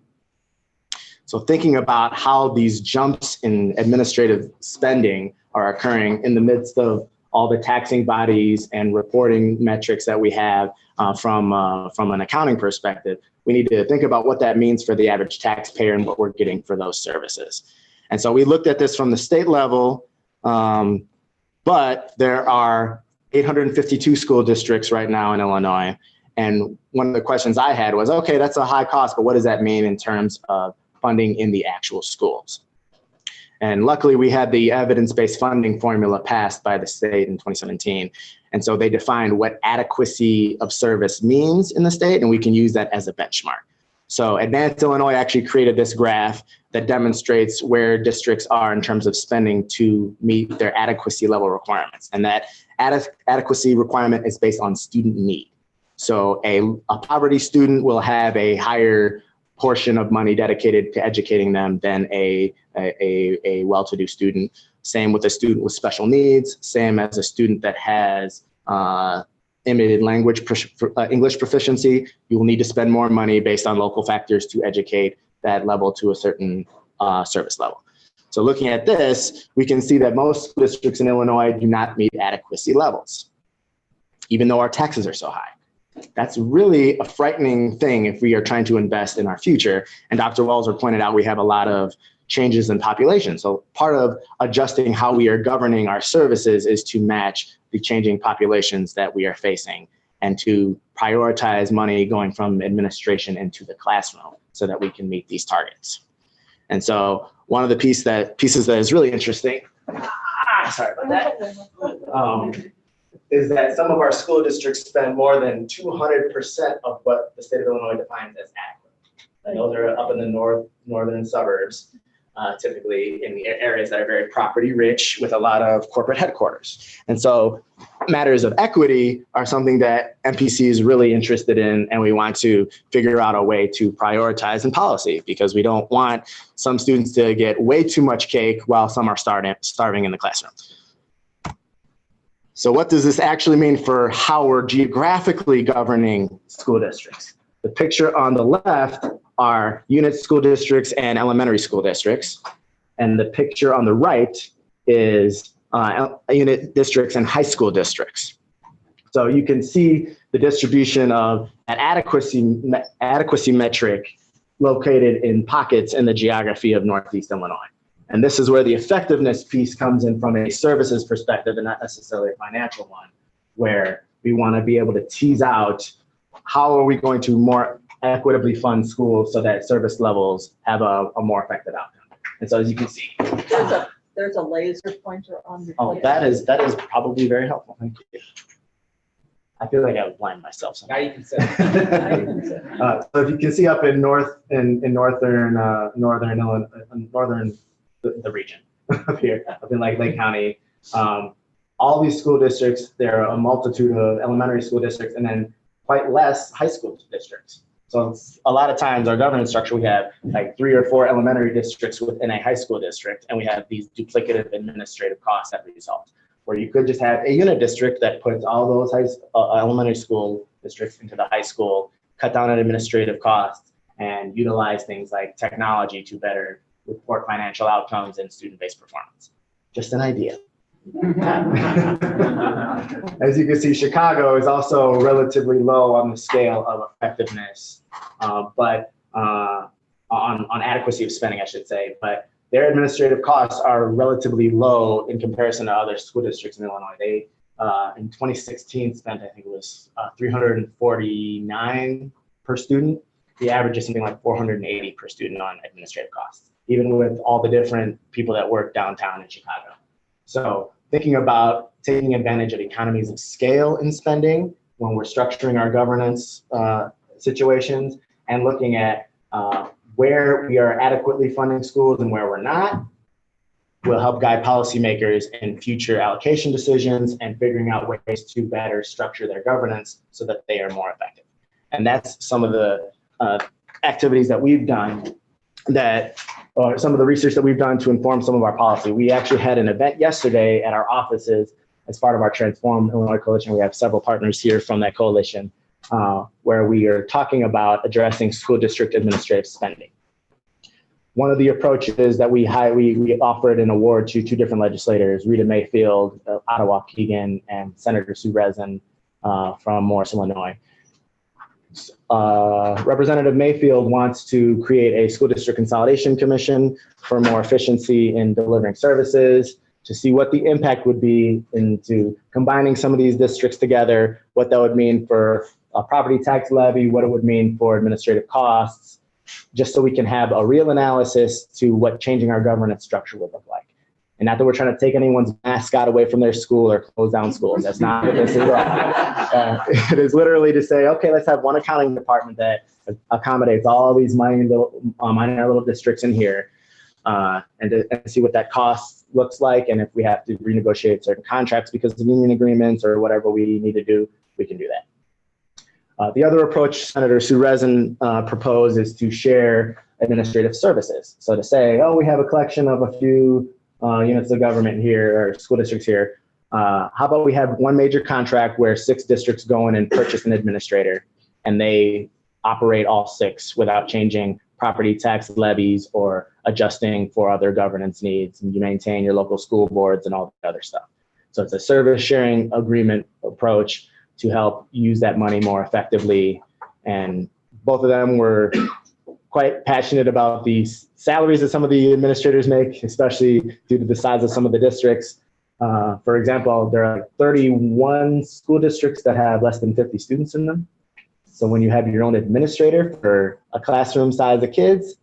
So thinking about how these jumps in administrative spending are occurring in the midst of all the taxing bodies and reporting metrics that we have from an accounting perspective, we need to think about what that means for the average taxpayer and what we're getting for those services. And so we looked at this from the state level, but there are 852 school districts right now in Illinois. And one of the questions I had was, okay, that's a high cost, but what does that mean in terms of funding in the actual schools? And luckily we had the evidence-based funding formula passed by the state in 2017. And so they defined what adequacy of service means in the state, and we can use that as a benchmark. So Advanced Illinois actually created this graph that demonstrates where districts are in terms of spending to meet their adequacy level requirements. And that adequacy requirement is based on student need. So a poverty student will have a higher portion of money dedicated to educating them than a well-to-do student. Same with a student with special needs, same as a student that has limited language English proficiency. You will need to spend more money based on local factors to educate that level to a certain service level. So looking at this, we can see that most school districts in Illinois do not meet adequacy levels, even though our taxes are so high. That's really a frightening thing if we are trying to invest in our future. And Dr. Welser pointed out we have a lot of changes in population. So part of adjusting how we are governing our services is to match the changing populations that we are facing and to prioritize money going from administration into the classroom so that we can meet these targets. And so one of the pieces that is really interesting, sorry about that, is that some of our school districts spend more than 200% of what the state of Illinois defines as adequate. And those are up in the northern suburbs, typically in the areas that are very property rich with a lot of corporate headquarters. And so matters of equity are something that MPC is really interested in, and we want to figure out a way to prioritize in policy because we don't want some students to get way too much cake while some are starving in the classroom. So what does this actually mean for how we're geographically governing school districts? The picture on the left are unit school districts and elementary school districts. And the picture on the right is unit districts and high school districts. So you can see the distribution of an adequacy metric located in pockets in the geography of Northeast Illinois. And this is where the effectiveness piece comes in from a services perspective and not necessarily a financial one, where we want to be able to tease out how are we going to more equitably fund schools so that service levels have a more effective outcome. And so as you can see, There's a laser pointer on the. oh, that is probably very helpful. Thank you. I feel like I would blind myself. Now you can say. So if you can see up in northern Illinois, the region up here, up in like Lake County, all these school districts, there are a multitude of elementary school districts and then quite less high school districts. So a lot of times our governance structure, we have like 3 or 4 elementary districts within a high school district, and we have these duplicative administrative costs that result, where you could just have a unit district that puts all those elementary school districts into the high school, cut down on administrative costs, and utilize things like technology to better report financial outcomes and student-based performance. just an idea. As you can see, Chicago is also relatively low on the scale of effectiveness, but on adequacy of spending, I should say. But their administrative costs are relatively low in comparison to other school districts in Illinois. They, in 2016, spent, I think it was $349 per student. The average is something like $480 per student on administrative costs, even with all the different people that work downtown in Chicago. So thinking about taking advantage of economies of scale in spending when we're structuring our governance situations and looking at where we are adequately funding schools and where we're not will help guide policymakers in future allocation decisions and figuring out ways to better structure their governance so that they are more effective. And that's some of the activities that we've done or some of the research that we've done to inform some of our policy. We actually had an event yesterday at our offices as part of our Transform Illinois Coalition. We have several partners here from that coalition where we are talking about addressing school district administrative spending. One of the approaches that we offered an award to two different legislators, Rita Mayfield, Ottawa Keegan, and Senator Sue Rezin from Morris, Illinois. Representative Mayfield wants to create a school district consolidation commission for more efficiency in delivering services, to see what the impact would be into combining some of these districts together, what that would mean for a property tax levy, what it would mean for administrative costs, just so we can have a real analysis to what changing our governance structure would look like. And not that we're trying to take anyone's mascot away from their school or close down schools. That's not what this is at all. It is literally to say, okay, let's have one accounting department that accommodates all these minor little districts in here, and to see what that cost looks like. And if we have to renegotiate certain contracts because of union agreements or whatever we need to do, we can do that. The other approach Senator Sue Rezin proposed is to share administrative services. So to say, oh, we have a collection of a few units of government here or school districts here. How about we have one major contract where 6 districts go in and purchase an administrator and they operate all 6 without changing property tax levies or adjusting for other governance needs, and you maintain your local school boards and all the other stuff. So it's a service sharing agreement approach to help use that money more effectively. And both of them were quite passionate about the salaries that some of the administrators make, especially due to the size of some of the districts. For example, there are 31 school districts that have less than 50 students in them. So when you have your own administrator for a classroom size of kids,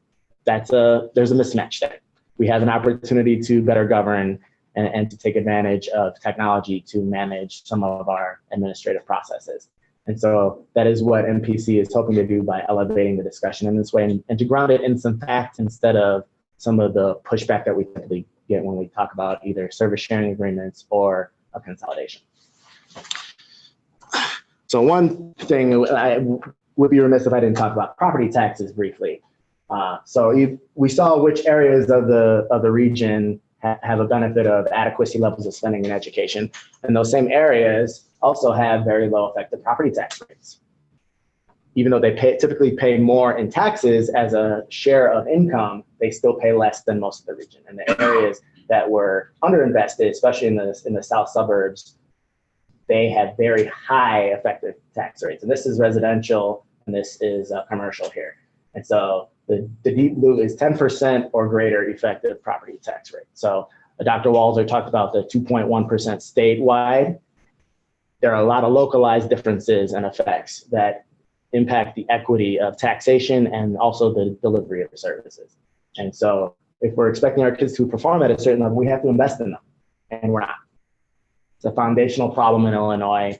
there's a mismatch there. We have an opportunity to better govern and to take advantage of technology to manage some of our administrative processes. And so that is what MPC is hoping to do by elevating the discussion in this way and to ground it in some facts instead of some of the pushback that we typically get when we talk about either service sharing agreements or a consolidation. So one thing, I would be remiss if I didn't talk about property taxes briefly. We saw which areas of the region have a benefit of adequacy levels of spending in education. And those same areas also have very low effective property tax rates. Even though they typically pay more in taxes as a share of income, they still pay less than most of the region. And the areas that were underinvested, especially in the south suburbs, they have very high effective tax rates. And this is residential and this is commercial here. And so the deep blue is 10% or greater effective property tax rate. So Dr. Walzer talked about the 2.1% statewide. There are a lot of localized differences and effects that impact the equity of taxation and also the delivery of the services. And so if we're expecting our kids to perform at a certain level, we have to invest in them, and we're not. It's a foundational problem in Illinois.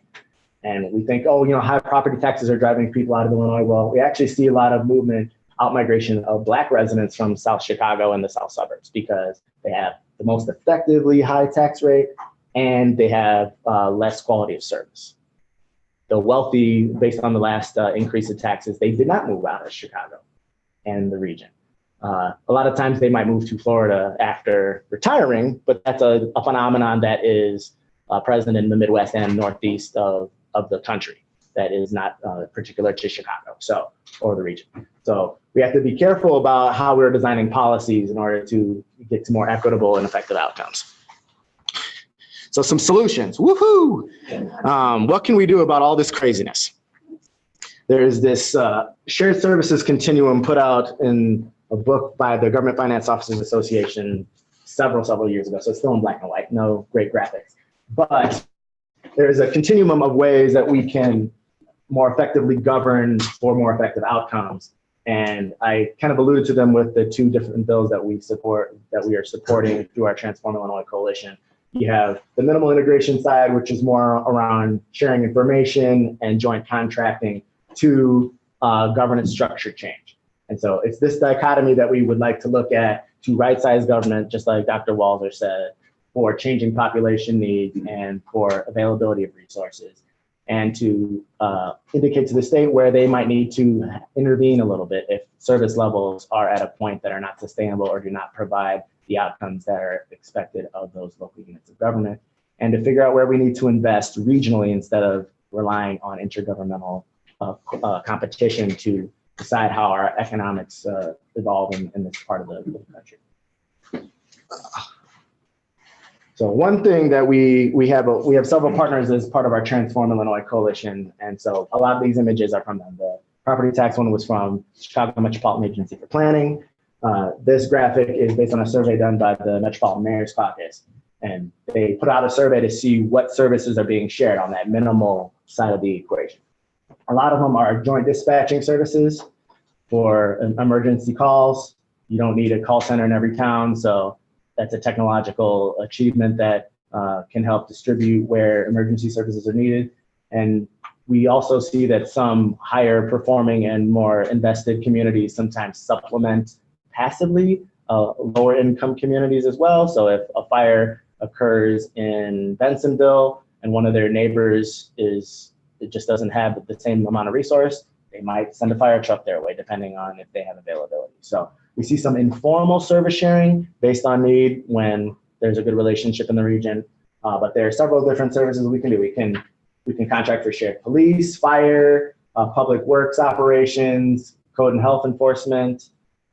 And we think, oh, high property taxes are driving people out of Illinois. Well, we actually see a lot of movement, out-migration of Black residents from South Chicago and the south suburbs because they have the most effectively high tax rate and they have less quality of service. The wealthy, based on the last increase in taxes, they did not move out of Chicago and the region. A lot of times they might move to Florida after retiring, but that's a phenomenon that is present in the Midwest and Northeast of the country that is not particular to Chicago or the region. So we have to be careful about how we're designing policies in order to get to more equitable and effective outcomes. So some solutions, woohoo! What can we do about all this craziness? There's this shared services continuum put out in a book by the Government Finance Officers Association several years ago. So it's still in black and white, no great graphics. But there's a continuum of ways that we can more effectively govern for more effective outcomes. And I kind of alluded to them with the two different bills that we are supporting through our Transform Illinois Coalition. You have the minimal integration side, which is more around sharing information and joint contracting, to governance structure change. And so it's this dichotomy that we would like to look at to right-size government, just like Dr. Walzer said, for changing population needs and for availability of resources, and to indicate to the state where they might need to intervene a little bit if service levels are at a point that are not sustainable or do not provide the outcomes that are expected of those local units of government, and to figure out where we need to invest regionally instead of relying on intergovernmental competition to decide how our economics evolve in this part of the country. So one thing that we have several partners as part of our Transform Illinois Coalition, and so a lot of these images are from them. The property tax one was from Chicago Metropolitan Agency for Planning. This graphic is based on a survey done by the Metropolitan Mayor's Caucus, and they put out a survey to see what services are being shared on that minimal side of the equation. A lot of them are joint dispatching services for emergency calls. You don't need a call center in every town, so that's a technological achievement that can help distribute where emergency services are needed. And we also see that some higher performing and more invested communities sometimes supplement passively lower income communities as well. So if a fire occurs in Bensonville and one of their neighbors just doesn't have the same amount of resource, they might send a fire truck their way, depending on if they have availability. So we see some informal service sharing based on need when there's a good relationship in the region. But there are several different services we can do. We can contract for shared police, fire, public works operations, code and health enforcement,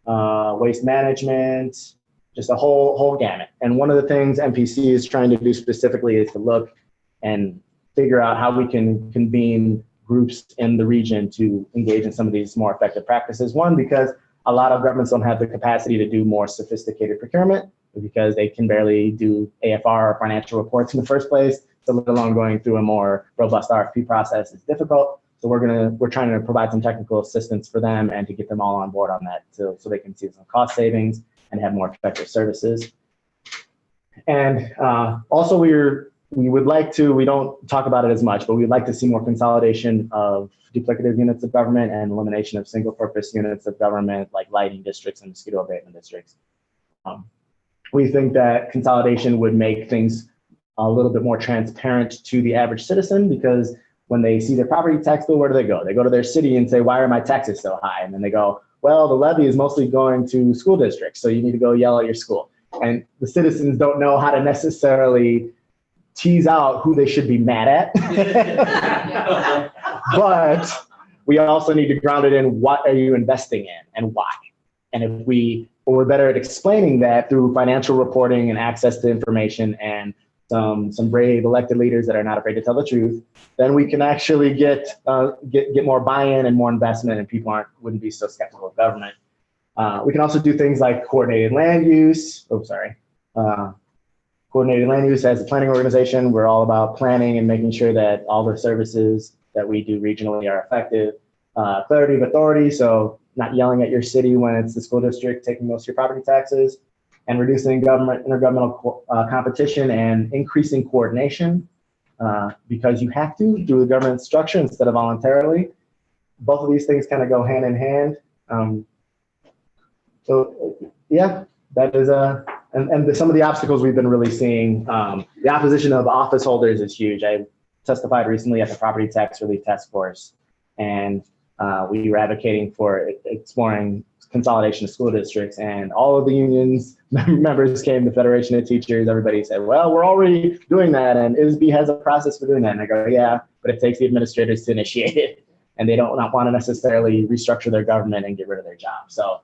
waste management, just a whole gamut. And one of the things MPC is trying to do specifically is to look and figure out how we can convene groups in the region to engage in some of these more effective practices. One, because a lot of governments don't have the capacity to do more sophisticated procurement because they can barely do AFR or financial reports in the first place. So let alone going through a more robust RFP process is difficult. So we're trying to provide some technical assistance for them and to get them all on board on that so they can see some cost savings and have more effective services. And also we would like to, we don't talk about it as much, but we'd like to see more consolidation of duplicative units of government and elimination of single purpose units of government like lighting districts and mosquito abatement districts. We think that consolidation would make things a little bit more transparent to the average citizen, because when they see their property tax bill, where do they go? They go to their city and say, why are my taxes so high? And then they go, well, the levy is mostly going to school districts, so you need to go yell at your school. And the citizens don't know how to necessarily tease out who they should be mad at. But we also need to ground it in what are you investing in and why. And if we're better at explaining that through financial reporting and access to information and some brave elected leaders that are not afraid to tell the truth, then we can actually get more buy-in and more investment, and people wouldn't be so skeptical of government. We can also do things like coordinated land use. Coordinated land use as a planning organization. We're all about planning and making sure that all the services that we do regionally are effective. Clarity of authority, so not yelling at your city when it's the school district taking most of your property taxes, and reducing intergovernmental competition and increasing coordination because you have to do the government structure instead of voluntarily. Both of these things kind of go hand in hand. So yeah, that is some of the obstacles we've been really seeing. The opposition of office holders is huge. I testified recently at the Property Tax Relief Task Force, and we were advocating for exploring consolidation of school districts, and all of the unions members came, the Federation of Teachers, everybody said, well, we're already doing that, and ISB has a process for doing that. And I go, yeah, but it takes the administrators to initiate it, and they don't want to necessarily restructure their government and get rid of their job. So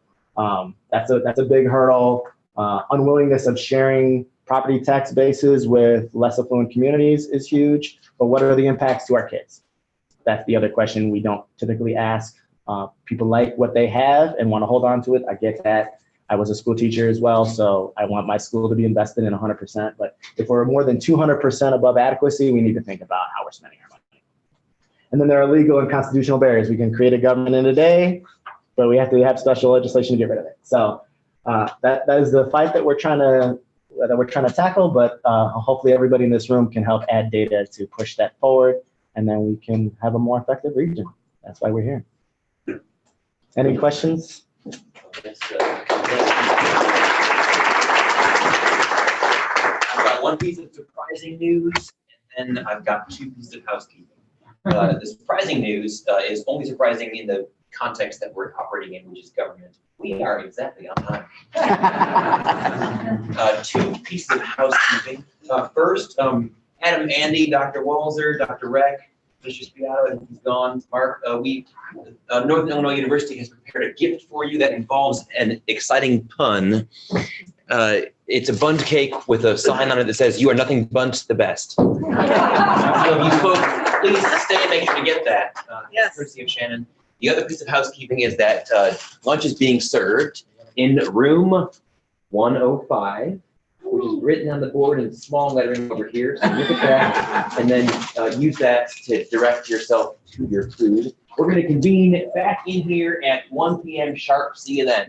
that's a big hurdle. Unwillingness of sharing property tax bases with less affluent communities is huge, but what are the impacts to our kids? That's the other question we don't typically ask. People like what they have and want to hold on to it. I get that. I was a school teacher as well, so I want my school to be invested in 100%. But if we're more than 200% above adequacy, we need to think about how we're spending our money. And then there are legal and constitutional barriers. We can create a government in a day, but we have to have special legislation to get rid of it. So that is the fight that we're trying to tackle. But hopefully, everybody in this room can help add data to push that forward, and then we can have a more effective region. That's why we're here. Any questions? Yes, I've got one piece of surprising news, and then I've got two pieces of housekeeping. The surprising news is only surprising in the context that we're operating in, which is government. We are exactly on time. Two pieces of housekeeping. First, Adam, Andy, Dr. Walzer, Dr. Reck, Mr. Spiato, I think he's gone. Mark, Northern Illinois University has prepared a gift for you that involves an exciting pun. It's a bundt cake with a sign on it that says, "You are nothing but the best." So if you could, please stay and make sure to get that. Yes. Courtesy of Shannon. The other piece of housekeeping is that lunch is being served in room 105, which is written on the board in small lettering over here. So look at that and then use that to direct yourself to your food. We're going to convene back in here at 1 p.m. sharp. See you then.